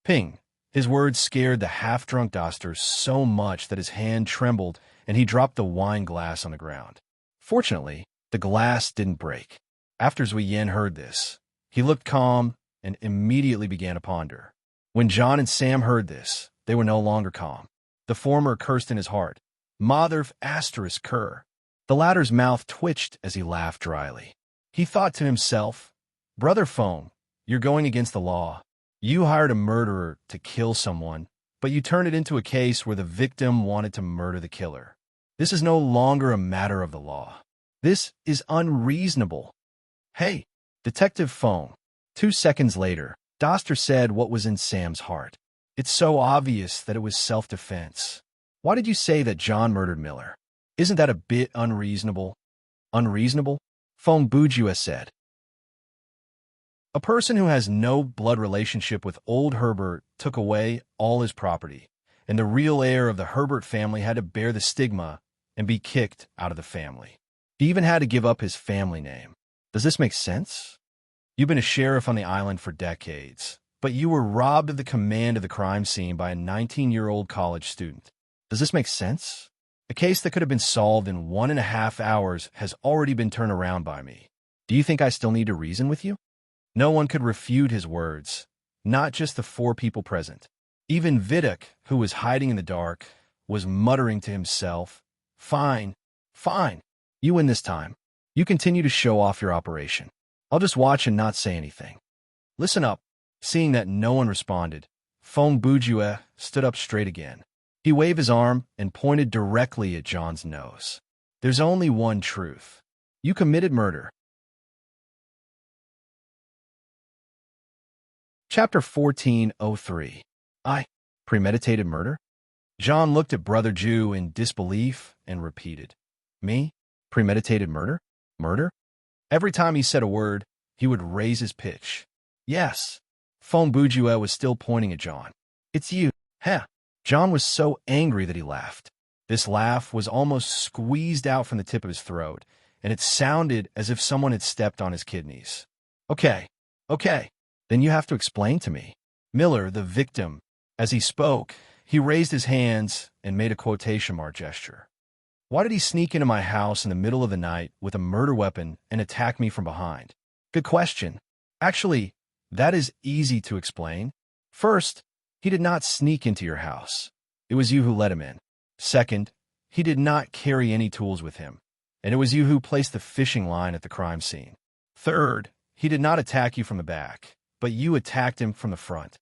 Ping! His words scared the half-drunk Doster so much that his hand trembled and he dropped the wine glass on the ground. Fortunately, the glass didn't break. After Zui Yin heard this, he looked calm and immediately began to ponder. When John and Sam heard this, they were no longer calm. The former cursed in his heart. Motherf asterisk cur. The latter's mouth twitched as he laughed dryly. He thought to himself, Brother Fong, you're going against the law. You hired a murderer to kill someone, but you turned it into a case where the victim wanted to murder the killer. This is no longer a matter of the law. This is unreasonable. Hey, Detective Fong. 2 seconds later, Doster said what was in Sam's heart. It's so obvious that it was self-defense. Why did you say that John murdered Miller? Isn't that a bit unreasonable? Unreasonable? Fong Bujue said. A person who has no blood relationship with old Herbert took away all his property, and the real heir of the Herbert family had to bear the stigma and be kicked out of the family. He even had to give up his family name. Does this make sense? You've been a sheriff on the island for decades, but you were robbed of the command of the crime scene by a 19-year-old college student. Does this make sense? A case that could have been solved in 1.5 hours has already been turned around by me. Do you think I still need to reason with you? No one could refute his words, not just the 4 people present. Even Vidic, who was hiding in the dark, was muttering to himself, "Fine, fine. You win this time. You continue to show off your operation. I'll just watch and not say anything." "Listen up." Seeing that no one responded, Fong Bujue stood up straight again. He waved his arm and pointed directly at John's nose. "There's only one truth. You committed murder." Chapter 1403. I premeditated murder? John looked at Brother Jew in disbelief and repeated, "Me? Premeditated murder? Murder?" Every time he said a word, he would raise his pitch. "Yes." Fong Bujue was still pointing at John. "It's you, huh?" John was so angry that he laughed. This laugh was almost squeezed out from the tip of his throat, and it sounded as if someone had stepped on his kidneys. Okay, then you have to explain to me." Miller, the victim, as he spoke, he raised his hands and made a quotation mark gesture. "Why did he sneak into my house in the middle of the night with a murder weapon and attack me from behind?" Good question. Actually, that is easy to explain. First, he did not sneak into your house. It was you who let him in. Second, he did not carry any tools with him, and it was you who placed the fishing line at the crime scene. Third, he did not attack you from the back, but you attacked him from the front.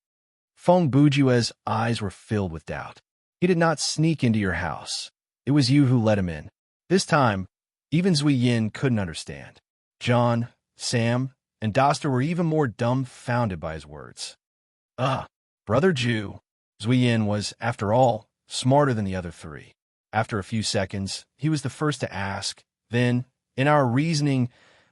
Fong Bujue's eyes were filled with doubt. He did not sneak into your house. It was you who let him in. This time, even Zui Yin couldn't understand. John, Sam, and Doster were even more dumbfounded by his words. Brother Jew. Zui Yin was, after all, smarter than the other 3. After a few seconds, he was the first to ask. Then, in our reasoning,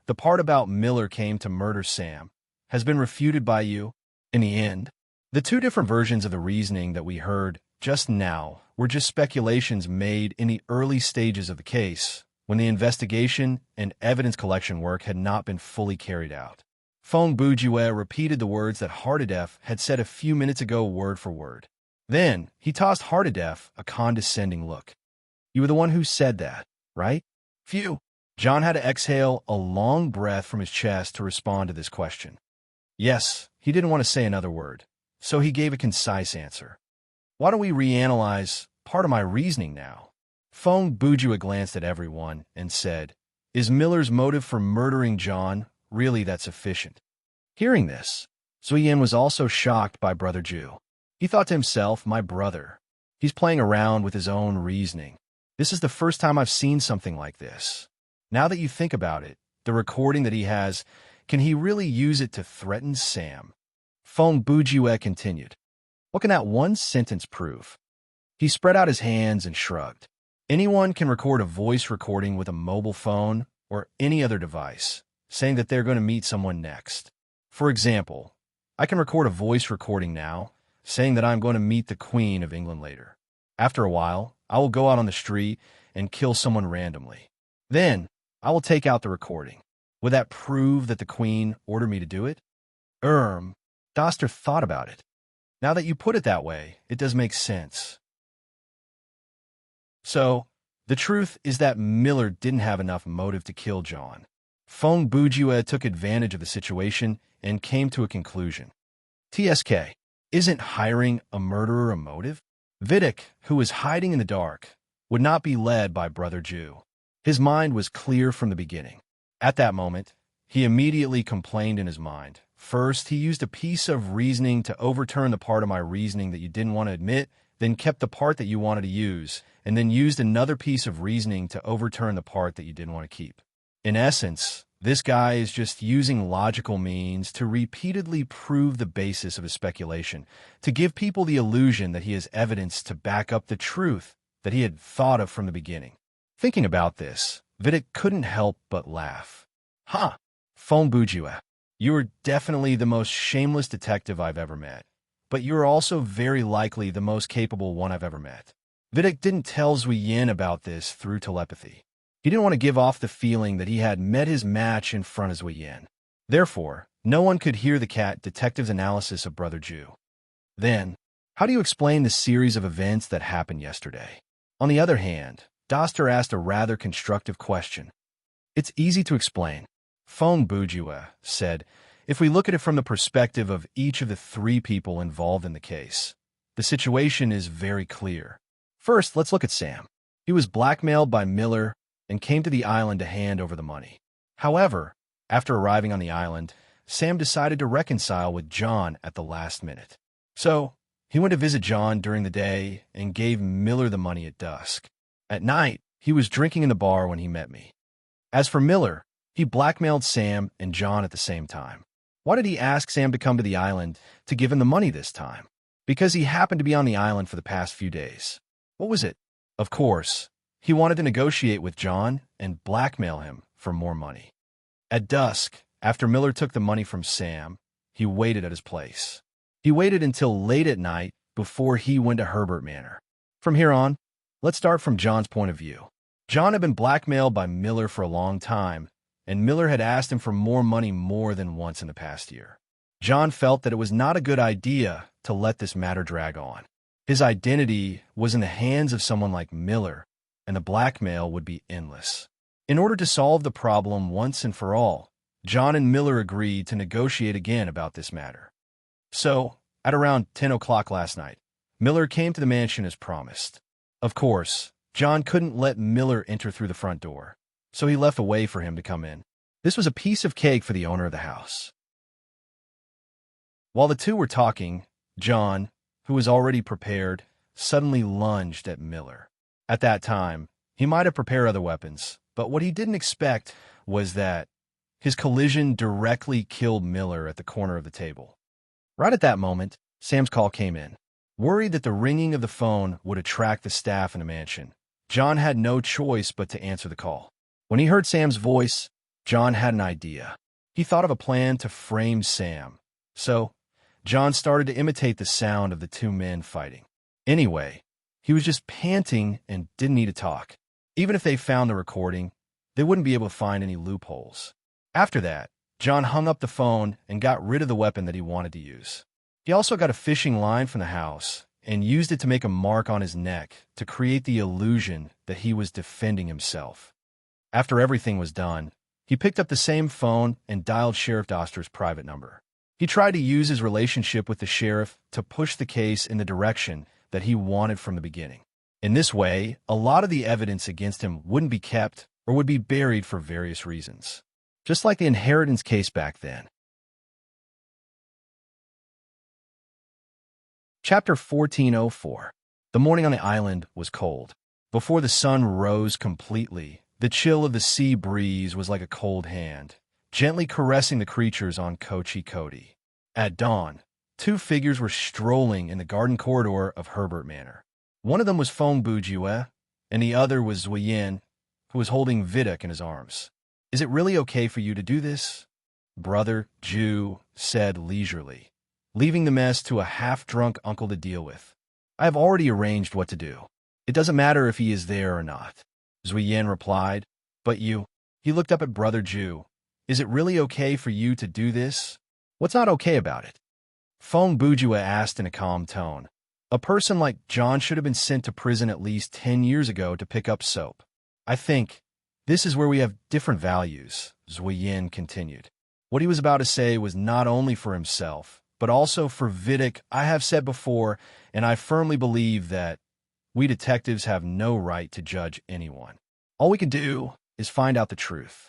the part about Miller came to murder Sam has been refuted by you. In the end, the 2 different versions of the reasoning that we heard just now were just speculations made in the early stages of the case, when the investigation and evidence collection work had not been fully carried out. Fong Bujue repeated the words that Hardedef had said a few minutes ago word for word. Then he tossed Hardedef a condescending look. "You were the one who said that, right?" Phew. John had to exhale a long breath from his chest to respond to this question. Yes, he didn't want to say another word, so he gave a concise answer. "Why don't we reanalyze part of my reasoning now?" Fong Bujue glanced at everyone and said, "Is Miller's motive for murdering John really that sufficient?" Hearing this, Zui Yin was also shocked by Brother Jew. He thought to himself, "My brother. He's playing around with his own reasoning. This is the first time I've seen something like this. Now that you think about it, the recording that he has, can he really use it to threaten Sam?" Fong Bujue continued, "What can that one sentence prove?" He spread out his hands and shrugged. "Anyone can record a voice recording with a mobile phone or any other device, saying that they're going to meet someone next. For example, I can record a voice recording now, saying that I'm going to meet the Queen of England later. After a while, I will go out on the street and kill someone randomly. Then, I will take out the recording. Would that prove that the Queen ordered me to do it?" Doster thought about it. "Now that you put it that way, it does make sense. So, the truth is that Miller didn't have enough motive to kill John." Fong Bujue took advantage of the situation and came to a conclusion. "TSK, isn't hiring a murderer a motive?" Vidic, who was hiding in the dark, would not be led by Brother Jew. His mind was clear from the beginning. At that moment, he immediately complained in his mind. "First, he used a piece of reasoning to overturn the part of my reasoning that you didn't want to admit, then kept the part that you wanted to use, and then used another piece of reasoning to overturn the part that you didn't want to keep. In essence, this guy is just using logical means to repeatedly prove the basis of his speculation, to give people the illusion that he has evidence to back up the truth that he had thought of from the beginning." Thinking about this, Vidic couldn't help but laugh. Fong Bujue, you are definitely the most shameless detective I've ever met, but you are also very likely the most capable one I've ever met." Vidic didn't tell Zui Yin about this through telepathy. He didn't want to give off the feeling that he had met his match in front of Zui Yin. Therefore, No one could hear the detective's analysis of Brother Jew. Then, how do you explain the series of events that happened yesterday? On the other hand, Doster asked a rather constructive question. It's easy to explain. Phone Bujua said, if we look at it from the perspective of each of the three people involved in the case, the situation is very clear. First, let's look at Sam. He was blackmailed by Miller and came to the island to hand over the money. However, after arriving on the island, Sam decided to reconcile with John at the last minute. So, he went to visit John during the day and gave Miller the money at dusk. At night, he was drinking in the bar when he met me. As for Miller, he blackmailed Sam and John at the same time. Why did he ask Sam to come to the island to give him the money this time? Because he happened to be on the island for the past few days. What was it? Of course, he wanted to negotiate with John and blackmail him for more money. At dusk, after Miller took the money from Sam, he waited at his place. He waited until late at night before he went to Herbert Manor. From here on, let's start from John's point of view. John had been blackmailed by Miller for a long time, and Miller had asked him for more money more than once in the past year. John felt that it was not a good idea to let this matter drag on. His identity was in the hands of someone like Miller, and the blackmail would be endless. In order to solve the problem once and for all, John and Miller agreed to negotiate again about this matter. So, at around 10 o'clock last night, Miller came to the mansion as promised. Of course, John couldn't let Miller enter through the front door, so he left a way for him to come in. This was a piece of cake for the owner of the house. While the two were talking, John, who was already prepared, suddenly lunged at Miller. At that time, he might have prepared other weapons, but what he didn't expect was that his collision directly killed Miller at the corner of the table. Right at that moment, Sam's call came in. Worried that the ringing of the phone would attract the staff in the mansion, John had no choice but to answer the call. When he heard Sam's voice, John had an idea. He thought of a plan to frame Sam. So, John started to imitate the sound of the two men fighting. Anyway, he was just panting and didn't need to talk. Even if they found the recording, they wouldn't be able to find any loopholes. After that, John hung up the phone and got rid of the weapon that he wanted to use. He also got a fishing line from the house and used it to make a mark on his neck to create the illusion that he was defending himself. After everything was done, he picked up the same phone and dialed Sheriff Doster's private number. He tried to use his relationship with the sheriff to push the case in the direction that he wanted from the beginning. In this way, a lot of the evidence against him wouldn't be kept or would be buried for various reasons. Just like the inheritance case back then. Chapter 1404. The morning on the island was cold. Before the sun rose completely, the chill of the sea breeze was like a cold hand, gently caressing the creatures on Kochi Koti. At dawn, two figures were strolling in the garden corridor of Herbert Manor. One of them was Fong Bujue, and the other was Zuyen, who was holding Viduk in his arms. Is it really okay for you to do this? Brother Jew said leisurely, leaving the mess to a half-drunk uncle to deal with. I have already arranged what to do. It doesn't matter if he is there or not. Zuyen replied, but you. He looked up at Brother Jew. Is it really okay for you to do this? What's not okay about it? Fong Bujue asked in a calm tone. A person like John should have been sent to prison at least 10 years ago to pick up soap. I think this is where we have different values, Zuyen continued. What he was about to say was not only for himself, but also for Viduk. I have said before, and I firmly believe that we detectives have no right to judge anyone. All we can do is find out the truth.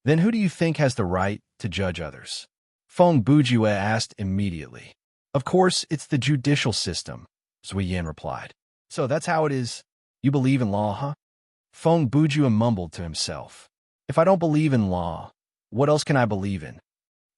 Then who do you think has the right to judge others? Fong Bujue asked immediately. Of course, it's the judicial system, Zuyen replied. So that's how it is. You believe in law, huh? Fong Bujue mumbled to himself. If I don't believe in law, what else can I believe in?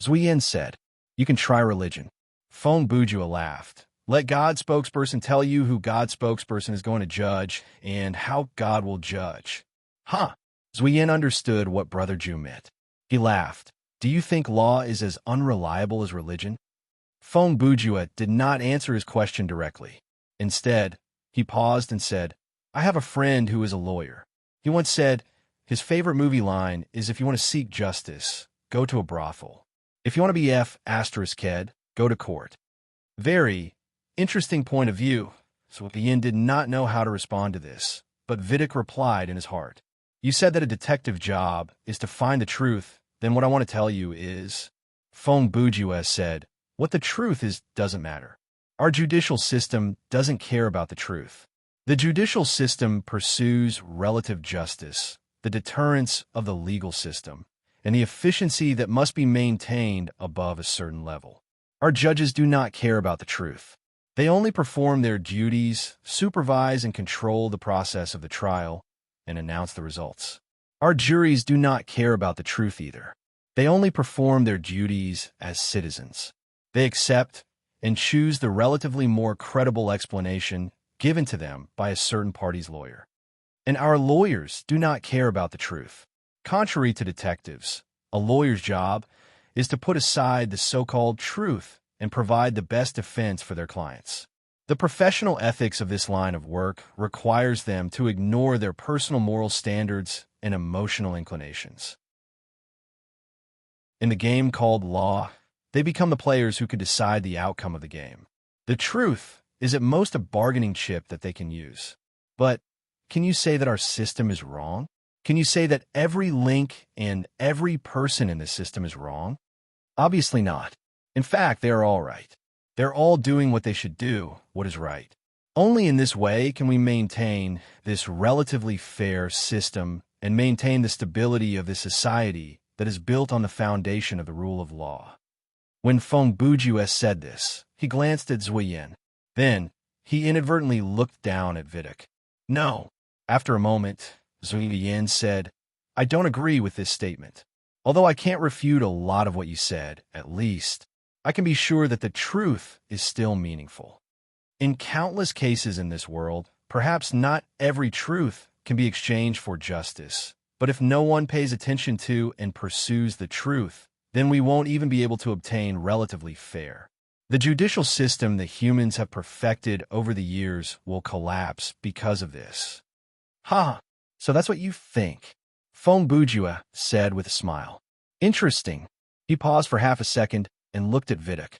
Zuyen said, you can try religion. Fong Bujue laughed. Let God's spokesperson tell you who God's spokesperson is going to judge and how God will judge. Huh. Zuyen understood what Brother Jew meant. He laughed. Do you think law is as unreliable as religion? Fong Bujue did not answer his question directly. Instead, he paused and said, I have a friend who is a lawyer. He once said, his favorite movie line is if you want to seek justice, go to a brothel. If you want to be F***ked, go to court. Very interesting point of view. So Yin did not know how to respond to this, but Vidic replied in his heart. You said that a detective job is to find the truth, then what I want to tell you is, Feng Bujue said, what the truth is doesn't matter. Our judicial system doesn't care about the truth. The judicial system pursues relative justice, the deterrence of the legal system, and the efficiency that must be maintained above a certain level. Our judges do not care about the truth. They only perform their duties, supervise and control the process of the trial, and announce the results. Our juries do not care about the truth either. They only perform their duties as citizens. They accept and choose the relatively more credible explanation given to them by a certain party's lawyer. And our lawyers do not care about the truth. Contrary to detectives, a lawyer's job is to put aside the so-called truth and provide the best defense for their clients. The professional ethics of this line of work requires them to ignore their personal moral standards and emotional inclinations. In the game called law, they become the players who can decide the outcome of the game. The truth is at most a bargaining chip that they can use. But can you say that our system is wrong? Can you say that every link and every person in this system is wrong? Obviously not. In fact, they are all right. They're all doing what they should do, what is right. Only in this way can we maintain this relatively fair system and maintain the stability of this society that is built on the foundation of the rule of law. When Feng Bujue said this, he glanced at Zuiyin. Then, he inadvertently looked down at Vidic. No. After a moment, Zuiyin said, I don't agree with this statement. Although I can't refute a lot of what you said, at least, I can be sure that the truth is still meaningful. In countless cases in this world, perhaps not every truth can be exchanged for justice. But if no one pays attention to and pursues the truth, then we won't even be able to obtain relatively fair. The judicial system that humans have perfected over the years will collapse because of this. Ha! So that's what you think, Feng Bujue said with a smile. Interesting. He paused for half a second and looked at Vidic.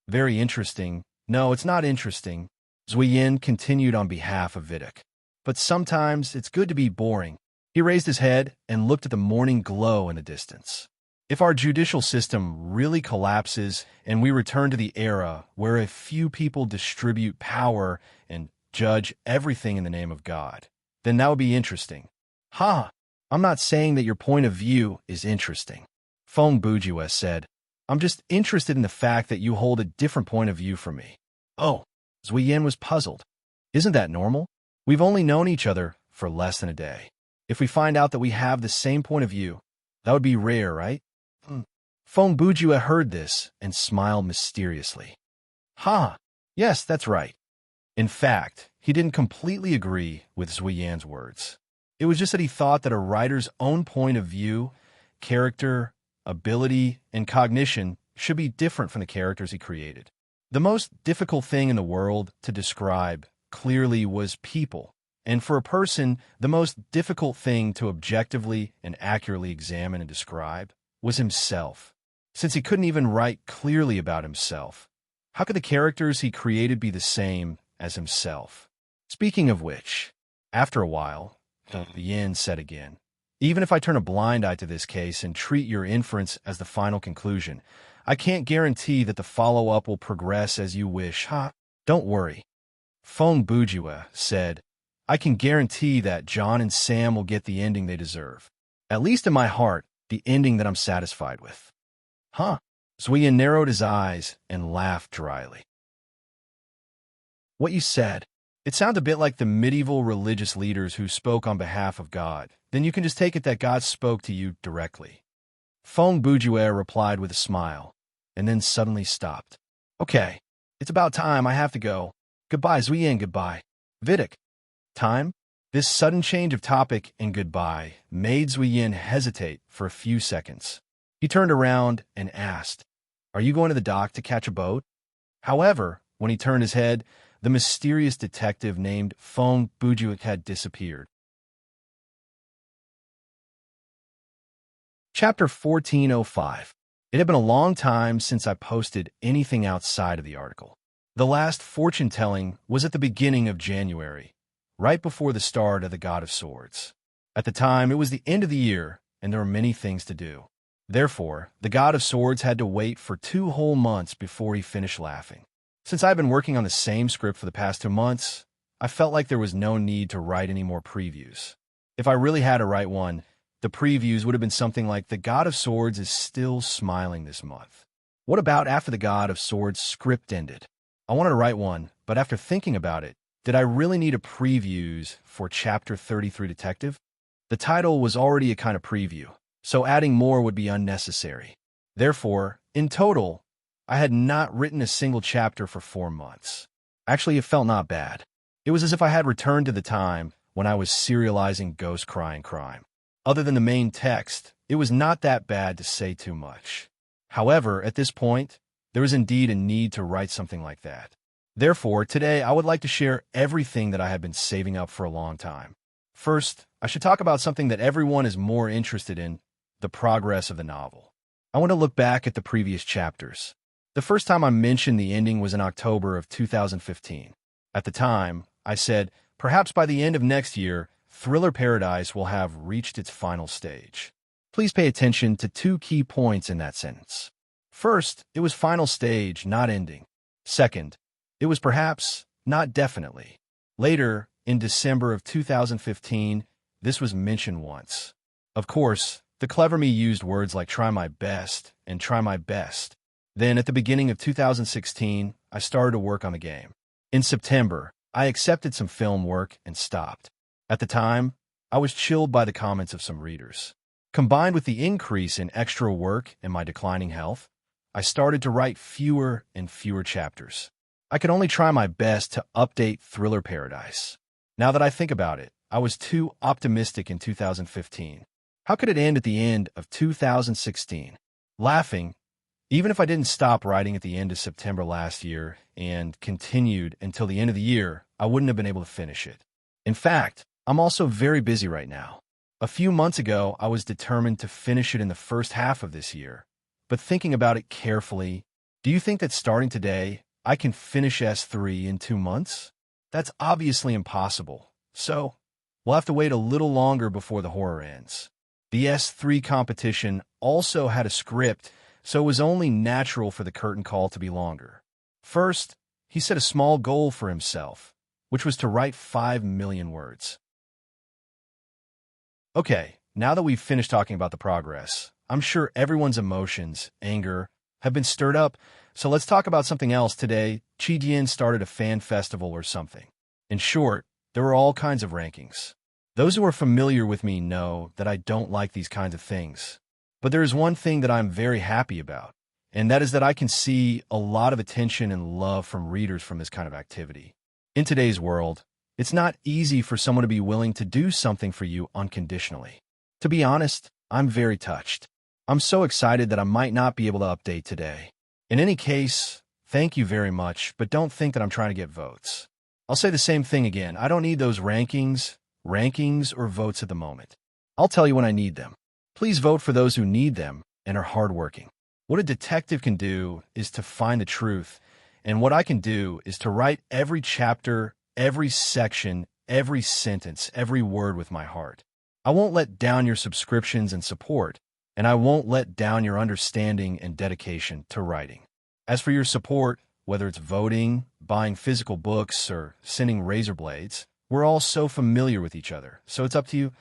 Very interesting. No, it's not interesting, Zuiyin continued on behalf of Vidic. But sometimes it's good to be boring. He raised his head and looked at the morning glow in the distance. If our judicial system really collapses and we return to the era where a few people distribute power and judge everything in the name of God, then that would be interesting. Ha! I'm not saying that your point of view is interesting, Feng Bujue said. I'm just interested in the fact that you hold a different point of view from me. Oh, Zuiyin was puzzled. Isn't that normal? We've only known each other for less than a day. If we find out that we have the same point of view, that would be rare, right? Feng Bujue heard this and smiled mysteriously. Ha! Yes, that's right. In fact, he didn't completely agree with Zuiyin's words. It was just that he thought that a writer's own point of view, character, ability, and cognition should be different from the characters he created. The most difficult thing in the world to describe clearly was people, and for a person, the most difficult thing to objectively and accurately examine and describe was himself. Since he couldn't even write clearly about himself, how could the characters he created be the same as himself? Speaking of which, after a while, Yin said again, even if I turn a blind eye to this case and treat your inference as the final conclusion, I can't guarantee that the follow-up will progress as you wish, huh? Don't worry. Feng Bujue said, I can guarantee that John and Sam will get the ending they deserve. At least in my heart, the ending that I'm satisfied with. Huh? Zuiyin narrowed his eyes and laughed dryly. What you said, it sounds a bit like the medieval religious leaders who spoke on behalf of God. Then you can just take it that God spoke to you directly. Feng Bujue replied with a smile, and then suddenly stopped. Okay, it's about time. I have to go. Goodbye, Zuiyin, goodbye. Vidic. Time? This sudden change of topic and goodbye made Zuiyin hesitate for a few seconds. He turned around and asked, Are you going to the dock to catch a boat? However, when he turned his head, the mysterious detective named Feng Bujue had disappeared. Chapter 1405. It had been a long time since I posted anything outside of the article. The last fortune-telling was at the beginning of January, right before the start of the God of Swords. At the time, it was the end of the year, and there were many things to do. Therefore, the God of Swords had to wait for 2 whole months before he finished laughing. Since I've been working on the same script for the past 2 months, I felt like there was no need to write any more previews. If I really had to write one, the previews would have been something like, "The God of Swords is still smiling this month." What about after the God of Swords script ended? I wanted to write one, but after thinking about it, did I really need a previews for Chapter 33 Detective? The title was already a kind of preview, so adding more would be unnecessary. Therefore, in total, I had not written a single chapter for 4 months. Actually, it felt not bad. It was as if I had returned to the time when I was serializing Ghost Crying Crime. Other than the main text, it was not that bad to say too much. However, at this point, there is indeed a need to write something like that. Therefore, today I would like to share everything that I have been saving up for a long time. First, I should talk about something that everyone is more interested in, the progress of the novel. I want to look back at the previous chapters. The first time I mentioned the ending was in October of 2015. At the time, I said, perhaps by the end of next year, Thriller Paradise will have reached its final stage. Please pay attention to 2 key points in that sentence. First, it was final stage, not ending. Second, it was perhaps, not definitely. Later, in December of 2015, this was mentioned once. Of course, the clever me used words like try my best and try my best. Then, at the beginning of 2016, I started to work on the game. In September, I accepted some film work and stopped. At the time, I was chilled by the comments of some readers. Combined with the increase in extra work and my declining health, I started to write fewer and fewer chapters. I could only try my best to update Thriller Paradise. Now that I think about it, I was too optimistic in 2015. How could it end at the end of 2016? Laughing, even if I didn't stop writing at the end of September last year and continued until the end of the year, I wouldn't have been able to finish it. In fact, I'm also very busy right now. A few months ago, I was determined to finish it in the first half of this year. But thinking about it carefully, do you think that starting today, I can finish S3 in 2 months? That's obviously impossible. So, we'll have to wait a little longer before the horror ends. The S3 competition also had a script, so it was only natural for the curtain call to be longer. First, he set a small goal for himself, which was to write 5 million words. Okay, now that we've finished talking about the progress, I'm sure everyone's emotions, anger, have been stirred up, so let's talk about something else today. Chi started a fan festival or something. In short, there were all kinds of rankings. Those who are familiar with me know that I don't like these kinds of things. But there is one thing that I'm very happy about, and that is that I can see a lot of attention and love from readers from this kind of activity. In today's world, it's not easy for someone to be willing to do something for you unconditionally. To be honest, I'm very touched. I'm so excited that I might not be able to update today. In any case, thank you very much, but don't think that I'm trying to get votes. I'll say the same thing again. I don't need those rankings, or votes at the moment. I'll tell you when I need them. Please vote for those who need them and are hardworking. What a detective can do is to find the truth, and what I can do is to write every chapter, every section, every sentence, every word with my heart. I won't let down your subscriptions and support, and I won't let down your understanding and dedication to writing. As for your support, whether it's voting, buying physical books, or sending razor blades, we're all so familiar with each other, so it's up to you.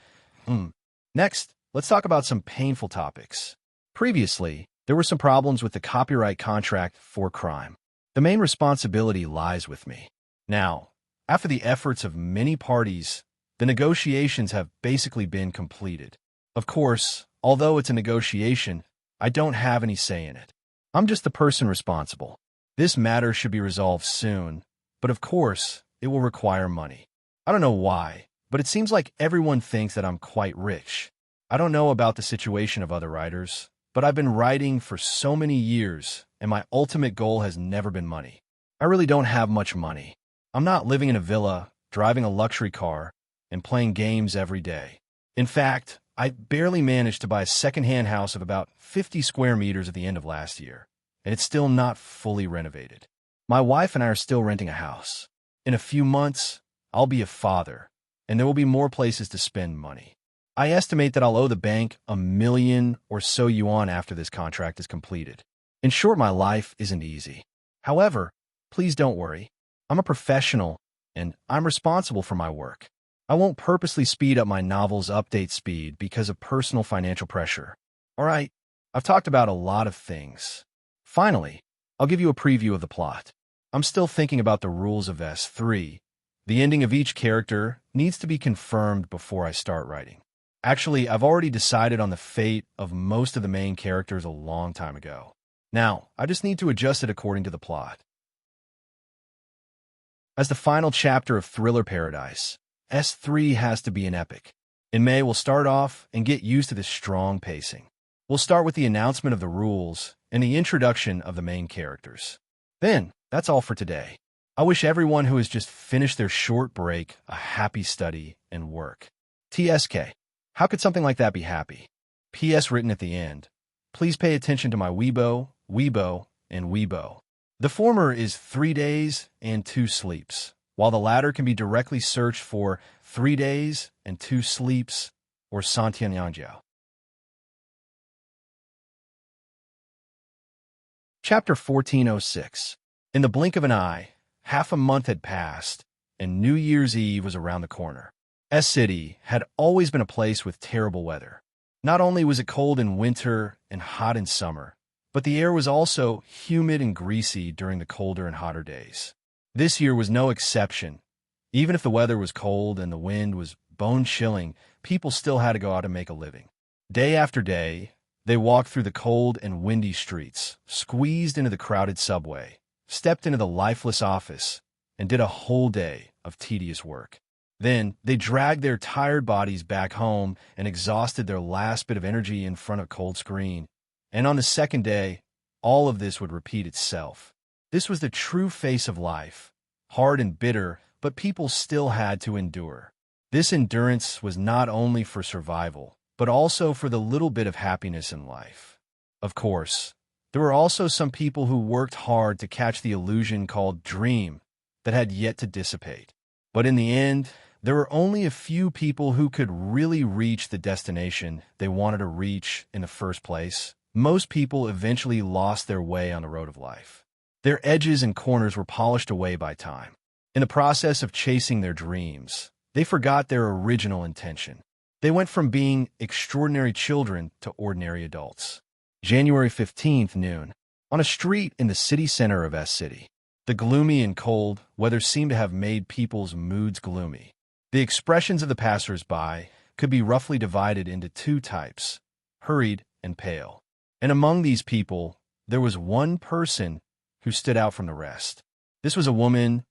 Next, let's talk about some painful topics. Previously, there were some problems with the copyright contract for crime. The main responsibility lies with me. Now, after the efforts of many parties, the negotiations have basically been completed. Of course, although it's a negotiation, I don't have any say in it. I'm just the person responsible. This matter should be resolved soon, but of course, it will require money. I don't know why, but it seems like everyone thinks that I'm quite rich. I don't know about the situation of other writers, but I've been writing for so many years, and my ultimate goal has never been money. I really don't have much money. I'm not living in a villa, driving a luxury car, and playing games every day. In fact, I barely managed to buy a second-hand house of about 50 square meters at the end of last year, and it's still not fully renovated. My wife and I are still renting a house. In a few months, I'll be a father, and there will be more places to spend money. I estimate that I'll owe the bank $1 million or so yuan after this contract is completed. In short, my life isn't easy. However, please don't worry. I'm a professional, and I'm responsible for my work. I won't purposely speed up my novel's update speed because of personal financial pressure. All right, I've talked about a lot of things. Finally, I'll give you a preview of the plot. I'm still thinking about the rules of S3. The ending of each character needs to be confirmed before I start writing. Actually, I've already decided on the fate of most of the main characters a long time ago. Now, I just need to adjust it according to the plot. As the final chapter of Thriller Paradise, S3 has to be an epic. In May, we'll start off and get used to this strong pacing. We'll start with the announcement of the rules and the introduction of the main characters. Then, that's all for today. I wish everyone who has just finished their short break a happy study and work. TSK. How could something like that be happy? PS written at the end. Please pay attention to my Weibo, and Weibo. The former is 3 days and 2 sleeps, while the latter can be directly searched for 3 days and 2 sleeps or Santianyanjiao. Chapter 1406. In the blink of an eye, half a month had passed, and New Year's Eve was around the corner. S-City had always been a place with terrible weather. Not only was it cold in winter and hot in summer, but the air was also humid and greasy during the colder and hotter days. This year was no exception. Even if the weather was cold and the wind was bone-chilling, people still had to go out and make a living. Day after day, they walked through the cold and windy streets, squeezed into the crowded subway, stepped into the lifeless office, and did a whole day of tedious work. Then, they dragged their tired bodies back home and exhausted their last bit of energy in front of a cold screen. And on the second day, all of this would repeat itself. This was the true face of life, hard and bitter, but people still had to endure. This endurance was not only for survival, but also for the little bit of happiness in life. Of course, there were also some people who worked hard to catch the illusion called dream that had yet to dissipate. But in the end, there were only a few people who could really reach the destination they wanted to reach in the first place. Most people eventually lost their way on the road of life. Their edges and corners were polished away by time. In the process of chasing their dreams, they forgot their original intention. They went from being extraordinary children to ordinary adults. January 15th, noon. On a street in the city center of S-City. The gloomy and cold weather seemed to have made people's moods gloomy. The expressions of the passers-by could be roughly divided into 2 types, hurried and pale. And among these people, there was one person who stood out from the rest. This was a woman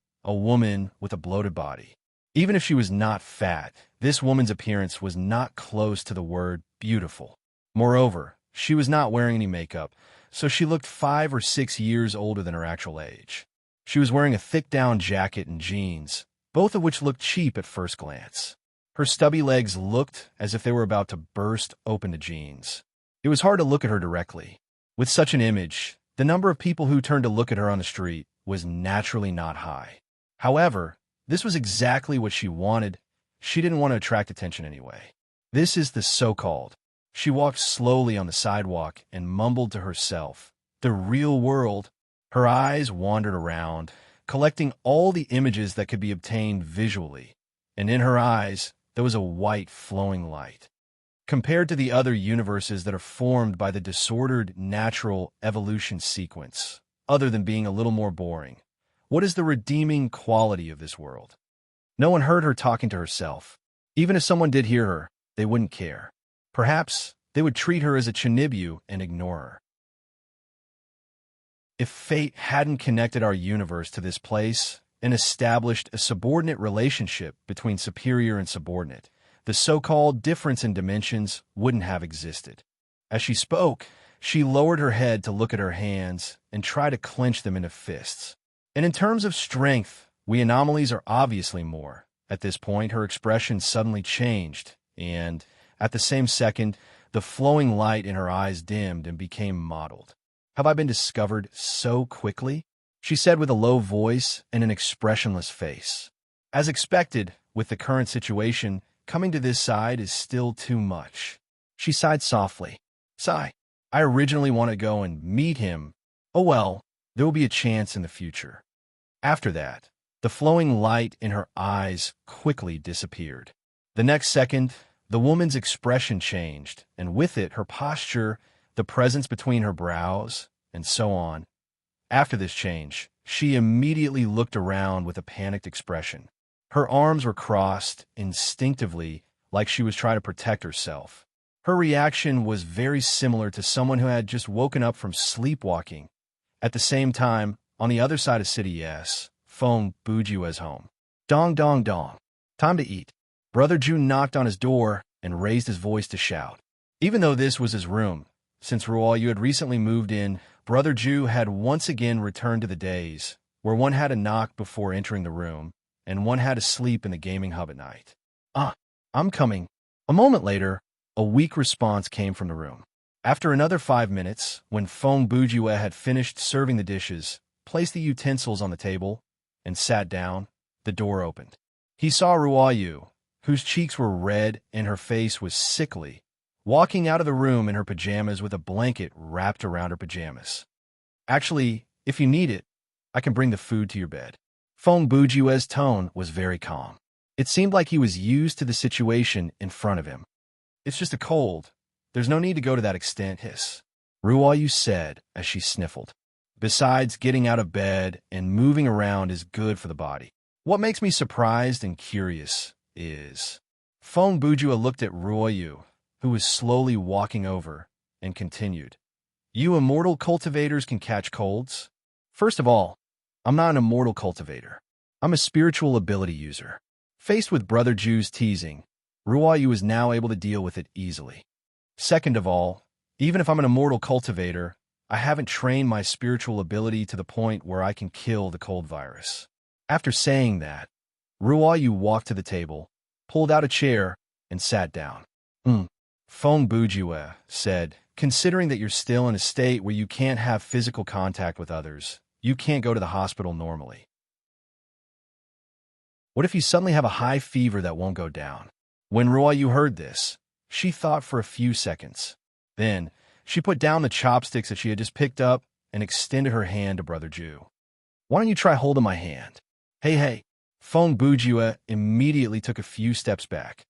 with a bloated body. Even if she was not fat, this woman's appearance was not close to the word beautiful. Moreover, she was not wearing any makeup, so she looked 5 or 6 years older than her actual age. She was wearing a thick down jacket and jeans, both of which looked cheap at first glance. Her stubby legs looked as if they were about to burst open the jeans. It was hard to look at her directly. With such an image, the number of people who turned to look at her on the street was naturally not high. However, this was exactly what she wanted. She didn't want to attract attention anyway. This is the so-called. She walked slowly on the sidewalk and mumbled to herself, "The real world." Her eyes wandered around, collecting all the images that could be obtained visually, and in her eyes there was a white flowing light. Compared to the other universes that are formed by the disordered natural evolution sequence, other than being a little more boring, what is the redeeming quality of this world? No one heard her talking to herself. Even if someone did hear her, they wouldn't care. Perhaps they would treat her as a chinibu and ignore her. If fate hadn't connected our universe to this place and established a subordinate relationship between superior and subordinate, the so-called difference in dimensions wouldn't have existed. As she spoke, she lowered her head to look at her hands and try to clench them into fists. And in terms of strength, we anomalies are obviously more. At this point, her expression suddenly changed, and At the same second, the flowing light in her eyes dimmed and became mottled. "Have I been discovered so quickly?" she said with a low voice and an expressionless face. As expected, with the current situation, coming to this side is still too much. She sighed softly. "Sigh. I originally want to go and meet him. Oh well, there will be a chance in the future." After that, the flowing light in her eyes quickly disappeared. The next second, the woman's expression changed, and with it her posture, the presence between her brows, and so on. After this change, she immediately looked around with a panicked expression. Her arms were crossed instinctively, like she was trying to protect herself. Her reaction was very similar to someone who had just woken up from sleepwalking. At the same time, on the other side of City S, phone Bujue's home. Dong dong dong. Time to eat. Brother Ju knocked on his door and raised his voice to shout. Even though this was his room, since Ruoyu had recently moved in, Brother Ju had once again returned to the days where one had to knock before entering the room, and one had to sleep in the gaming hub at night. I'm coming." A moment later, a weak response came from the room. After another 5 minutes, when Feng Bujue had finished serving the dishes, placed the utensils on the table, and sat down, the door opened. He saw Ruoyu, whose cheeks were red and her face was sickly, walking out of the room in her pajamas with a blanket wrapped around her pajamas. "Actually, if you need it, I can bring the food to your bed." Feng Bujue's tone was very calm. It seemed like he was used to the situation in front of him. "It's just a cold. There's no need to go to that extent, hiss," Ruoyu said as she sniffled. "Besides, getting out of bed and moving around is good for the body. What makes me surprised and curious is..." Feng Bujue looked at Ruoyu, who was slowly walking over, and continued. "You immortal cultivators can catch colds? First of all, I'm not an immortal cultivator. I'm a spiritual ability user." Faced with Brother Ju's teasing, Ruoyu was now able to deal with it easily. "Second of all, even if I'm an immortal cultivator, I haven't trained my spiritual ability to the point where I can kill the cold virus." After saying that, Ruoyu walked to the table, pulled out a chair, and sat down. Feng Bujue said, "Considering that you're still in a state where you can't have physical contact with others, you can't go to the hospital normally. What if you suddenly have a high fever that won't go down?" When Ruoyu heard this, she thought for a few seconds. Then, she put down the chopsticks that she had just picked up and extended her hand to Brother Ju. "Why don't you try holding my hand?" Hey. Feng Bujue immediately took a few steps back.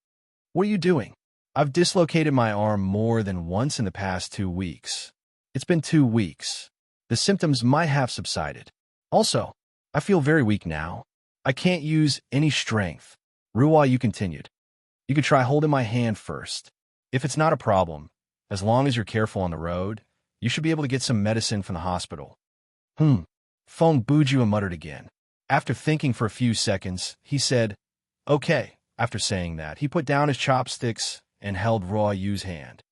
"What are you doing?" "I've dislocated my arm more than once in the past 2 weeks. It's been 2 weeks. The symptoms might have subsided. Also, I feel very weak now. I can't use any strength." Ruoyu continued. "You could try holding my hand first. If it's not a problem, as long as you're careful on the road, you should be able to get some medicine from the hospital." Feng Bujue muttered again. After thinking for a few seconds, he said, "Okay." After saying that, he put down his chopsticks and held Ruoyu's hand.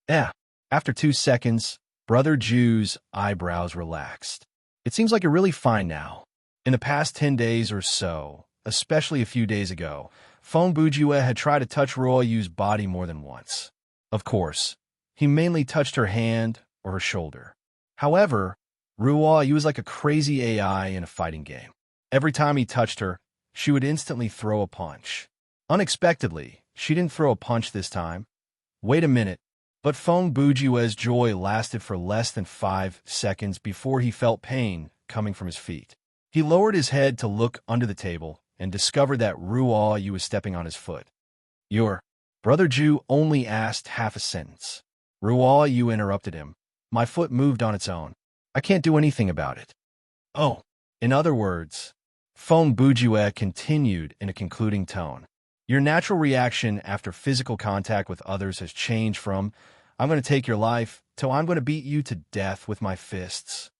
After 2 seconds, Brother Ju's eyebrows relaxed. "It seems like you're really fine now. In the past 10 days or so, especially a few days ago, Feng Bujue had tried to touch Ruoyu's body more than once. Of course, he mainly touched her hand or her shoulder. However, Ruoyu was like a crazy AI in a fighting game. Every time he touched her, she would instantly throw a punch. Unexpectedly, she didn't throw a punch this time. Wait a minute. But Feng Bujue's joy lasted for less than 5 seconds before he felt pain coming from his feet. He lowered his head to look under the table and discovered that Ruoyu was stepping on his foot. "Your..." Brother Ju only asked half a sentence. Ruoyu interrupted him. "My foot moved on its own. I can't do anything about it." "Oh." In other words, Feng Bujue continued in a concluding tone. "Your natural reaction after physical contact with others has changed from, 'I'm going to take your life,' to 'I'm going to beat you to death with my fists.'"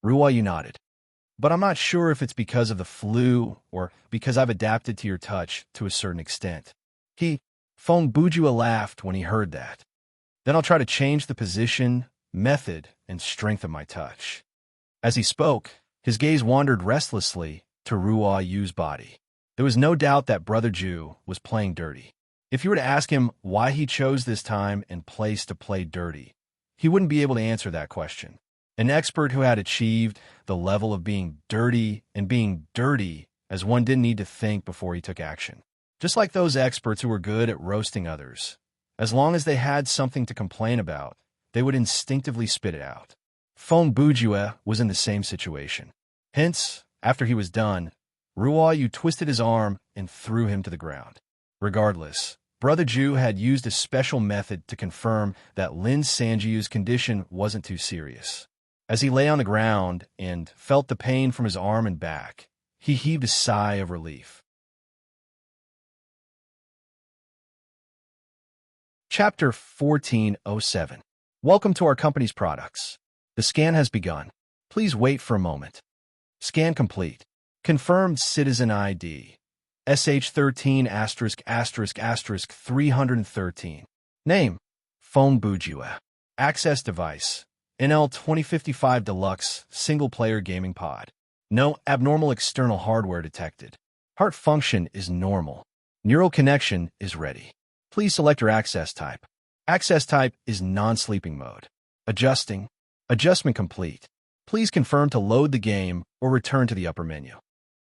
Ruoyu nodded. "But I'm not sure if it's because of the flu or because I've adapted to your touch to a certain extent." Feng Bujue laughed when he heard that. "Then I'll try to change the position, method, and strength of my touch." As he spoke, his gaze wandered restlessly to Ruoyu's body. There was no doubt that Brother Ju was playing dirty. If you were to ask him why he chose this time and place to play dirty, he wouldn't be able to answer that question. An expert who had achieved the level of being dirty as one didn't need to think before he took action. Just like those experts who were good at roasting others, as long as they had something to complain about, they would instinctively spit it out. Fong Bujue was in the same situation. Hence, after he was done, Ruoyu twisted his arm and threw him to the ground. Regardless, Brother Ju had used a special method to confirm that Lin Sanjiu's condition wasn't too serious. As he lay on the ground and felt the pain from his arm and back, he heaved a sigh of relief. Chapter 1407. Welcome to our company's products. The scan has begun. Please wait for a moment. Scan complete. Confirmed citizen ID. SH13 *** 313. Name: Fong Bujue. Access device: NL 2055 Deluxe single-player gaming pod. No abnormal external hardware detected. Heart function is normal. Neural connection is ready. Please select your access type. Access type is non-sleeping mode. Adjusting. Adjustment complete. Please confirm to load the game or return to the upper menu.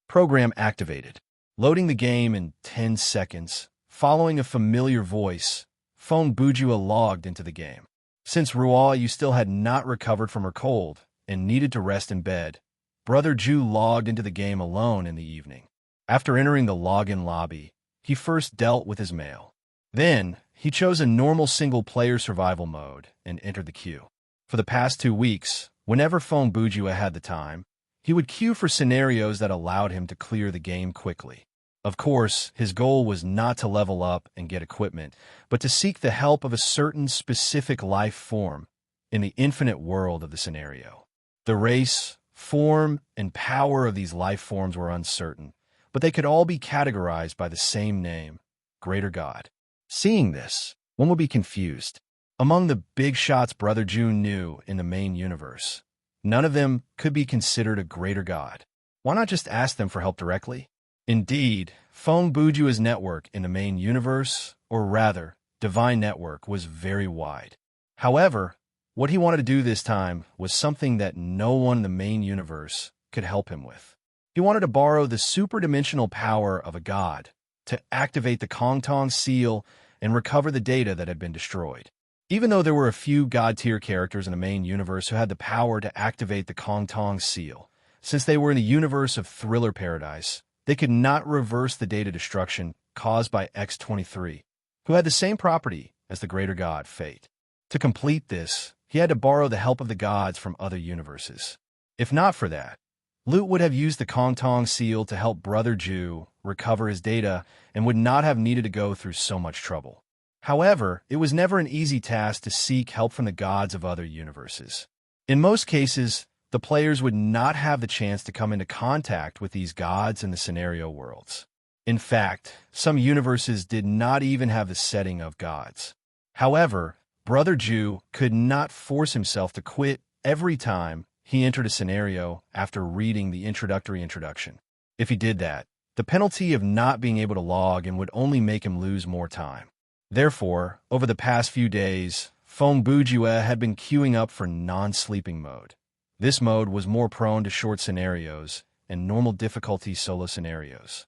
Program activated. Loading the game in 10 seconds. Following a familiar voice, Fong Bujue logged into the game. Since Ruoyu still had not recovered from her cold and needed to rest in bed, Brother Ju logged into the game alone in the evening. After entering the login lobby, he first dealt with his mail. Then, he chose a normal single-player survival mode and entered the queue. For the past 2 weeks, whenever Fong Bujue had the time, he would queue for scenarios that allowed him to clear the game quickly. Of course, his goal was not to level up and get equipment, but to seek the help of a certain specific life form in the infinite world of the scenario. The race, form, and power of these life forms were uncertain, but they could all be categorized by the same name, Greater God. Seeing this, one would be confused. Among the big shots Brother Ju knew in the main universe, none of them could be considered a greater god. Why not just ask them for help directly? Indeed, Fong Bujue's network in the main universe, or rather, divine network, was very wide. However, what he wanted to do this time was something that no one in the main universe could help him with. He wanted to borrow the superdimensional power of a god to activate the Kongtong seal and recover the data that had been destroyed. Even though there were a few god-tier characters in the main universe who had the power to activate the Kongtong seal, since they were in the universe of Thriller Paradise, they could not reverse the data destruction caused by X-23, who had the same property as the greater god, Fate. To complete this, he had to borrow the help of the gods from other universes. If not for that, Lute would have used the Kongtong seal to help Brother Ju recover his data and would not have needed to go through so much trouble. However, it was never an easy task to seek help from the gods of other universes. In most cases, the players would not have the chance to come into contact with these gods in the scenario worlds. In fact, some universes did not even have the setting of gods. However, Brother Ju could not force himself to quit every time he entered a scenario after reading the introduction. If he did that, the penalty of not being able to log in would only make him lose more time. Therefore, over the past few days, Fong Bujue had been queuing up for non-sleeping mode. This mode was more prone to short scenarios and normal difficulty solo scenarios.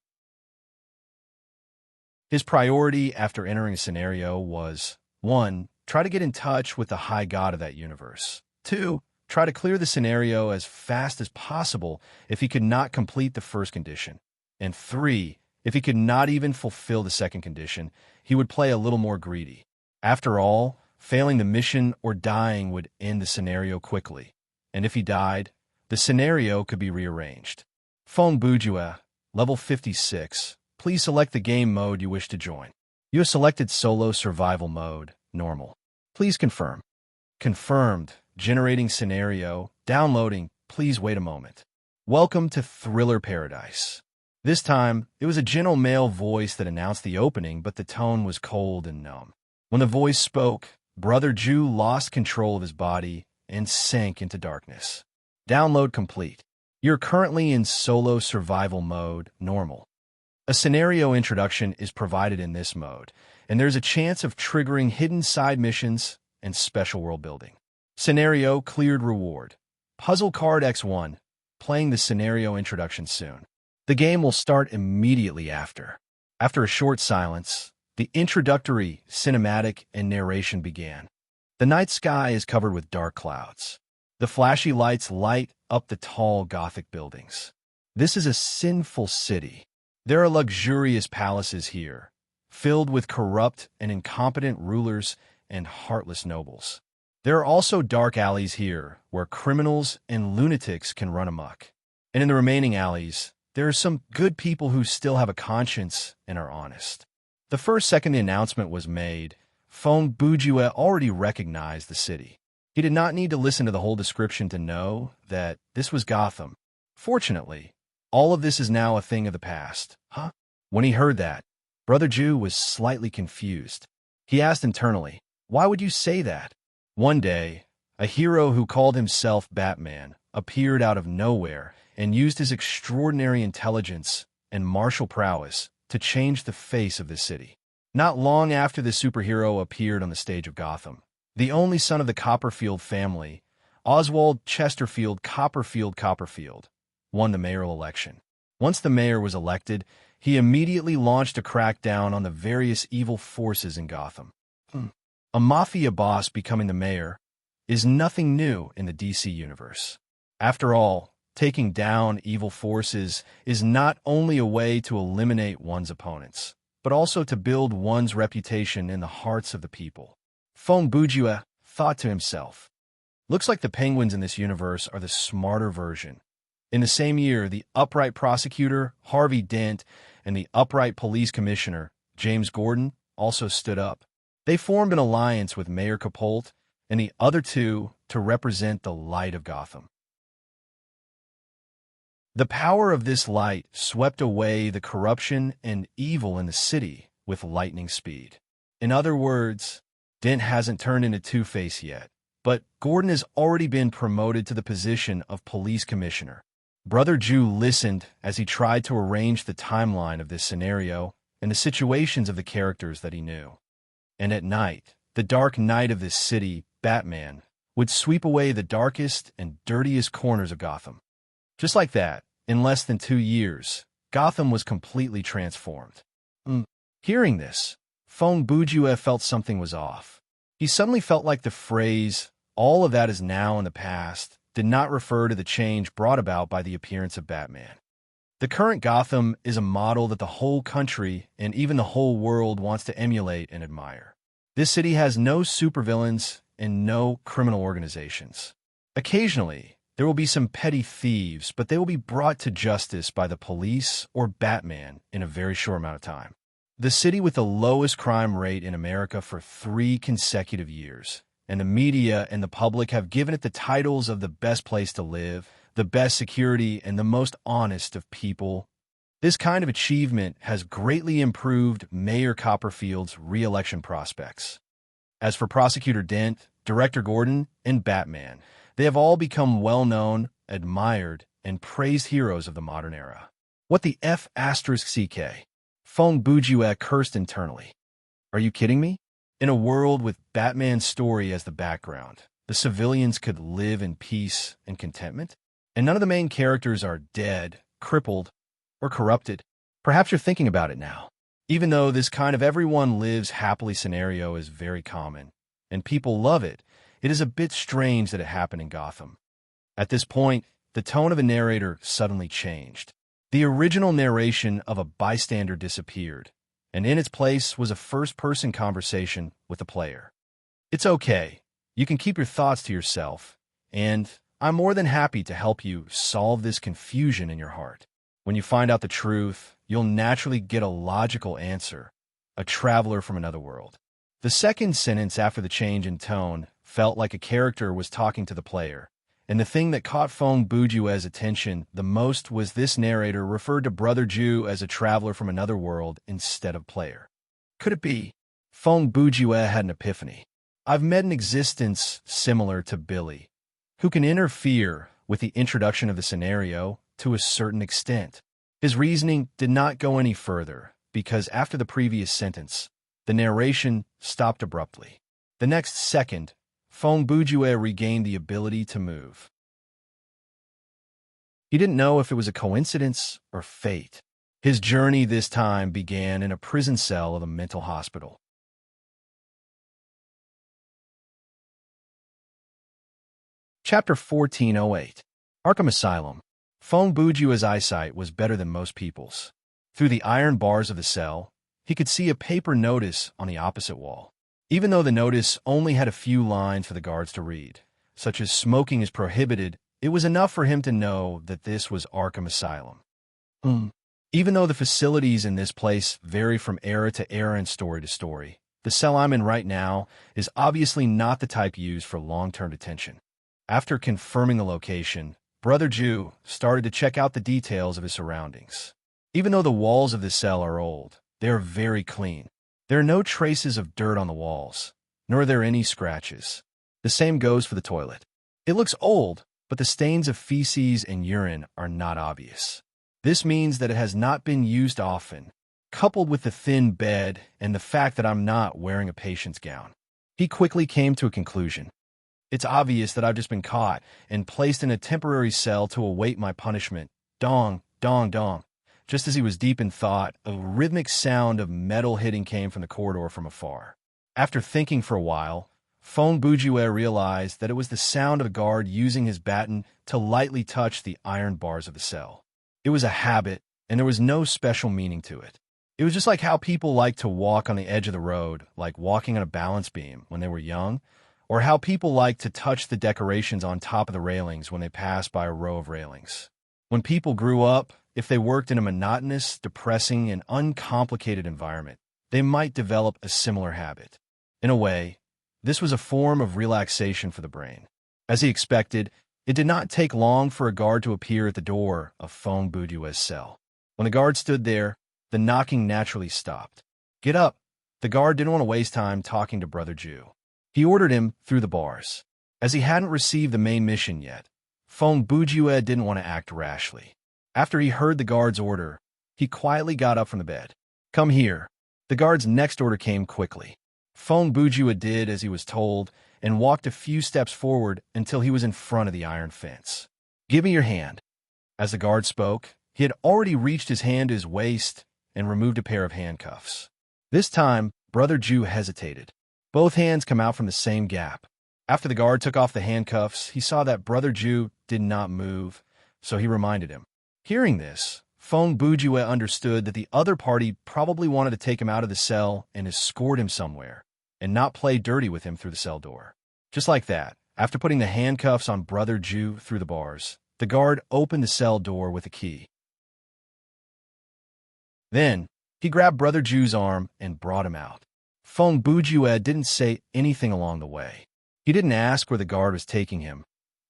His priority after entering a scenario was 1. Try to get in touch with the high god of that universe. 2. Try to clear the scenario as fast as possible if he could not complete the first condition. And 3. If he could not even fulfill the second condition, he would play a little more greedy. After all, failing the mission or dying would end the scenario quickly. And if he died, the scenario could be rearranged. Fong Bujue, level 56. Please select the game mode you wish to join. You have selected Solo Survival Mode, Normal. Please confirm. Confirmed. Generating scenario. Downloading. Please wait a moment. Welcome to Thriller Paradise. This time, it was a gentle male voice that announced the opening, but the tone was cold and numb. When the voice spoke, Brother Ju lost control of his body and sank into darkness. Download complete. You're currently in Solo Survival Mode, Normal. A scenario introduction is provided in this mode, and there's a chance of triggering hidden side missions and special world building. Scenario cleared reward. Puzzle card X1. Playing the scenario introduction soon. The game will start immediately after. After a short silence, the introductory cinematic and narration began. The night sky is covered with dark clouds. The flashy lights light up the tall Gothic buildings. This is a sinful city. There are luxurious palaces here, filled with corrupt and incompetent rulers and heartless nobles. There are also dark alleys here, where criminals and lunatics can run amok. And in the remaining alleys, there are some good people who still have a conscience and are honest. The first second the announcement was made, Fong Bujue already recognized the city. He did not need to listen to the whole description to know that this was Gotham. Fortunately, all of this is now a thing of the past. Huh? When he heard that, Brother Ju was slightly confused. He asked internally, "Why would you say that?" One day, a hero who called himself Batman appeared out of nowhere and used his extraordinary intelligence and martial prowess to change the face of the city. Not long after the superhero appeared on the stage of Gotham, the only son of the Copperfield family, Oswald Chesterfield Copperfield, won the mayoral election. Once the mayor was elected, he immediately launched a crackdown on the various evil forces in Gotham. A mafia boss becoming the mayor is nothing new in the DC universe. After all, taking down evil forces is not only a way to eliminate one's opponents, but also to build one's reputation in the hearts of the people. Fong Bujue thought to himself, "Looks like the penguins in this universe are the smarter version." In the same year, the upright prosecutor, Harvey Dent, and the upright police commissioner, James Gordon, also stood up. They formed an alliance with Mayor Capote and the other two to represent the light of Gotham. The power of this light swept away the corruption and evil in the city with lightning speed. In other words, Dent hasn't turned into Two-Face yet, but Gordon has already been promoted to the position of police commissioner. Brother Ju listened as he tried to arrange the timeline of this scenario and the situations of the characters that he knew. And at night, the dark night of this city, Batman, would sweep away the darkest and dirtiest corners of Gotham. Just like that, in less than 2 years, Gotham was completely transformed. Hearing this, Fong Bujue felt something was off. He suddenly felt like the phrase, "all of that is now in the past," did not refer to the change brought about by the appearance of Batman. The current Gotham is a model that the whole country and even the whole world wants to emulate and admire. This city has no supervillains and no criminal organizations. Occasionally, there will be some petty thieves, but they will be brought to justice by the police or Batman in a very short amount of time. The city with the lowest crime rate in America for 3 consecutive years, and the media and the public have given it the titles of the best place to live, the best security, and the most honest of people. This kind of achievement has greatly improved Mayor Copperfield's re-election prospects. As for Prosecutor Dent, Director Gordon, and Batman, they have all become well-known, admired, and praised heroes of the modern era. What the F***CK? Fong Bujue cursed internally. Are you kidding me? In a world with Batman's story as the background, the civilians could live in peace and contentment? And none of the main characters are dead, crippled, or corrupted. Perhaps you're thinking about it now. Even though this kind of everyone lives happily scenario is very common, and people love it, it is a bit strange that it happened in Gotham. At this point, the tone of the narrator suddenly changed. The original narration of a bystander disappeared, and in its place was a first-person conversation with the player. It's okay. You can keep your thoughts to yourself, and I'm more than happy to help you solve this confusion in your heart. When you find out the truth, you'll naturally get a logical answer, a traveler from another world. The second sentence after the change in tone felt like a character was talking to the player, and the thing that caught Fong Bujue's attention the most was this narrator referred to Brother Ju as a traveler from another world instead of player. Could it be? Fong Bujue had an epiphany. I've met an existence similar to Billy, who can interfere with the introduction of the scenario to a certain extent. His reasoning did not go any further, because after the previous sentence, The narration stopped abruptly. The next second, Fong Bujue regained the ability to move. He didn't know if it was a coincidence or fate. His journey this time began in a prison cell of a mental hospital. Chapter 1408. Arkham Asylum. Fong Bujue's eyesight was better than most people's. Through the iron bars of the cell, he could see a paper notice on the opposite wall. Even though the notice only had a few lines for the guards to read, such as smoking is prohibited, it was enough for him to know that this was Arkham Asylum. Even though the facilities in this place vary from era to era and story to story, the cell I'm in right now is obviously not the type used for long-term detention. After confirming the location, Brother Ju started to check out the details of his surroundings. Even though the walls of the cell are old, they are very clean. There are no traces of dirt on the walls, nor are there any scratches. The same goes for the toilet. It looks old, but the stains of feces and urine are not obvious. This means that it has not been used often, coupled with the thin bed and the fact that I'm not wearing a patient's gown. He quickly came to a conclusion. It's obvious that I've just been caught and placed in a temporary cell to await my punishment. Dong, dong, dong. Just as he was deep in thought, a rhythmic sound of metal hitting came from the corridor from afar. After thinking for a while, Fong Bujue realized that it was the sound of a guard using his baton to lightly touch the iron bars of the cell. It was a habit, and there was no special meaning to it. It was just like how people like to walk on the edge of the road, like walking on a balance beam when they were young, or how people like to touch the decorations on top of the railings when they pass by a row of railings. When people grew up, if they worked in a monotonous, depressing, and uncomplicated environment, they might develop a similar habit. In a way, this was a form of relaxation for the brain. As he expected, it did not take long for a guard to appear at the door of Fong Bujue's cell. When the guard stood there, the knocking naturally stopped. "Get up!" The guard didn't want to waste time talking to Brother Ju. He ordered him through the bars. As he hadn't received the main mission yet, Fong Bujue didn't want to act rashly. After he heard the guard's order, he quietly got up from the bed. "Come here." The guard's next order came quickly. Fong Bujue did as he was told and walked a few steps forward until he was in front of the iron fence. "Give me your hand." As the guard spoke, he had already reached his hand to his waist and removed a pair of handcuffs. This time, Brother Ju hesitated. Both hands come out from the same gap. After the guard took off the handcuffs, he saw that Brother Ju did not move, so he reminded him. Hearing this, Fong Bujue understood that the other party probably wanted to take him out of the cell and escort him somewhere, and not play dirty with him through the cell door. Just like that, after putting the handcuffs on Brother Ju through the bars, the guard opened the cell door with a key. Then, he grabbed Brother Ju's arm and brought him out. Fong Bujue didn't say anything along the way. He didn't ask where the guard was taking him,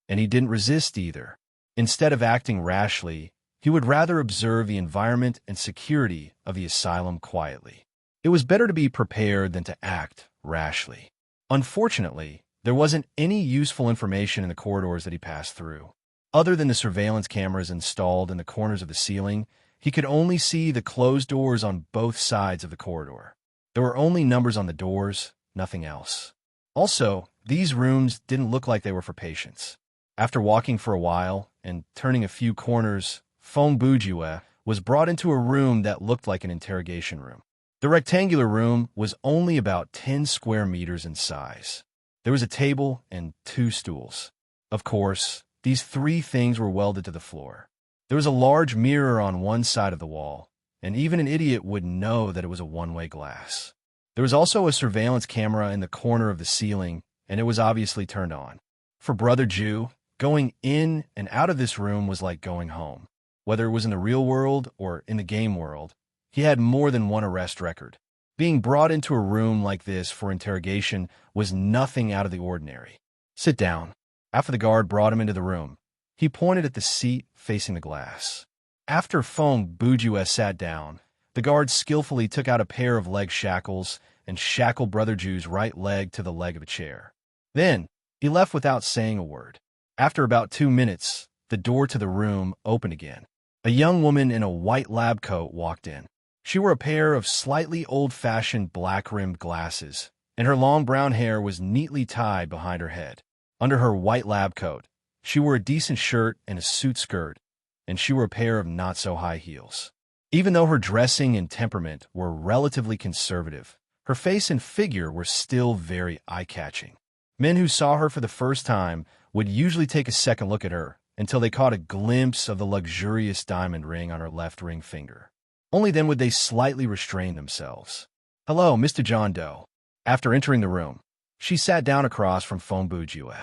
and he didn't resist either. Instead of acting rashly, he would rather observe the environment and security of the asylum quietly. It was better to be prepared than to act rashly. Unfortunately, there wasn't any useful information in the corridors that he passed through. Other than the surveillance cameras installed in the corners of the ceiling, he could only see the closed doors on both sides of the corridor. There were only numbers on the doors, nothing else. Also, these rooms didn't look like they were for patients. After walking for a while and turning a few corners, Fong Bujue was brought into a room that looked like an interrogation room. The rectangular room was only about 10 square meters in size. There was a table and 2 stools. Of course, these 3 things were welded to the floor. There was a large mirror on one side of the wall, and even an idiot would know that it was a one-way glass. There was also a surveillance camera in the corner of the ceiling, and it was obviously turned on. For Brother Ju, going in and out of this room was like going home. Whether it was in the real world or in the game world, he had more than one arrest record. Being brought into a room like this for interrogation was nothing out of the ordinary. "Sit down." After the guard brought him into the room, he pointed at the seat facing the glass. After Fong Bujue sat down, the guard skillfully took out a pair of leg shackles and shackled Brother Ju's right leg to the leg of a chair. Then, he left without saying a word. After about 2 minutes, the door to the room opened again. A young woman in a white lab coat walked in. She wore a pair of slightly old-fashioned black-rimmed glasses, and her long brown hair was neatly tied behind her head. Under her white lab coat, she wore a decent shirt and a suit skirt, and she wore a pair of not-so-high heels. Even though her dressing and temperament were relatively conservative, her face and figure were still very eye-catching. Men who saw her for the first time would usually take a second look at her until they caught a glimpse of the luxurious diamond ring on her left ring finger. Only then would they slightly restrain themselves. "Hello, Mr. John Doe." After entering the room, she sat down across from Fong Bujue.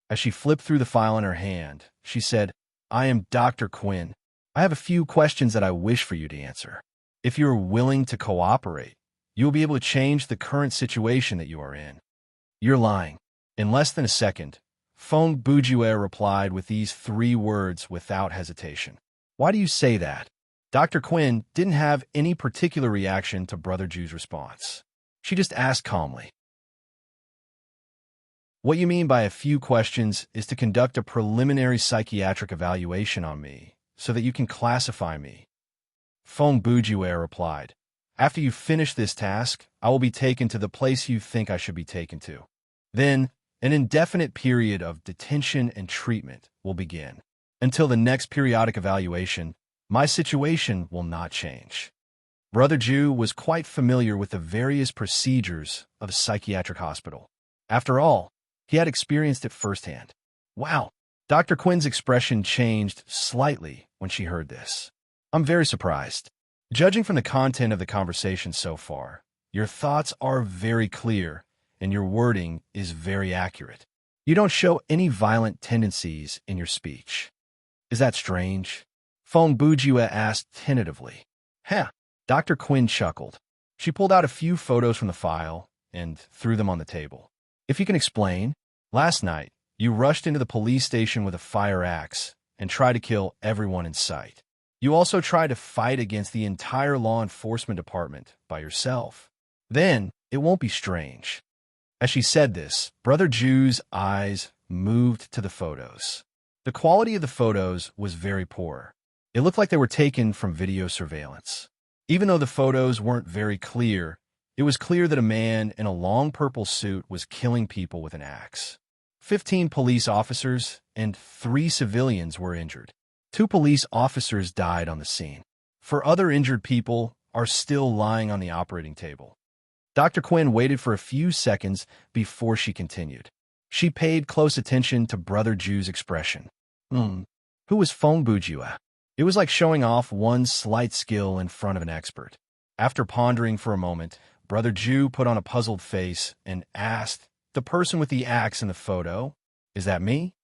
As she flipped through the file in her hand, she said, "I am Dr. Quinn. I have a few questions that I wish for you to answer. If you are willing to cooperate, you will be able to change the current situation that you are in." "You're lying." In less than a second, Fong Bujue replied with these 3 words without hesitation. "Why do you say that?" Dr. Quinn didn't have any particular reaction to Brother Ju's response. She just asked calmly, "What you mean by a few questions is to conduct a preliminary psychiatric evaluation on me so that you can classify me." Fong Bujue replied, "After you finish this task, I will be taken to the place you think I should be taken to. Then, an indefinite period of detention and treatment will begin. Until the next periodic evaluation, my situation will not change." Brother Ju was quite familiar with the various procedures of a psychiatric hospital. After all, he had experienced it firsthand. "Wow." Dr. Quinn's expression changed slightly when she heard this. "I'm very surprised. Judging from the content of the conversation so far, your thoughts are very clear and your wording is very accurate. You don't show any violent tendencies in your speech. Is that strange?" Fong Bujue asked tentatively. "Huh." Dr. Quinn chuckled. She pulled out a few photos from the file and threw them on the table. "If you can explain, last night you rushed into the police station with a fire axe and tried to kill everyone in sight. You also tried to fight against the entire law enforcement department by yourself. Then it won't be strange." As she said this, Brother Ju's eyes moved to the photos. The quality of the photos was very poor. It looked like they were taken from video surveillance. Even though the photos weren't very clear, it was clear that a man in a long purple suit was killing people with an axe. 15 police officers and 3 civilians were injured. 2 police officers died on the scene. 4 other injured people are still lying on the operating table. Dr. Quinn waited for a few seconds before she continued. She paid close attention to Brother Ju's expression. Who was Fong Bujue? It was like showing off one's slight skill in front of an expert. After pondering for a moment, Brother Ju put on a puzzled face and asked, "The person with the axe in the photo, is that me?"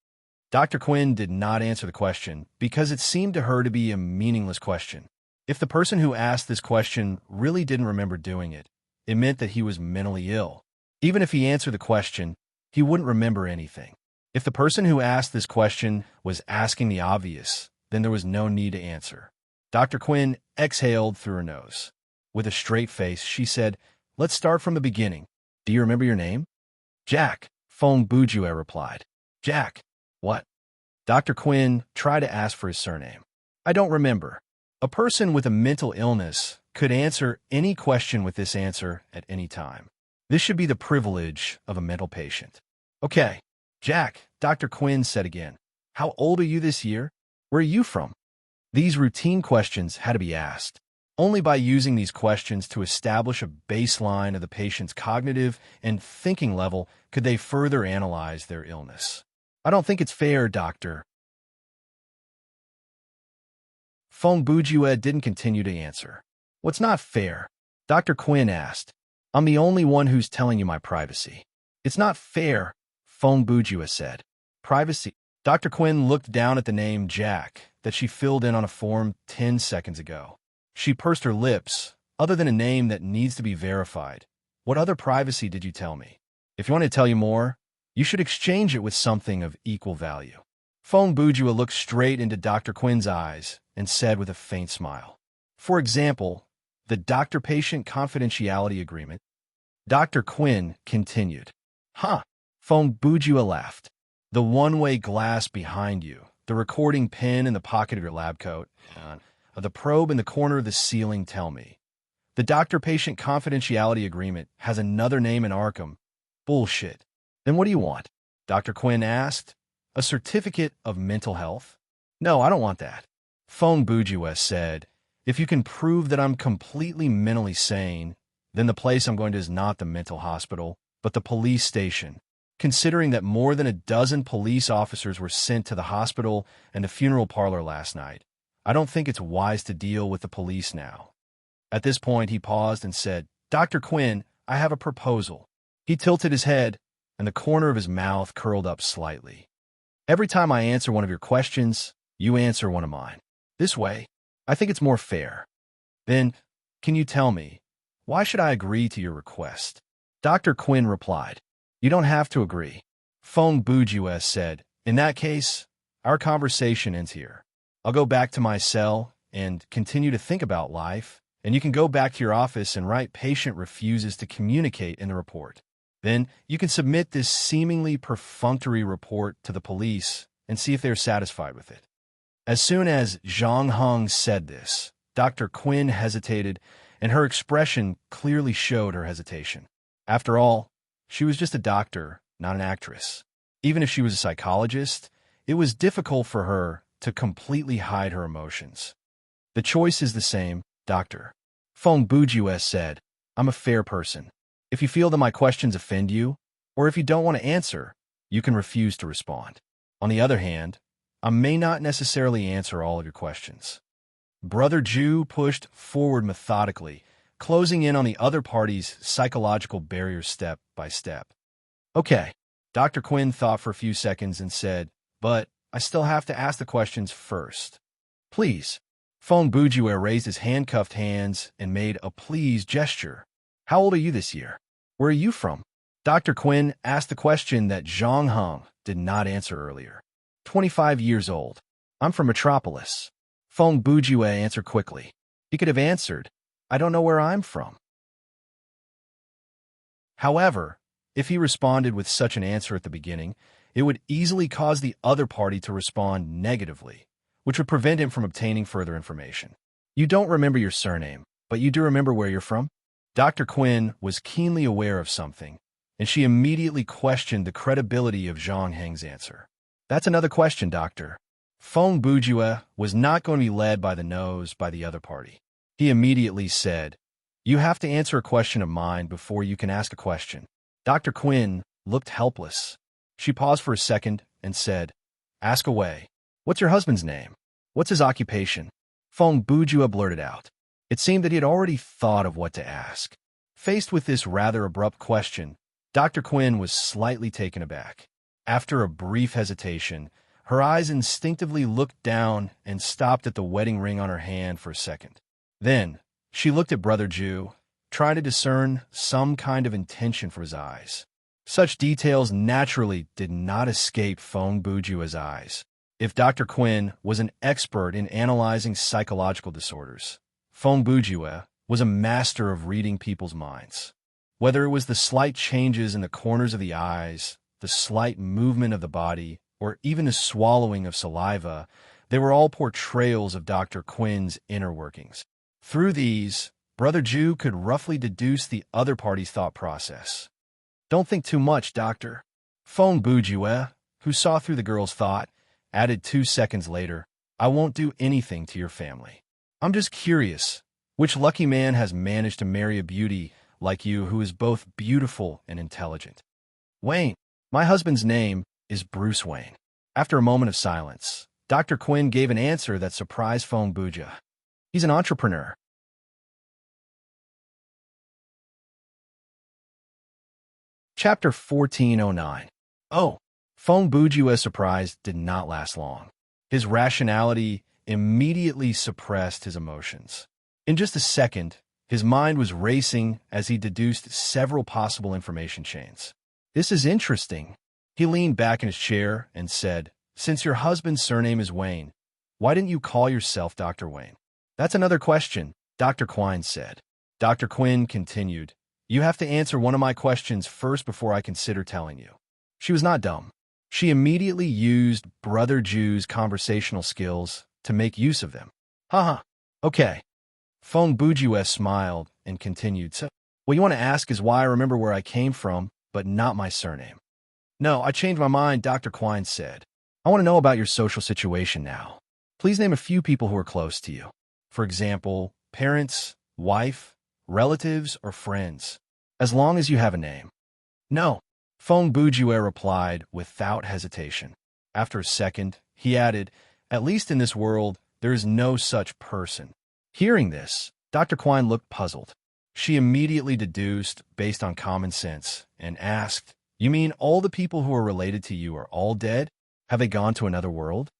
Dr. Quinn did not answer the question because it seemed to her to be a meaningless question. If the person who asked this question really didn't remember doing it, it meant that he was mentally ill. Even if he answered the question, he wouldn't remember anything. If the person who asked this question was asking the obvious, then there was no need to answer. Dr. Quinn exhaled through her nose. With a straight face, she said, "Let's start from the beginning. Do you remember your name?" "Jack," Fong Bujue replied. "Jack, what?" Dr. Quinn tried to ask for his surname. "I don't remember." A person with a mental illness could answer any question with this answer at any time. This should be the privilege of a mental patient. "Okay, Jack," Dr. Quinn said again. "How old are you this year? Where are you from?" These routine questions had to be asked. Only by using these questions to establish a baseline of the patient's cognitive and thinking level could they further analyze their illness. "I don't think it's fair, doctor." Fong Bujue didn't continue to answer. "What's not fair?" Dr. Quinn asked. "I'm the only one who's telling you my privacy." "It's not fair," Fong Bujue said. "Privacy." Dr. Quinn looked down at the name Jack that she filled in on a form 10 seconds ago. She pursed her lips. "Other than a name that needs to be verified, what other privacy did you tell me? If you want to tell you more, you should exchange it with something of equal value." Fong Bujue looked straight into Dr. Quinn's eyes and said with a faint smile, "For example, the doctor-patient confidentiality agreement." Dr. Quinn continued. "Huh." Fong Bujue laughed. "The one-way glass behind you, the recording pen in the pocket of your lab coat, the probe in the corner of the ceiling tell me. The doctor-patient confidentiality agreement has another name in Arkham. Bullshit. Then what do you want? Dr. Quinn asked. A certificate of mental health? No, I don't want that. Phone Bourgeois said, if you can prove that I'm completely mentally sane, then the place I'm going to is not the mental hospital, but the police station. Considering that more than a dozen police officers were sent to the hospital and the funeral parlor last night, I don't think it's wise to deal with the police now. At this point, he paused and said, Dr. Quinn, I have a proposal. He tilted his head, and the corner of his mouth curled up slightly. Every time I answer one of your questions, you answer one of mine. This way, I think it's more fair. Then, can you tell me, why should I agree to your request? Dr. Quinn replied, you don't have to agree. Phone Bourgeois said, in that case, our conversation ends here. I'll go back to my cell and continue to think about life, and you can go back to your office and write patient refuses to communicate in the report. Then you can submit this seemingly perfunctory report to the police and see if they're satisfied with it. As soon as Zhang Heng said this, Dr. Quinn hesitated, and her expression clearly showed her hesitation. After all, she was just a doctor, not an actress. Even if she was a psychologist, it was difficult for her to completely hide her emotions. The choice is the same, doctor. Phone Bourgeois said, I'm a fair person. If you feel that my questions offend you, or if you don't want to answer, you can refuse to respond. On the other hand, I may not necessarily answer all of your questions. Brother Jew pushed forward methodically, closing in on the other party's psychological barriers step by step. Okay, Dr. Quinn thought for a few seconds and said, but I still have to ask the questions first. Please. Phone Bourgeois raised his handcuffed hands and made a please gesture. How old are you this year? Where are you from? Dr. Quinn asked the question that Zhang Heng did not answer earlier. 25 years old. I'm from Metropolis. Phone Bourgeois answered quickly. He could have answered, I don't know where I'm from. However, if he responded with such an answer at the beginning, it would easily cause the other party to respond negatively, which would prevent him from obtaining further information. You don't remember your surname, but you do remember where you're from? Dr. Quinn was keenly aware of something, and she immediately questioned the credibility of Zhang Heng's answer. That's another question, doctor. Phone Bourgeois was not going to be led by the nose by the other party. He immediately said, you have to answer a question of mine before you can ask a question. Dr. Quinn looked helpless. She paused for a second and said, ask away. What's your husband's name? What's his occupation? Phone Bourgeois blurted out. It seemed that he had already thought of what to ask. Faced with this rather abrupt question, Dr. Quinn was slightly taken aback. After a brief hesitation, her eyes instinctively looked down and stopped at the wedding ring on her hand for a second. Then, she looked at Brother Jew, trying to discern some kind of intention from his eyes. Such details naturally did not escape Phone Bourgeois' eyes. If Dr. Quinn was an expert in analyzing psychological disorders, Phone Bourgeois was a master of reading people's minds. Whether it was the slight changes in the corners of the eyes, the slight movement of the body, or even the swallowing of saliva, they were all portrayals of Dr. Quinn's inner workings. Through these, Brother Jew could roughly deduce the other party's thought process. Don't think too much, doctor. Phone Bourgeois, who saw through the girl's thought, added 2 seconds later, I won't do anything to your family. I'm just curious, which lucky man has managed to marry a beauty like you who is both beautiful and intelligent? Wayne. My husband's name is Bruce Wayne. After a moment of silence, Dr. Quinn gave an answer that surprised Phone Bourgeois. He's an entrepreneur. Chapter 1409. Oh, Phone Bourgeois' surprise did not last long. His rationality immediately suppressed his emotions. In just a second, his mind was racing as he deduced several possible information chains. This is interesting. He leaned back in his chair and said, since your husband's surname is Wayne, why didn't you call yourself Dr. Wayne? That's another question, Dr. Quinn said. Dr. Quinn continued, you have to answer one of my questions first before I consider telling you. She was not dumb. She immediately used Brother Jew's conversational skills to make use of them. Haha. Okay. Feng Bujue smiled and continued. So, what you want to ask is why I remember where I came from, but not my surname. No, I changed my mind, Dr. Quine said. I want to know about your social situation now. Please name a few people who are close to you. For example, parents, wife, relatives, or friends. As long as you have a name. No, Feng Bujue replied without hesitation. After a second, he added, at least in this world, there is no such person. Hearing this, Dr. Quine looked puzzled. She immediately deduced, based on common sense, and asked, you mean all the people who are related to you are all dead? Have they gone to another world?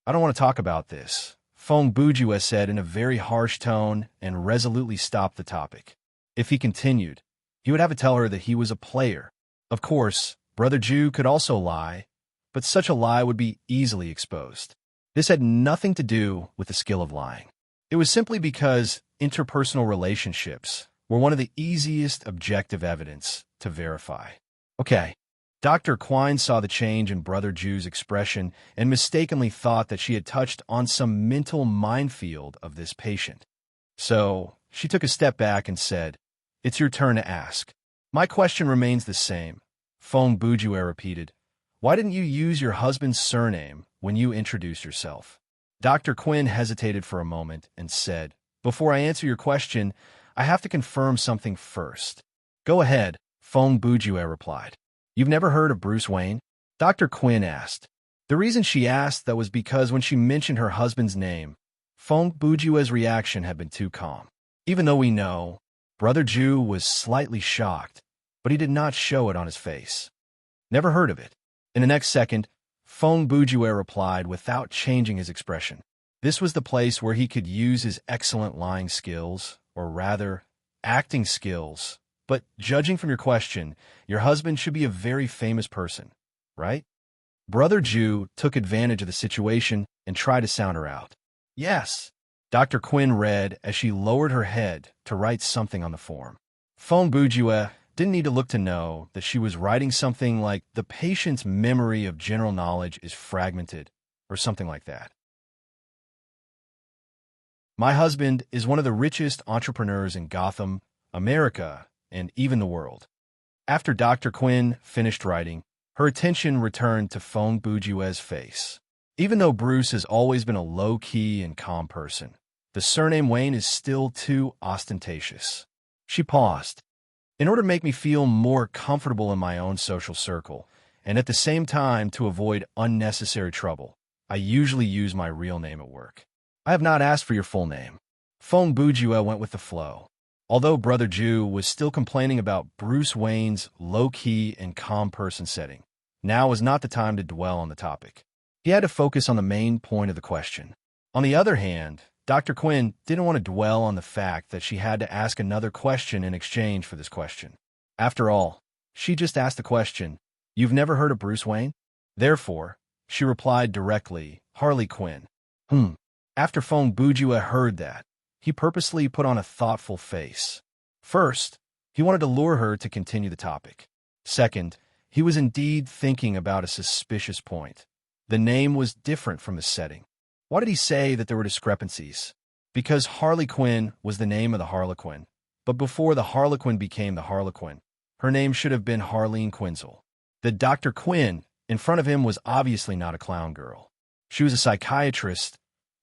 I don't want to talk about this, Feng Bujue said in a very harsh tone and resolutely stopped the topic. If he continued, he would have to tell her that he was a player. Of course, Brother Jew could also lie, but such a lie would be easily exposed. This had nothing to do with the skill of lying. It was simply because interpersonal relationships were one of the easiest objective evidence to verify. Okay, Dr. Quine saw the change in Brother Jew's expression and mistakenly thought that she had touched on some mental minefield of this patient. So, she took a step back and said, it's your turn to ask. My question remains the same, Feng Bujue repeated. Why didn't you use your husband's surname when you introduced yourself? Dr. Quinn hesitated for a moment and said, before I answer your question, I have to confirm something first. Go ahead, Feng Bujue replied. You've never heard of Bruce Wayne? Dr. Quinn asked. The reason she asked that was because when she mentioned her husband's name, Feng Bujue's reaction had been too calm. Even though we know, Brother Jew was slightly shocked, but he did not show it on his face. Never heard of it. In the next second, Feng Bujue replied without changing his expression. This was the place where he could use his excellent lying skills, or rather, acting skills. But judging from your question, your husband should be a very famous person, right? Brother Jew took advantage of the situation and tried to sound her out. Yes, Dr. Quinn read as she lowered her head to write something on the form. Feng Bujue didn't need to look to know that she was writing something like the patient's memory of general knowledge is fragmented, or something like that. My husband is one of the richest entrepreneurs in Gotham, America, and even the world. After Dr. Quinn finished writing, her attention returned to Feng Bujue's face. Even though Bruce has always been a low-key and calm person, the surname Wayne is still too ostentatious. She paused. In order to make me feel more comfortable in my own social circle, and at the same time to avoid unnecessary trouble, I usually use my real name at work. I have not asked for your full name. Feng Bujue went with the flow. Although Brother Jew was still complaining about Bruce Wayne's low-key and calm person setting, now was not the time to dwell on the topic. He had to focus on the main point of the question. On the other hand, Dr. Quinn didn't want to dwell on the fact that she had to ask another question in exchange for this question. After all, she just asked the question, "You've never heard of Bruce Wayne?" Therefore, she replied directly, "Harley Quinn." After Feng Bujue heard that, he purposely put on a thoughtful face. First, he wanted to lure her to continue the topic. Second, he was indeed thinking about a suspicious point. The name was different from the setting. Why did he say that there were discrepancies? Because Harley Quinn was the name of the Harlequin, but before the Harlequin became the Harlequin, her name should have been Harleen Quinzel. The Dr. Quinn in front of him was obviously not a clown girl. She was a psychiatrist,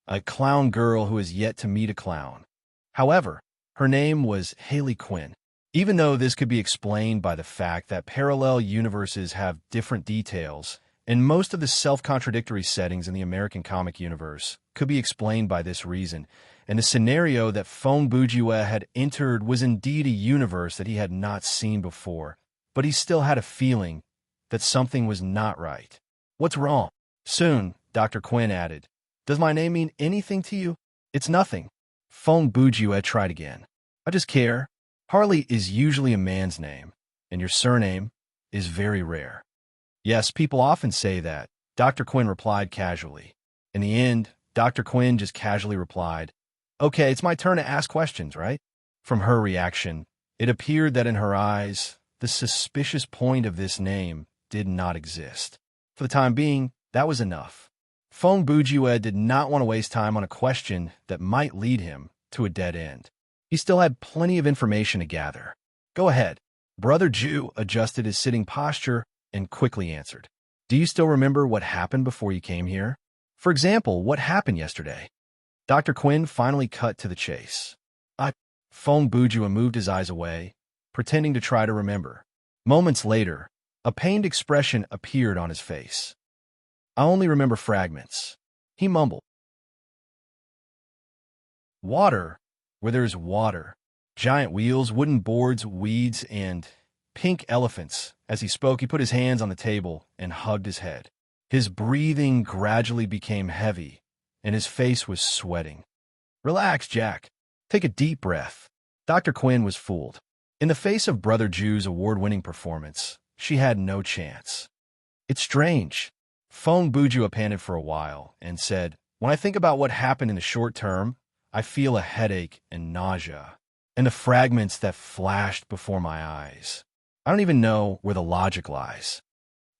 a clown girl who has yet to meet a clown. However, her name was Harley Quinn. Even though this could be explained by the fact that parallel universes have different details, and most of the self-contradictory settings in the American comic universe could be explained by this reason, and the scenario that Feng Bujue had entered was indeed a universe that he had not seen before, but he still had a feeling that something was not right. What's wrong? Soon, Dr. Quinn added, "Does my name mean anything to you?" "It's nothing." Feng Bujue tried again. "I just care. Harley is usually a man's name, and your surname is very rare." "Yes, people often say that," Dr. Quinn replied casually. In the end, Dr. Quinn just casually replied, "Okay, it's my turn to ask questions, right?" From her reaction, it appeared that in her eyes, the suspicious point of this name did not exist. For the time being, that was enough. Feng Bujue did not want to waste time on a question that might lead him to a dead end. He still had plenty of information to gather. Go ahead. Brother Jew adjusted his sitting posture and quickly answered. Do you still remember what happened before you came here? For example, what happened yesterday? Dr. Quinn finally cut to the chase. Fong Bujua moved his eyes away, pretending to try to remember. Moments later, a pained expression appeared on his face. I only remember fragments. He mumbled. Water, where there's water. Giant wheels, wooden boards, weeds, and pink elephants. As he spoke, he put his hands on the table and hugged his head. His breathing gradually became heavy, and his face was sweating. Relax, Jack. Take a deep breath. Dr. Quinn was fooled. In the face of Brother Jew's award-winning performance, she had no chance. It's strange. Fong Bujua panted for a while and said, when I think about what happened in the short term, I feel a headache and nausea, and the fragments that flashed before my eyes. I don't even know where the logic lies.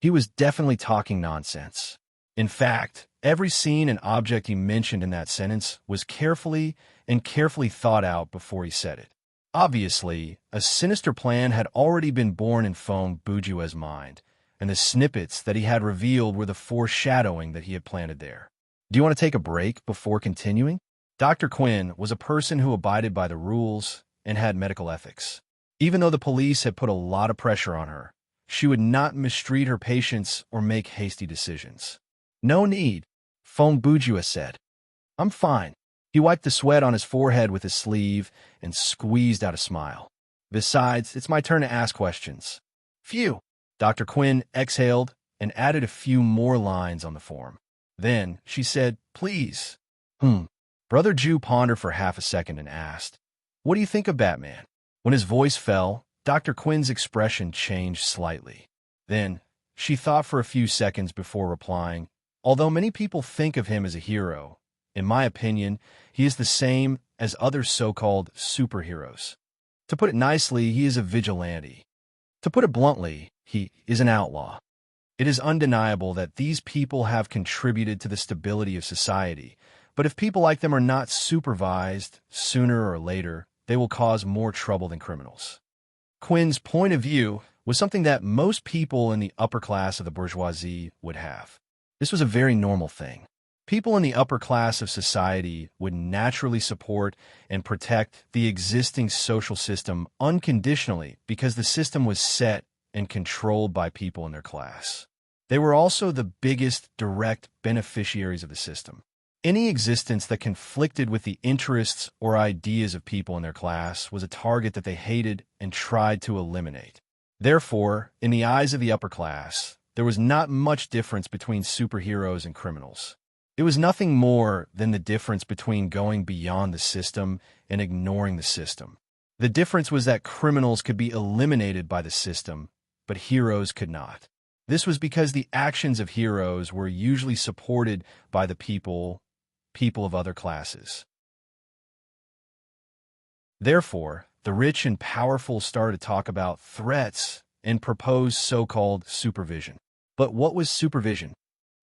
He was definitely talking nonsense. In fact, every scene and object he mentioned in that sentence was carefully thought out before he said it. Obviously, a sinister plan had already been born in Fong Bujua's mind, and the snippets that he had revealed were the foreshadowing that he had planted there. Do you want to take a break before continuing? Dr. Quinn was a person who abided by the rules and had medical ethics. Even though the police had put a lot of pressure on her, she would not mistreat her patients or make hasty decisions. No need, Fong Bujua said. I'm fine. He wiped the sweat on his forehead with his sleeve and squeezed out a smile. Besides, it's my turn to ask questions. Phew. Dr. Quinn exhaled and added a few more lines on the form. Then she said, please. Brother Jew pondered for half a second and asked, what do you think of Batman? When his voice fell, Dr. Quinn's expression changed slightly. Then she thought for a few seconds before replying, although many people think of him as a hero, in my opinion, he is the same as other so-called superheroes. To put it nicely, he is a vigilante. To put it bluntly, he is an outlaw. It is undeniable that these people have contributed to the stability of society, but if people like them are not supervised, sooner or later, they will cause more trouble than criminals. Quinn's point of view was something that most people in the upper class of the bourgeoisie would have. This was a very normal thing. People in the upper class of society would naturally support and protect the existing social system unconditionally because the system was set and controlled by people in their class. They were also the biggest direct beneficiaries of the system. Any existence that conflicted with the interests or ideas of people in their class was a target that they hated and tried to eliminate. Therefore, in the eyes of the upper class, there was not much difference between superheroes and criminals. It was nothing more than the difference between going beyond the system and ignoring the system. The difference was that criminals could be eliminated by the system, but heroes could not. This was because the actions of heroes were usually supported by the people of other classes. Therefore, the rich and powerful started to talk about threats and propose so-called supervision. But what was supervision?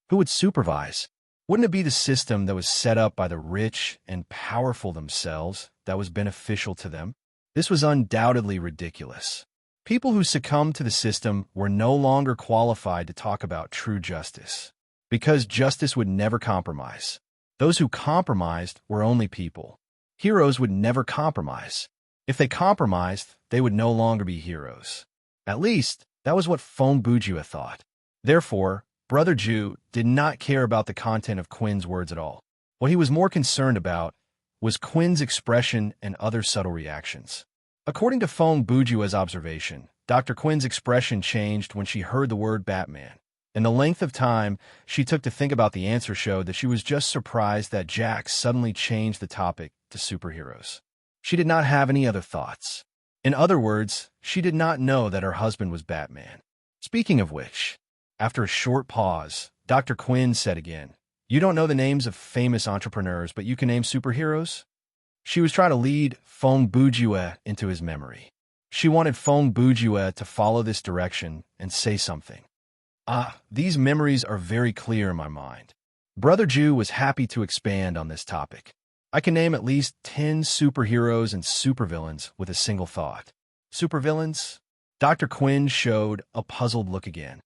Who would supervise? Wouldn't it be the system that was set up by the rich and powerful themselves that was beneficial to them? This was undoubtedly ridiculous. People who succumbed to the system were no longer qualified to talk about true justice, because justice would never compromise. Those who compromised were only people. Heroes would never compromise. If they compromised, they would no longer be heroes. At least, that was what Fong Bujua thought. Therefore, Brother Jew did not care about the content of Quinn's words at all. What he was more concerned about was Quinn's expression and other subtle reactions. According to Fong Bujua's observation, Dr. Quinn's expression changed when she heard the word Batman, and the length of time she took to think about the answer showed that she was just surprised that Jack suddenly changed the topic to superheroes. She did not have any other thoughts. In other words, she did not know that her husband was Batman. Speaking of which, after a short pause, Dr. Quinn said again, "You don't know the names of famous entrepreneurs, but you can name superheroes?" She was trying to lead Fong Bujua into his memory. She wanted Fong Bujua to follow this direction and say something. These memories are very clear in my mind. Brother Jew was happy to expand on this topic. I can name at least 10 superheroes and supervillains with a single thought. Supervillains? Dr. Quinn showed a puzzled look again.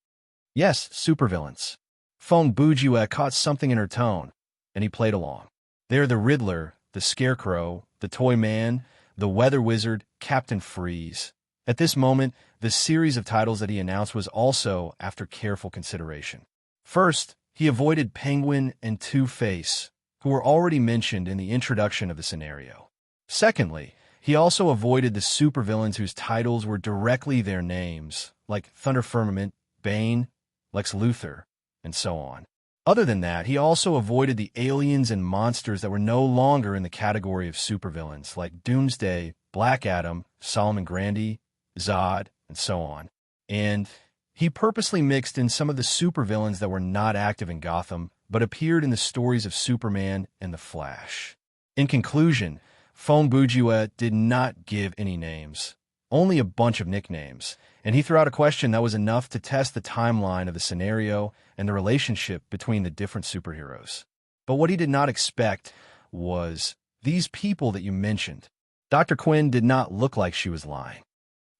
Yes, supervillains. Fong Bujue caught something in her tone, and he played along. They're the Riddler, the Scarecrow, the Toy Man, the Weather Wizard, Captain Freeze. At this moment, the series of titles that he announced was also after careful consideration. First, he avoided Penguin and Two-Face, who were already mentioned in the introduction of the scenario. Secondly, he also avoided the supervillains whose titles were directly their names, like Thunder Firmament, Bane, Lex Luthor, and so on. Other than that, he also avoided the aliens and monsters that were no longer in the category of supervillains, like Doomsday, Black Adam, Solomon Grundy, Zod, and so on. And he purposely mixed in some of the supervillains that were not active in Gotham, but appeared in the stories of Superman and the Flash. In conclusion, Fong Bujue did not give any names, only a bunch of nicknames, and he threw out a question that was enough to test the timeline of the scenario and the relationship between the different superheroes. But what he did not expect was, these people that you mentioned. Dr. Quinn did not look like she was lying.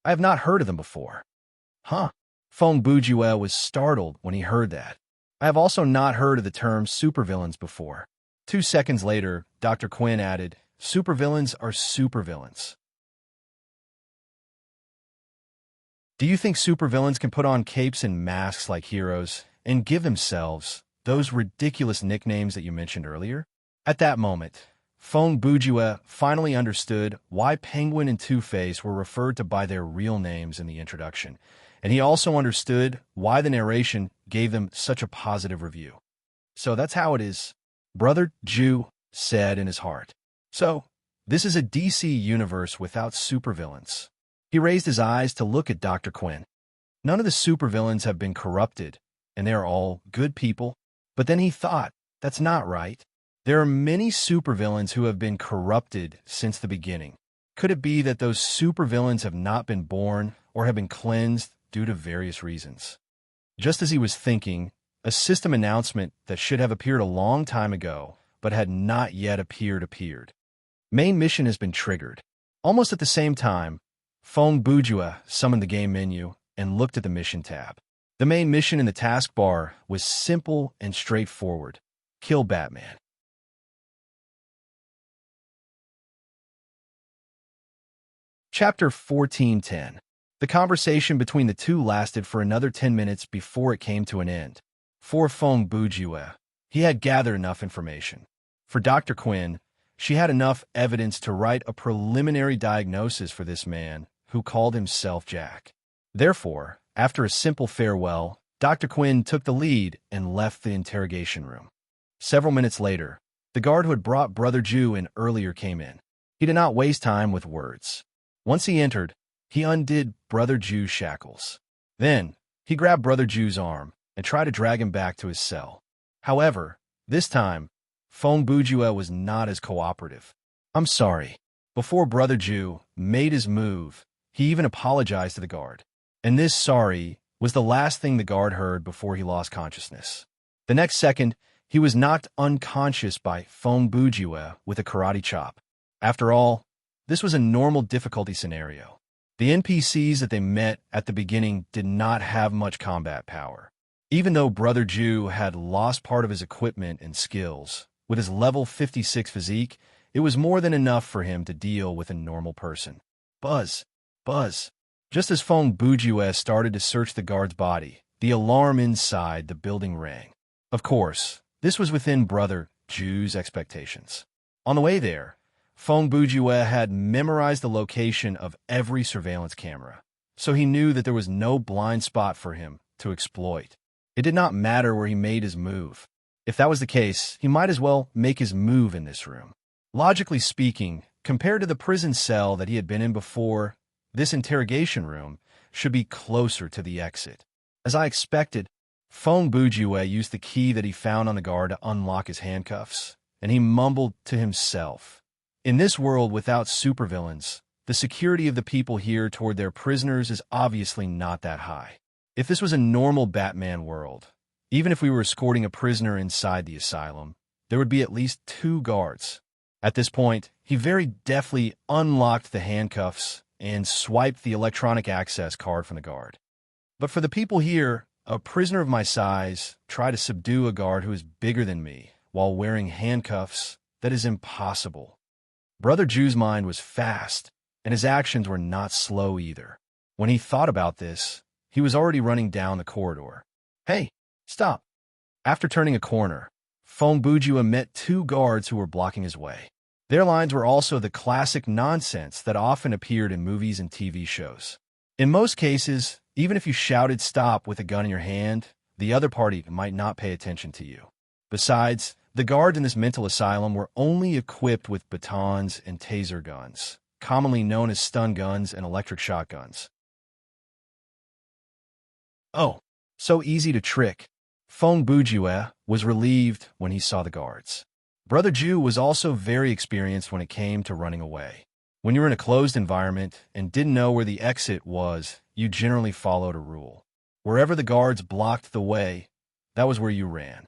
I have not heard of them before. Huh. Fong Bujue was startled when he heard that. I have also not heard of the term supervillains before. 2 seconds later, Dr. Quinn added, supervillains are supervillains. Do you think supervillains can put on capes and masks like heroes and give themselves those ridiculous nicknames that you mentioned earlier? At that moment, Fong Bujue finally understood why Penguin and Two-Face were referred to by their real names in the introduction, and he also understood why the narration gave them such a positive review. So that's how it is, Brother Ju said in his heart. So, this is a DC universe without supervillains. He raised his eyes to look at Dr. Quinn. None of the supervillains have been corrupted, and they are all good people. But then he thought, that's not right. There are many supervillains who have been corrupted since the beginning. Could it be that those supervillains have not been born or have been cleansed due to various reasons? Just as he was thinking, a system announcement that should have appeared a long time ago, but had not yet appeared. Main mission has been triggered. Almost at the same time, Fong Bujue summoned the game menu and looked at the mission tab. The main mission in the taskbar was simple and straightforward. Kill Batman. Chapter 14:10. The conversation between the two lasted for another 10 minutes before it came to an end. For Fong Bujue, he had gathered enough information. For Dr. Quinn, she had enough evidence to write a preliminary diagnosis for this man who called himself Jack. Therefore, after a simple farewell, Dr. Quinn took the lead and left the interrogation room. Several minutes later, the guard who had brought Brother Ju in earlier came in. He did not waste time with words. Once he entered, he undid Brother Ju's shackles. Then, he grabbed Brother Ju's arm and tried to drag him back to his cell. However, this time, Fong Bujue was not as cooperative. I'm sorry. Before Brother Ju made his move, he even apologized to the guard. And this sorry was the last thing the guard heard before he lost consciousness. The next second, he was knocked unconscious by Fong Bujue with a karate chop. After all, this was a normal difficulty scenario. The NPCs that they met at the beginning did not have much combat power. Even though Brother Ju had lost part of his equipment and skills, with his level 56 physique, it was more than enough for him to deal with a normal person. Buzz. Just as Fong Bujue started to search the guard's body, the alarm inside the building rang. Of course, this was within Brother Ju's expectations. On the way there, Fong Bujue had memorized the location of every surveillance camera, so he knew that there was no blind spot for him to exploit. It did not matter where he made his move. If that was the case, he might as well make his move in this room. Logically speaking, compared to the prison cell that he had been in before, this interrogation room should be closer to the exit. As I expected, Fong Bujue used the key that he found on the guard to unlock his handcuffs, and he mumbled to himself. In this world without supervillains, the security of the people here toward their prisoners is obviously not that high. If this was a normal Batman world, even if we were escorting a prisoner inside the asylum, there would be at least 2 guards. At this point, he very deftly unlocked the handcuffs and swiped the electronic access card from the guard. But for the people here, a prisoner of my size tried to subdue a guard who is bigger than me while wearing handcuffs. That is impossible. Brother Jew's mind was fast, and his actions were not slow either. When he thought about this, he was already running down the corridor. Hey, stop. After turning a corner, Fong Bujua met two guards who were blocking his way. Their lines were also the classic nonsense that often appeared in movies and TV shows. In most cases, even if you shouted stop with a gun in your hand, the other party might not pay attention to you. Besides, the guards in this mental asylum were only equipped with batons and taser guns, commonly known as stun guns and electric shotguns. Oh, so easy to trick. Fong Bujue was relieved when he saw the guards. Brother Ju was also very experienced when it came to running away. When you were in a closed environment and didn't know where the exit was, you generally followed a rule. Wherever the guards blocked the way, that was where you ran.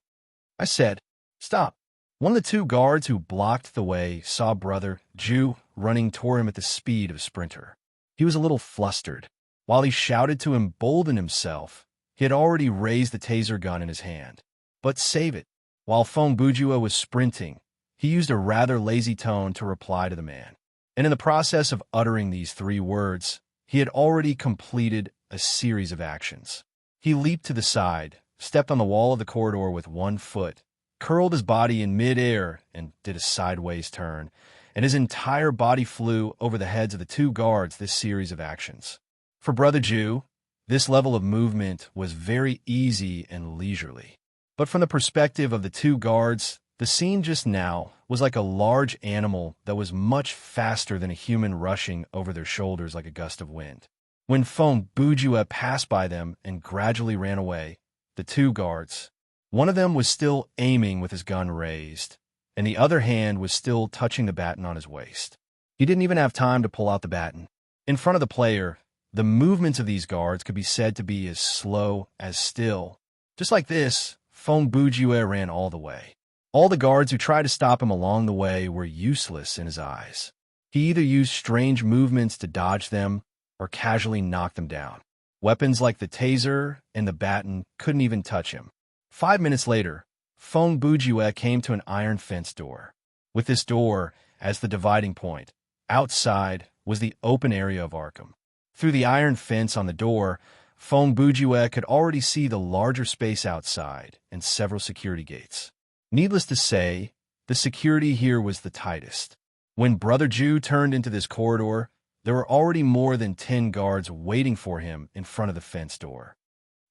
I said, stop. One of the two guards who blocked the way saw Brother Ju running toward him at the speed of a sprinter. He was a little flustered. While he shouted to embolden himself, he had already raised the taser gun in his hand. But save it. While Fong Bujua was sprinting, he used a rather lazy tone to reply to the man. And in the process of uttering these three words, he had already completed a series of actions. He leaped to the side, stepped on the wall of the corridor with one foot, curled his body in midair and did a sideways turn, and his entire body flew over the heads of the two guards this series of actions. For Brother Ju, this level of movement was very easy and leisurely. But from the perspective of the two guards, the scene just now was like a large animal that was much faster than a human rushing over their shoulders like a gust of wind. When Fong Bujua passed by them and gradually ran away, the two guards, one of them was still aiming with his gun raised, and the other hand was still touching the baton on his waist. He didn't even have time to pull out the baton. In front of the player, the movements of these guards could be said to be as slow as still. Just like this, Fong Bujue ran all the way. All the guards who tried to stop him along the way were useless in his eyes. He either used strange movements to dodge them or casually knocked them down. Weapons like the taser and the baton couldn't even touch him. 5 minutes later, Fong Bujue came to an iron fence door. With this door as the dividing point, outside was the open area of Arkham. Through the iron fence on the door, Fong Bujue could already see the larger space outside and several security gates. Needless to say, the security here was the tightest. When Brother Ju turned into this corridor, there were already more than 10 guards waiting for him in front of the fence door.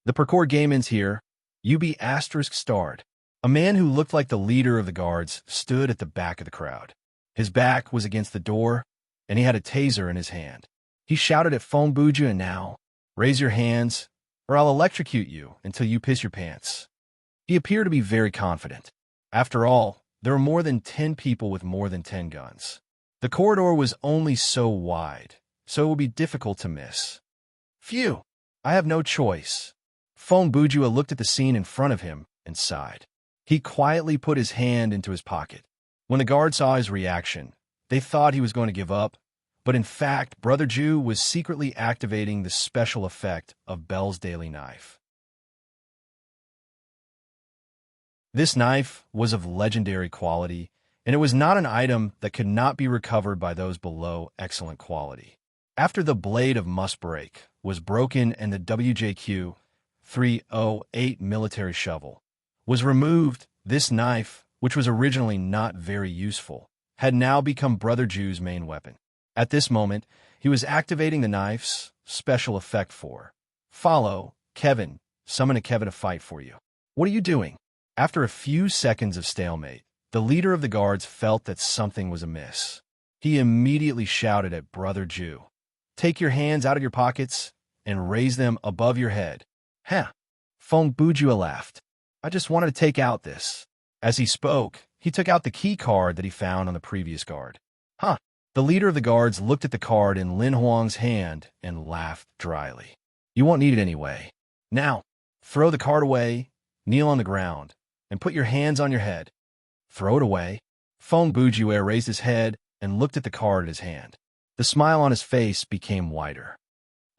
The parkour game ends here. UB***starred. A man who looked like the leader of the guards stood at the back of the crowd. His back was against the door, and he had a taser in his hand. He shouted at Fong Bujue, now, raise your hands, or I'll electrocute you until you piss your pants. He appeared to be very confident. After all, there were more than 10 people with more than 10 guns. The corridor was only so wide, so it would be difficult to miss. Phew, I have no choice. Fong Bujue looked at the scene in front of him and sighed. He quietly put his hand into his pocket. When the guard saw his reaction, they thought he was going to give up, but in fact, Brother Ju was secretly activating the special effect of Bell's daily knife. This knife was of legendary quality, and it was not an item that could not be recovered by those below excellent quality. After the blade of must break was broken and the WJQ 308 military shovel was removed, this knife, which was originally not very useful, had now become Brother Ju's main weapon. At this moment, he was activating the knife's special effect for follow, Kevin, summon a Kevin to fight for you. What are you doing? After a few seconds of stalemate, the leader of the guards felt that something was amiss. He immediately shouted at Brother Ju, take your hands out of your pockets and raise them above your head. Huh. Fong Bujue laughed. I just wanted to take out this. As he spoke, he took out the key card that he found on the previous guard. Huh. The leader of the guards looked at the card in Lin Huang's hand and laughed dryly. You won't need it anyway. Now, throw the card away, kneel on the ground, and put your hands on your head. Throw it away. Fong Bujue raised his head and looked at the card in his hand. The smile on his face became wider.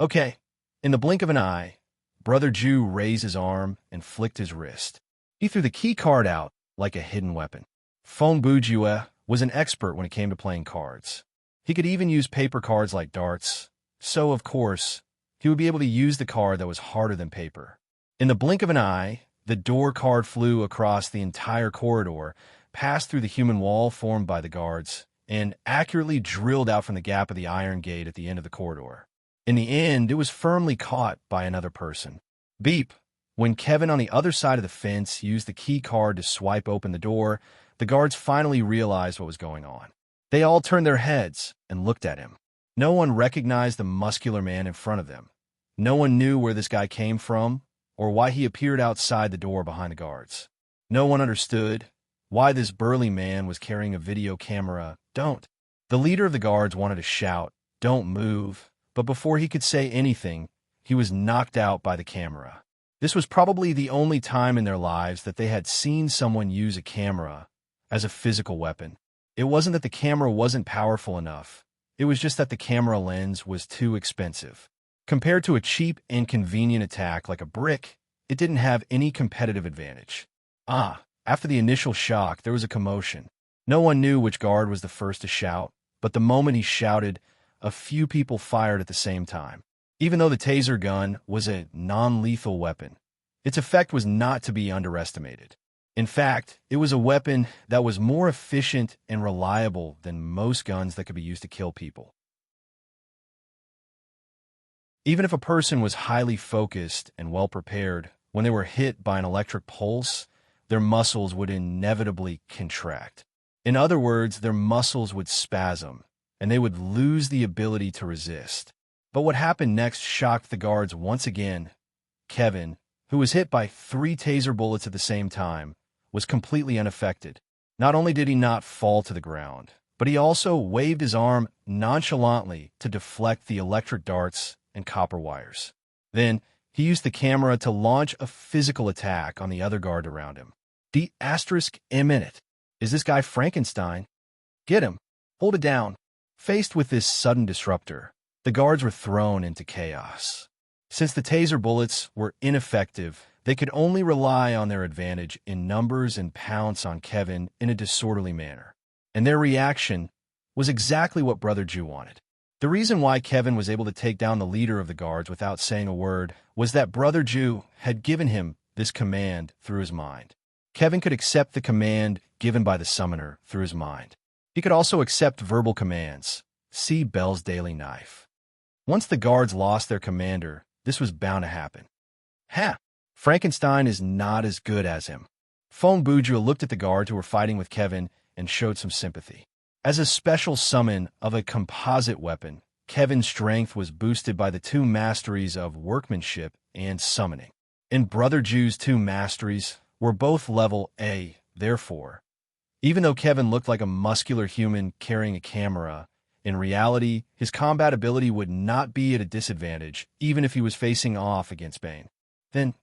Okay. In the blink of an eye, Brother Ju raised his arm and flicked his wrist. He threw the key card out like a hidden weapon. Fong Bujue was an expert when it came to playing cards. He could even use paper cards like darts, so, of course, he would be able to use the card that was harder than paper. In the blink of an eye, the door card flew across the entire corridor, passed through the human wall formed by the guards, and accurately drilled out from the gap of the iron gate at the end of the corridor. In the end, it was firmly caught by another person. Beep! When Kevin on the other side of the fence used the key card to swipe open the door, the guards finally realized what was going on. They all turned their heads and looked at him. No one recognized the muscular man in front of them. No one knew where this guy came from or why he appeared outside the door behind the guards. No one understood why this burly man was carrying a video camera. Don't. The leader of the guards wanted to shout, "Don't move," but before he could say anything, he was knocked out by the camera. This was probably the only time in their lives that they had seen someone use a camera as a physical weapon. It wasn't that the camera wasn't powerful enough. It was just that the camera lens was too expensive. Compared to a cheap and convenient attack like a brick, it didn't have any competitive advantage. After the initial shock, there was a commotion. No one knew which guard was the first to shout, but the moment he shouted, a few people fired at the same time. Even though the taser gun was a non-lethal weapon, its effect was not to be underestimated. In fact, it was a weapon that was more efficient and reliable than most guns that could be used to kill people. Even if a person was highly focused and well-prepared, when they were hit by an electric pulse, their muscles would inevitably contract. In other words, their muscles would spasm, and they would lose the ability to resist. But what happened next shocked the guards once again. Kevin, who was hit by 3 taser bullets at the same time, was completely unaffected. Not only did he not fall to the ground, but he also waved his arm nonchalantly to deflect the electric darts and copper wires. Then, he used the camera to launch a physical attack on the other guard around him. ***. Is this guy Frankenstein? Get him. Hold it down. Faced with this sudden disruptor, the guards were thrown into chaos. Since the taser bullets were ineffective, they could only rely on their advantage in numbers and pounce on Kevin in a disorderly manner. And their reaction was exactly what Brother Ju wanted. The reason why Kevin was able to take down the leader of the guards without saying a word was that Brother Ju had given him this command through his mind. Kevin could accept the command given by the summoner through his mind. He could also accept verbal commands. See Bell's Daily Knife. Once the guards lost their commander, this was bound to happen. Frankenstein is not as good as him. Fong Bujue looked at the guards who were fighting with Kevin and showed some sympathy. As a special summon of a composite weapon, Kevin's strength was boosted by the 2 masteries of workmanship and summoning. And Brother Ju's 2 masteries were both level A, therefore. Even though Kevin looked like a muscular human carrying a camera, in reality, his combat ability would not be at a disadvantage, even if he was facing off against Bane. Then,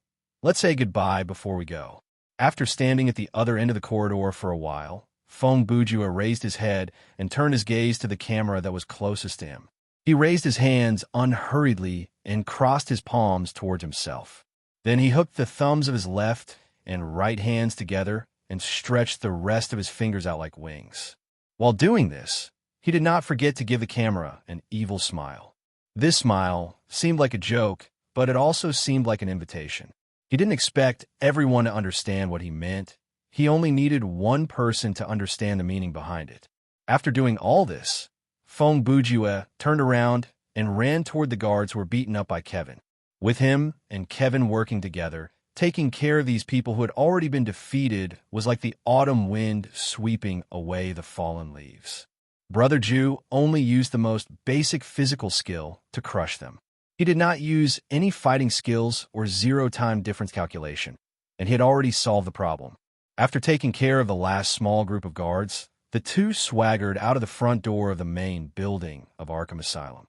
let's say goodbye before we go. After standing at the other end of the corridor for a while, Fong Bujue raised his head and turned his gaze to the camera that was closest to him. He raised his hands unhurriedly and crossed his palms towards himself. Then he hooked the thumbs of his left and right hands together and stretched the rest of his fingers out like wings. While doing this, he did not forget to give the camera an evil smile. This smile seemed like a joke, but it also seemed like an invitation. He didn't expect everyone to understand what he meant. He only needed one person to understand the meaning behind it. After doing all this, Fong Bujue turned around and ran toward the guards who were beaten up by Kevin. With him and Kevin working together, taking care of these people who had already been defeated was like the autumn wind sweeping away the fallen leaves. Brother Ju only used the most basic physical skill to crush them. He did not use any fighting skills or zero-time difference calculation, and he had already solved the problem. After taking care of the last small group of guards, the 2 swaggered out of the front door of the main building of Arkham Asylum.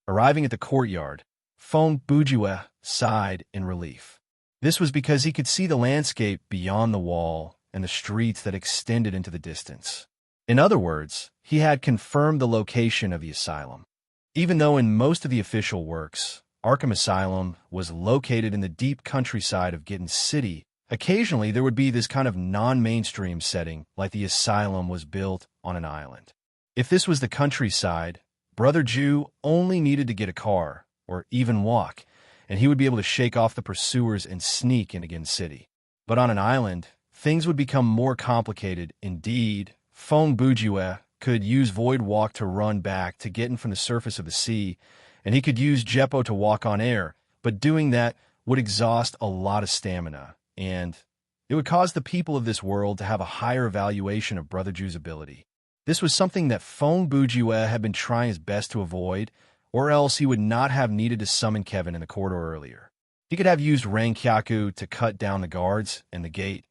Arriving at the courtyard, Fong Bujue sighed in relief. This was because he could see the landscape beyond the wall and the streets that extended into the distance. In other words, he had confirmed the location of the asylum. Even though in most of the official works, Arkham Asylum was located in the deep countryside of Gittin City, occasionally there would be this kind of non-mainstream setting, like the asylum was built on an island. If this was the countryside, Brother Jew only needed to get a car, or even walk, and he would be able to shake off the pursuers and sneak into Gittin City. But on an island, things would become more complicated. Indeed, Fong Bujue could use Void Walk to run back to Gittin from the surface of the sea, and he could use Jeppo to walk on air, but doing that would exhaust a lot of stamina, and it would cause the people of this world to have a higher evaluation of Brother Jew's ability. This was something that Fong Bujue had been trying his best to avoid, or else he would not have needed to summon Kevin in the corridor earlier. He could have used Rankyaku to cut down the guards and the gate,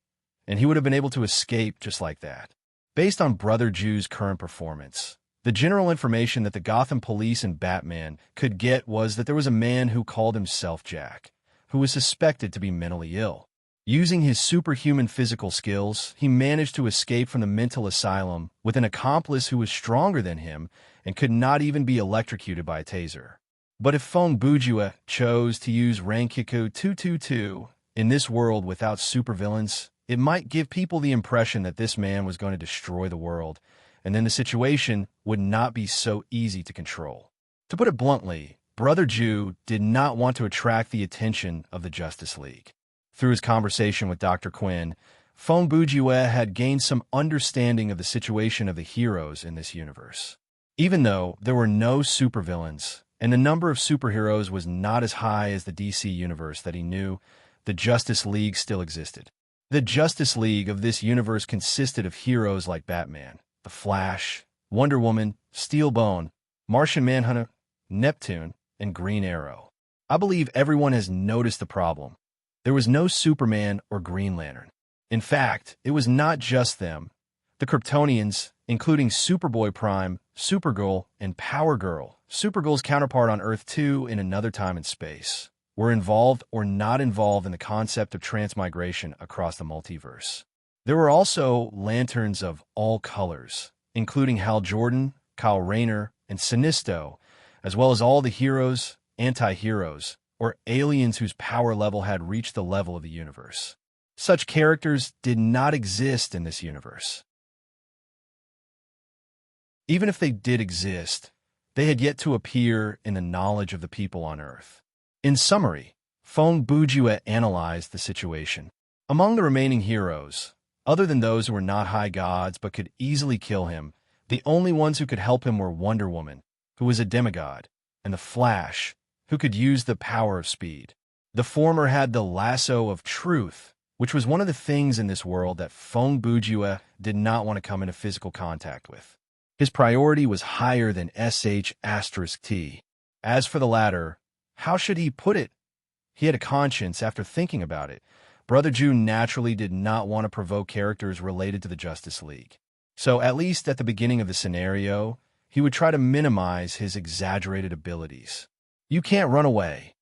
and he would have been able to escape just like that. Based on Brother Jew's current performance, the general information that the Gotham police and Batman could get was that there was a man who called himself Jack, who was suspected to be mentally ill. Using his superhuman physical skills, he managed to escape from the mental asylum with an accomplice who was stronger than him and could not even be electrocuted by a taser. But if Fong Bujue chose to use Rankiku 222 in this world without supervillains, it might give people the impression that this man was going to destroy the world, and then the situation would not be so easy to control. To put it bluntly, Brother Jew did not want to attract the attention of the Justice League. Through his conversation with Dr. Quinn, Fong Bujue had gained some understanding of the situation of the heroes in this universe. Even though there were no supervillains, and the number of superheroes was not as high as the DC universe that he knew, the Justice League still existed. The Justice League of this universe consisted of heroes like Batman, The Flash, Wonder Woman, Steel Bone, Martian Manhunter, Neptune, and Green Arrow. I believe everyone has noticed the problem. There was no Superman or Green Lantern. In fact, it was not just them. The Kryptonians, including Superboy Prime, Supergirl, and Power Girl, Supergirl's counterpart on Earth 2 in another time and space, were involved or not involved in the concept of transmigration across the multiverse. There were also lanterns of all colors, including Hal Jordan, Kyle Rayner, and Sinisto, as well as all the heroes, anti-heroes, or aliens whose power level had reached the level of the universe. Such characters did not exist in this universe. Even if they did exist, they had yet to appear in the knowledge of the people on Earth. In summary, Fong Bujue analyzed the situation. Among the remaining heroes, other than those who were not high gods but could easily kill him, the only ones who could help him were Wonder Woman, who was a demigod, and the Flash, who could use the power of speed. The former had the lasso of truth, which was one of the things in this world that Fong Bujue did not want to come into physical contact with. His priority was higher than sh*t. As for the latter, how should he put it? He had a conscience after thinking about it. Brother Jew naturally did not want to provoke characters related to the Justice League. So at least at the beginning of the scenario, he would try to minimize his exaggerated abilities. You can't run away.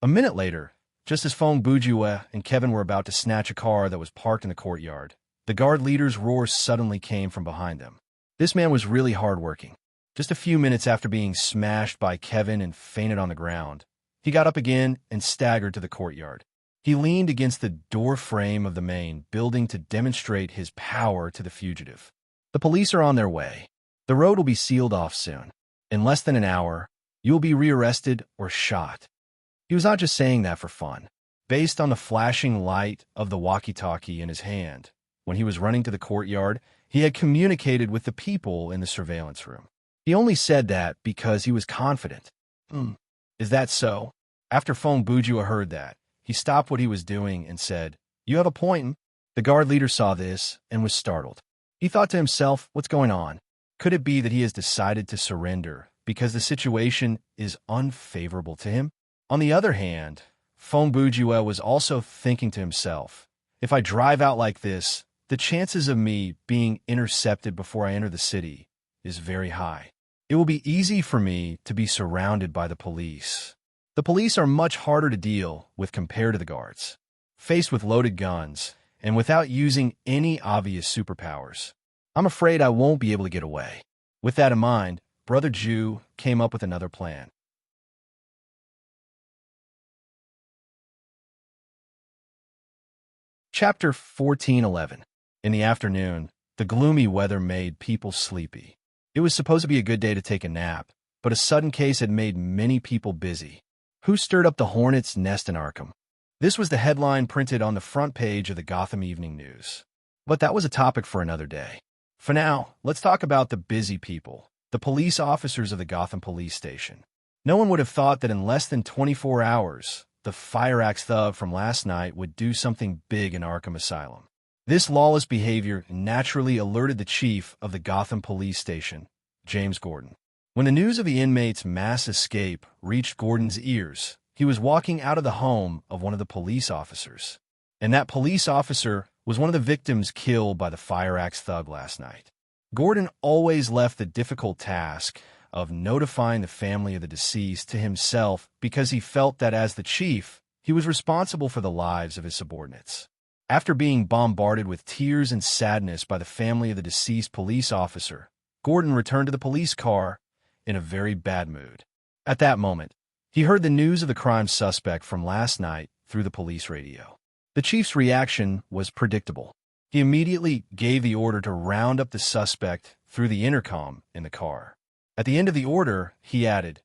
A minute later, just as Fong Bujue and Kevin were about to snatch a car that was parked in the courtyard, the guard leader's roar suddenly came from behind them. This man was really hardworking. Just a few minutes after being smashed by Kevin and fainted on the ground, he got up again and staggered to the courtyard. He leaned against the door frame of the main building to demonstrate his power to the fugitive. The police are on their way. The road will be sealed off soon. In less than an hour, you will be rearrested or shot. He was not just saying that for fun. Based on the flashing light of the walkie-talkie in his hand, when he was running to the courtyard, he had communicated with the people in the surveillance room. He only said that because he was confident. Is that so? After Fong Bujue heard that, he stopped what he was doing and said, "You have a point." The guard leader saw this and was startled. He thought to himself, what's going on? Could it be that he has decided to surrender because the situation is unfavorable to him? On the other hand, Fong Bujue was also thinking to himself, if I drive out like this, the chances of me being intercepted before I enter the city is very high. It will be easy for me to be surrounded by the police. The police are much harder to deal with compared to the guards. Faced with loaded guns, and without using any obvious superpowers. I'm afraid I won't be able to get away. With that in mind, Brother Jew came up with another plan. Chapter 14:11. In the afternoon, the gloomy weather made people sleepy. It was supposed to be a good day to take a nap, but a sudden case had made many people busy. Who stirred up the hornet's nest in Arkham? This was the headline printed on the front page of the Gotham Evening News. But that was a topic for another day. For now, let's talk about the busy people, the police officers of the Gotham Police Station. No one would have thought that in less than 24 hours, the fire axe thug from last night would do something big in Arkham Asylum. This lawless behavior naturally alerted the chief of the Gotham Police Station, James Gordon. When the news of the inmate's mass escape reached Gordon's ears, he was walking out of the home of one of the police officers. And that police officer was one of the victims killed by the fire axe thug last night. Gordon always left the difficult task of notifying the family of the deceased to himself because he felt that as the chief, he was responsible for the lives of his subordinates. After being bombarded with tears and sadness by the family of the deceased police officer, Gordon returned to the police car in a very bad mood. At that moment, he heard the news of the crime suspect from last night through the police radio. The chief's reaction was predictable. He immediately gave the order to round up the suspect through the intercom in the car. At the end of the order, he added,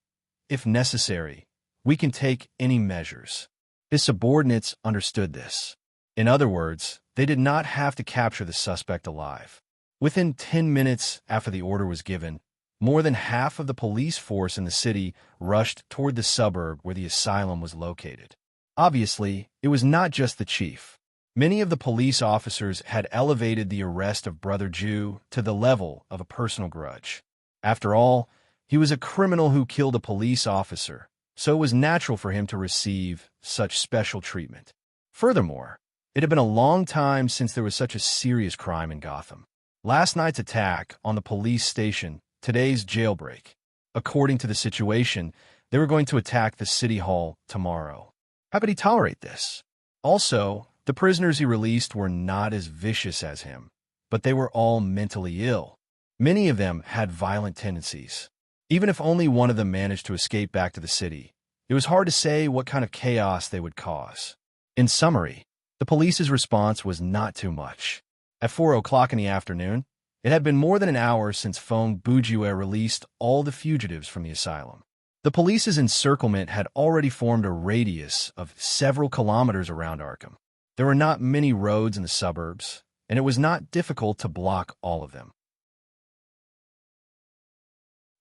"If necessary, we can take any measures." His subordinates understood this. In other words, they did not have to capture the suspect alive. Within 10 minutes after the order was given, more than half of the police force in the city rushed toward the suburb where the asylum was located. Obviously, it was not just the chief. Many of the police officers had elevated the arrest of Brother Jew to the level of a personal grudge. After all, he was a criminal who killed a police officer, so it was natural for him to receive such special treatment. Furthermore, it had been a long time since there was such a serious crime in Gotham. Last night's attack on the police station, today's jailbreak. According to the situation, they were going to attack the city hall tomorrow. How could he tolerate this? Also, the prisoners he released were not as vicious as him, but they were all mentally ill. Many of them had violent tendencies. Even if only one of them managed to escape back to the city, it was hard to say what kind of chaos they would cause. In summary, the police's response was not too much. At 4 o'clock in the afternoon, it had been more than an hour since Fong Bujue released all the fugitives from the asylum. The police's encirclement had already formed a radius of several kilometers around Arkham. There were not many roads in the suburbs, and it was not difficult to block all of them.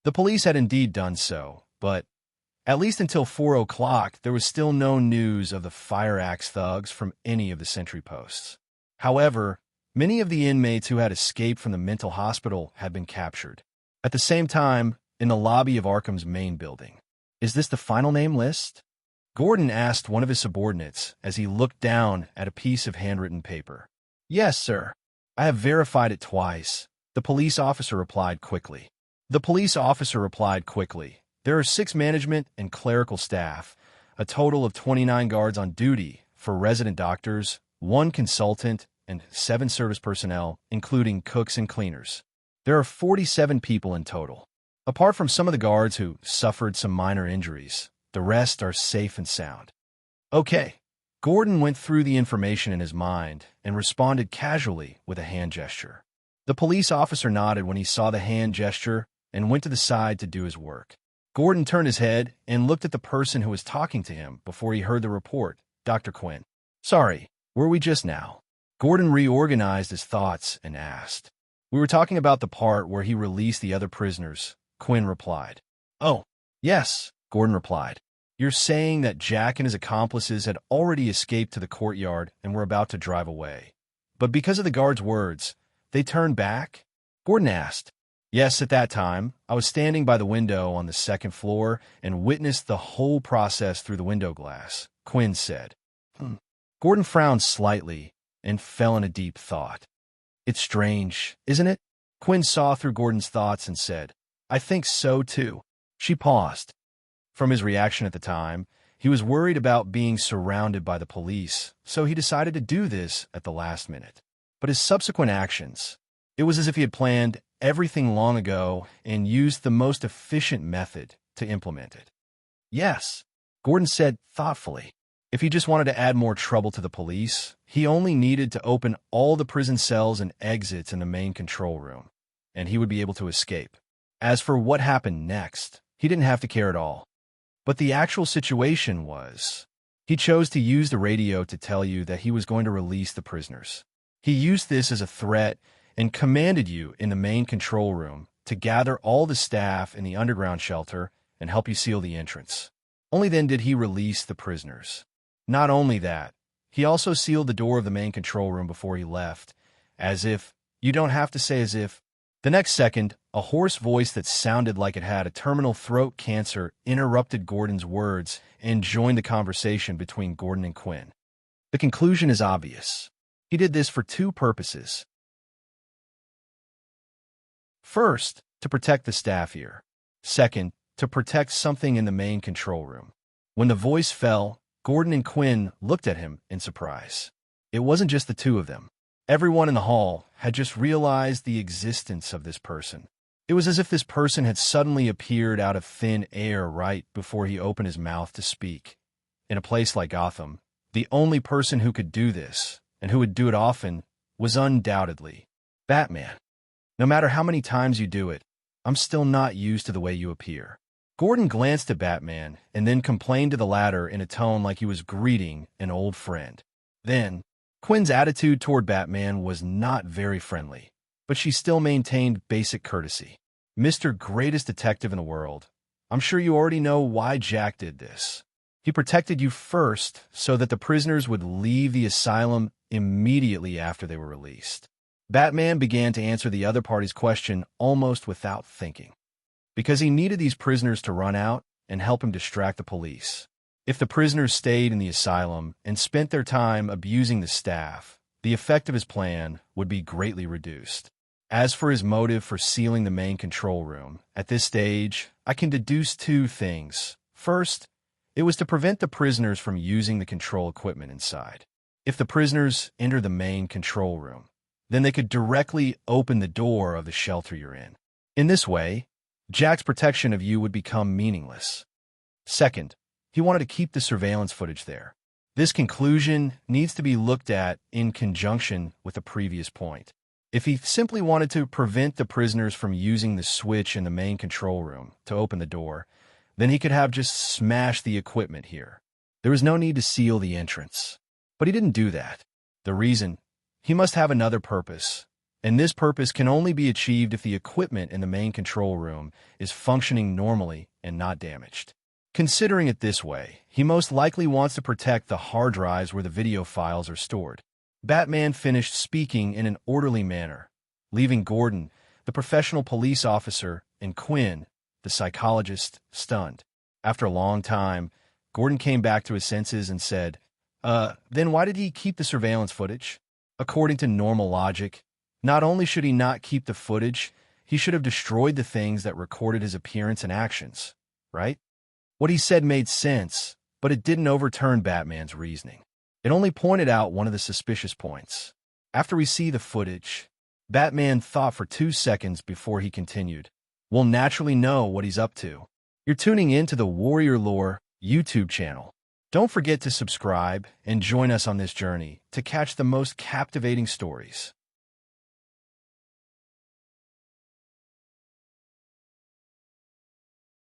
The police had indeed done so, but at least until 4 o'clock, there was still no news of the fire axe thugs from any of the sentry posts. However, many of the inmates who had escaped from the mental hospital had been captured. At the same time, in the lobby of Arkham's main building. "Is this the final name list?" Gordon asked one of his subordinates as he looked down at a piece of handwritten paper. "Yes, sir. I have verified it twice," the police officer replied quickly. There are 6 management and clerical staff, a total of 29 guards on duty for resident doctors, 1 consultant, and 7 service personnel, including cooks and cleaners. There are 47 people in total. Apart from some of the guards who suffered some minor injuries, the rest are safe and sound. Okay. Gordon went through the information in his mind and responded casually with a hand gesture. The police officer nodded when he saw the hand gesture and went to the side to do his work. Gordon turned his head and looked at the person who was talking to him before he heard the report, Dr. Quinn. "Sorry, where were we just now?" Gordon reorganized his thoughts and asked. "We were talking about the part where he released the other prisoners," Quinn replied. "Oh, yes," Gordon replied. "You're saying that Jack and his accomplices had already escaped to the courtyard and were about to drive away. But because of the guard's words, they turned back?" Gordon asked. "Yes, at that time, I was standing by the window on the 2nd floor and witnessed the whole process through the window glass," Quinn said. Gordon frowned slightly and fell in a deep thought. "It's strange, isn't it?" Quinn saw through Gordon's thoughts and said, "I think so, too." She paused. From his reaction at the time, He was worried about being surrounded by the police, so he decided to do this at the last minute. But his subsequent actions, it was as if he had planned everything long ago and used the most efficient method to implement it. Yes, Gordon said thoughtfully. If he just wanted to add more trouble to the police, he only needed to open all the prison cells and exits in the main control room, and he would be able to escape. As for what happened next, he didn't have to care at all. But the actual situation was, he chose to use the radio to tell you that he was going to release the prisoners. He used this as a threat and commanded you in the main control room to gather all the staff in the underground shelter and help you seal the entrance. Only then did he release the prisoners. Not only that, he also sealed the door of the main control room before he left, as if, you don't have to say as if. The next second, a hoarse voice that sounded like it had a terminal throat cancer interrupted Gordon's words and joined the conversation between Gordon and Quinn. The conclusion is obvious. He did this for two purposes. First, to protect the staff here. Second, to protect something in the main control room. When the voice fell, Gordon and Quinn looked at him in surprise. It wasn't just the two of them. Everyone in the hall had just realized the existence of this person. It was as if this person had suddenly appeared out of thin air right before he opened his mouth to speak. In a place like Gotham, the only person who could do this, and who would do it often, was undoubtedly Batman. No matter how many times you do it, I'm still not used to the way you appear. Gordon glanced at Batman and then complained to the latter in a tone like he was greeting an old friend. Then, Quinn's attitude toward Batman was not very friendly, but she still maintained basic courtesy. Mr. Greatest Detective in the world, I'm sure you already know why Jack did this. He protected you first so that the prisoners would leave the asylum immediately after they were released. Batman began to answer the other party's question almost without thinking, because he needed these prisoners to run out and help him distract the police. If the prisoners stayed in the asylum and spent their time abusing the staff, the effect of his plan would be greatly reduced. As for his motive for sealing the main control room, at this stage, I can deduce two things. First, it was to prevent the prisoners from using the control equipment inside. If the prisoners enter the main control room, then they could directly open the door of the shelter you're in. In this way, Jack's protection of you would become meaningless. Second, he wanted to keep the surveillance footage there. This conclusion needs to be looked at in conjunction with the previous point. If he simply wanted to prevent the prisoners from using the switch in the main control room to open the door, then he could have just smashed the equipment here. There was no need to seal the entrance. But he didn't do that. The reason? He must have another purpose, and this purpose can only be achieved if the equipment in the main control room is functioning normally and not damaged. Considering it this way, he most likely wants to protect the hard drives where the video files are stored. Batman finished speaking in an orderly manner, leaving Gordon, the professional police officer, and Quinn, the psychologist, stunned. After a long time, Gordon came back to his senses and said, then why did he keep the surveillance footage? According to normal logic, not only should he not keep the footage, he should have destroyed the things that recorded his appearance and actions, right? What he said made sense, but it didn't overturn Batman's reasoning. It only pointed out one of the suspicious points. After we see the footage, Batman thought for 2 seconds before he continued. We'll naturally know what he's up to. You're tuning in to the Warrior Lore YouTube channel. Don't forget to subscribe and join us on this journey to catch the most captivating stories.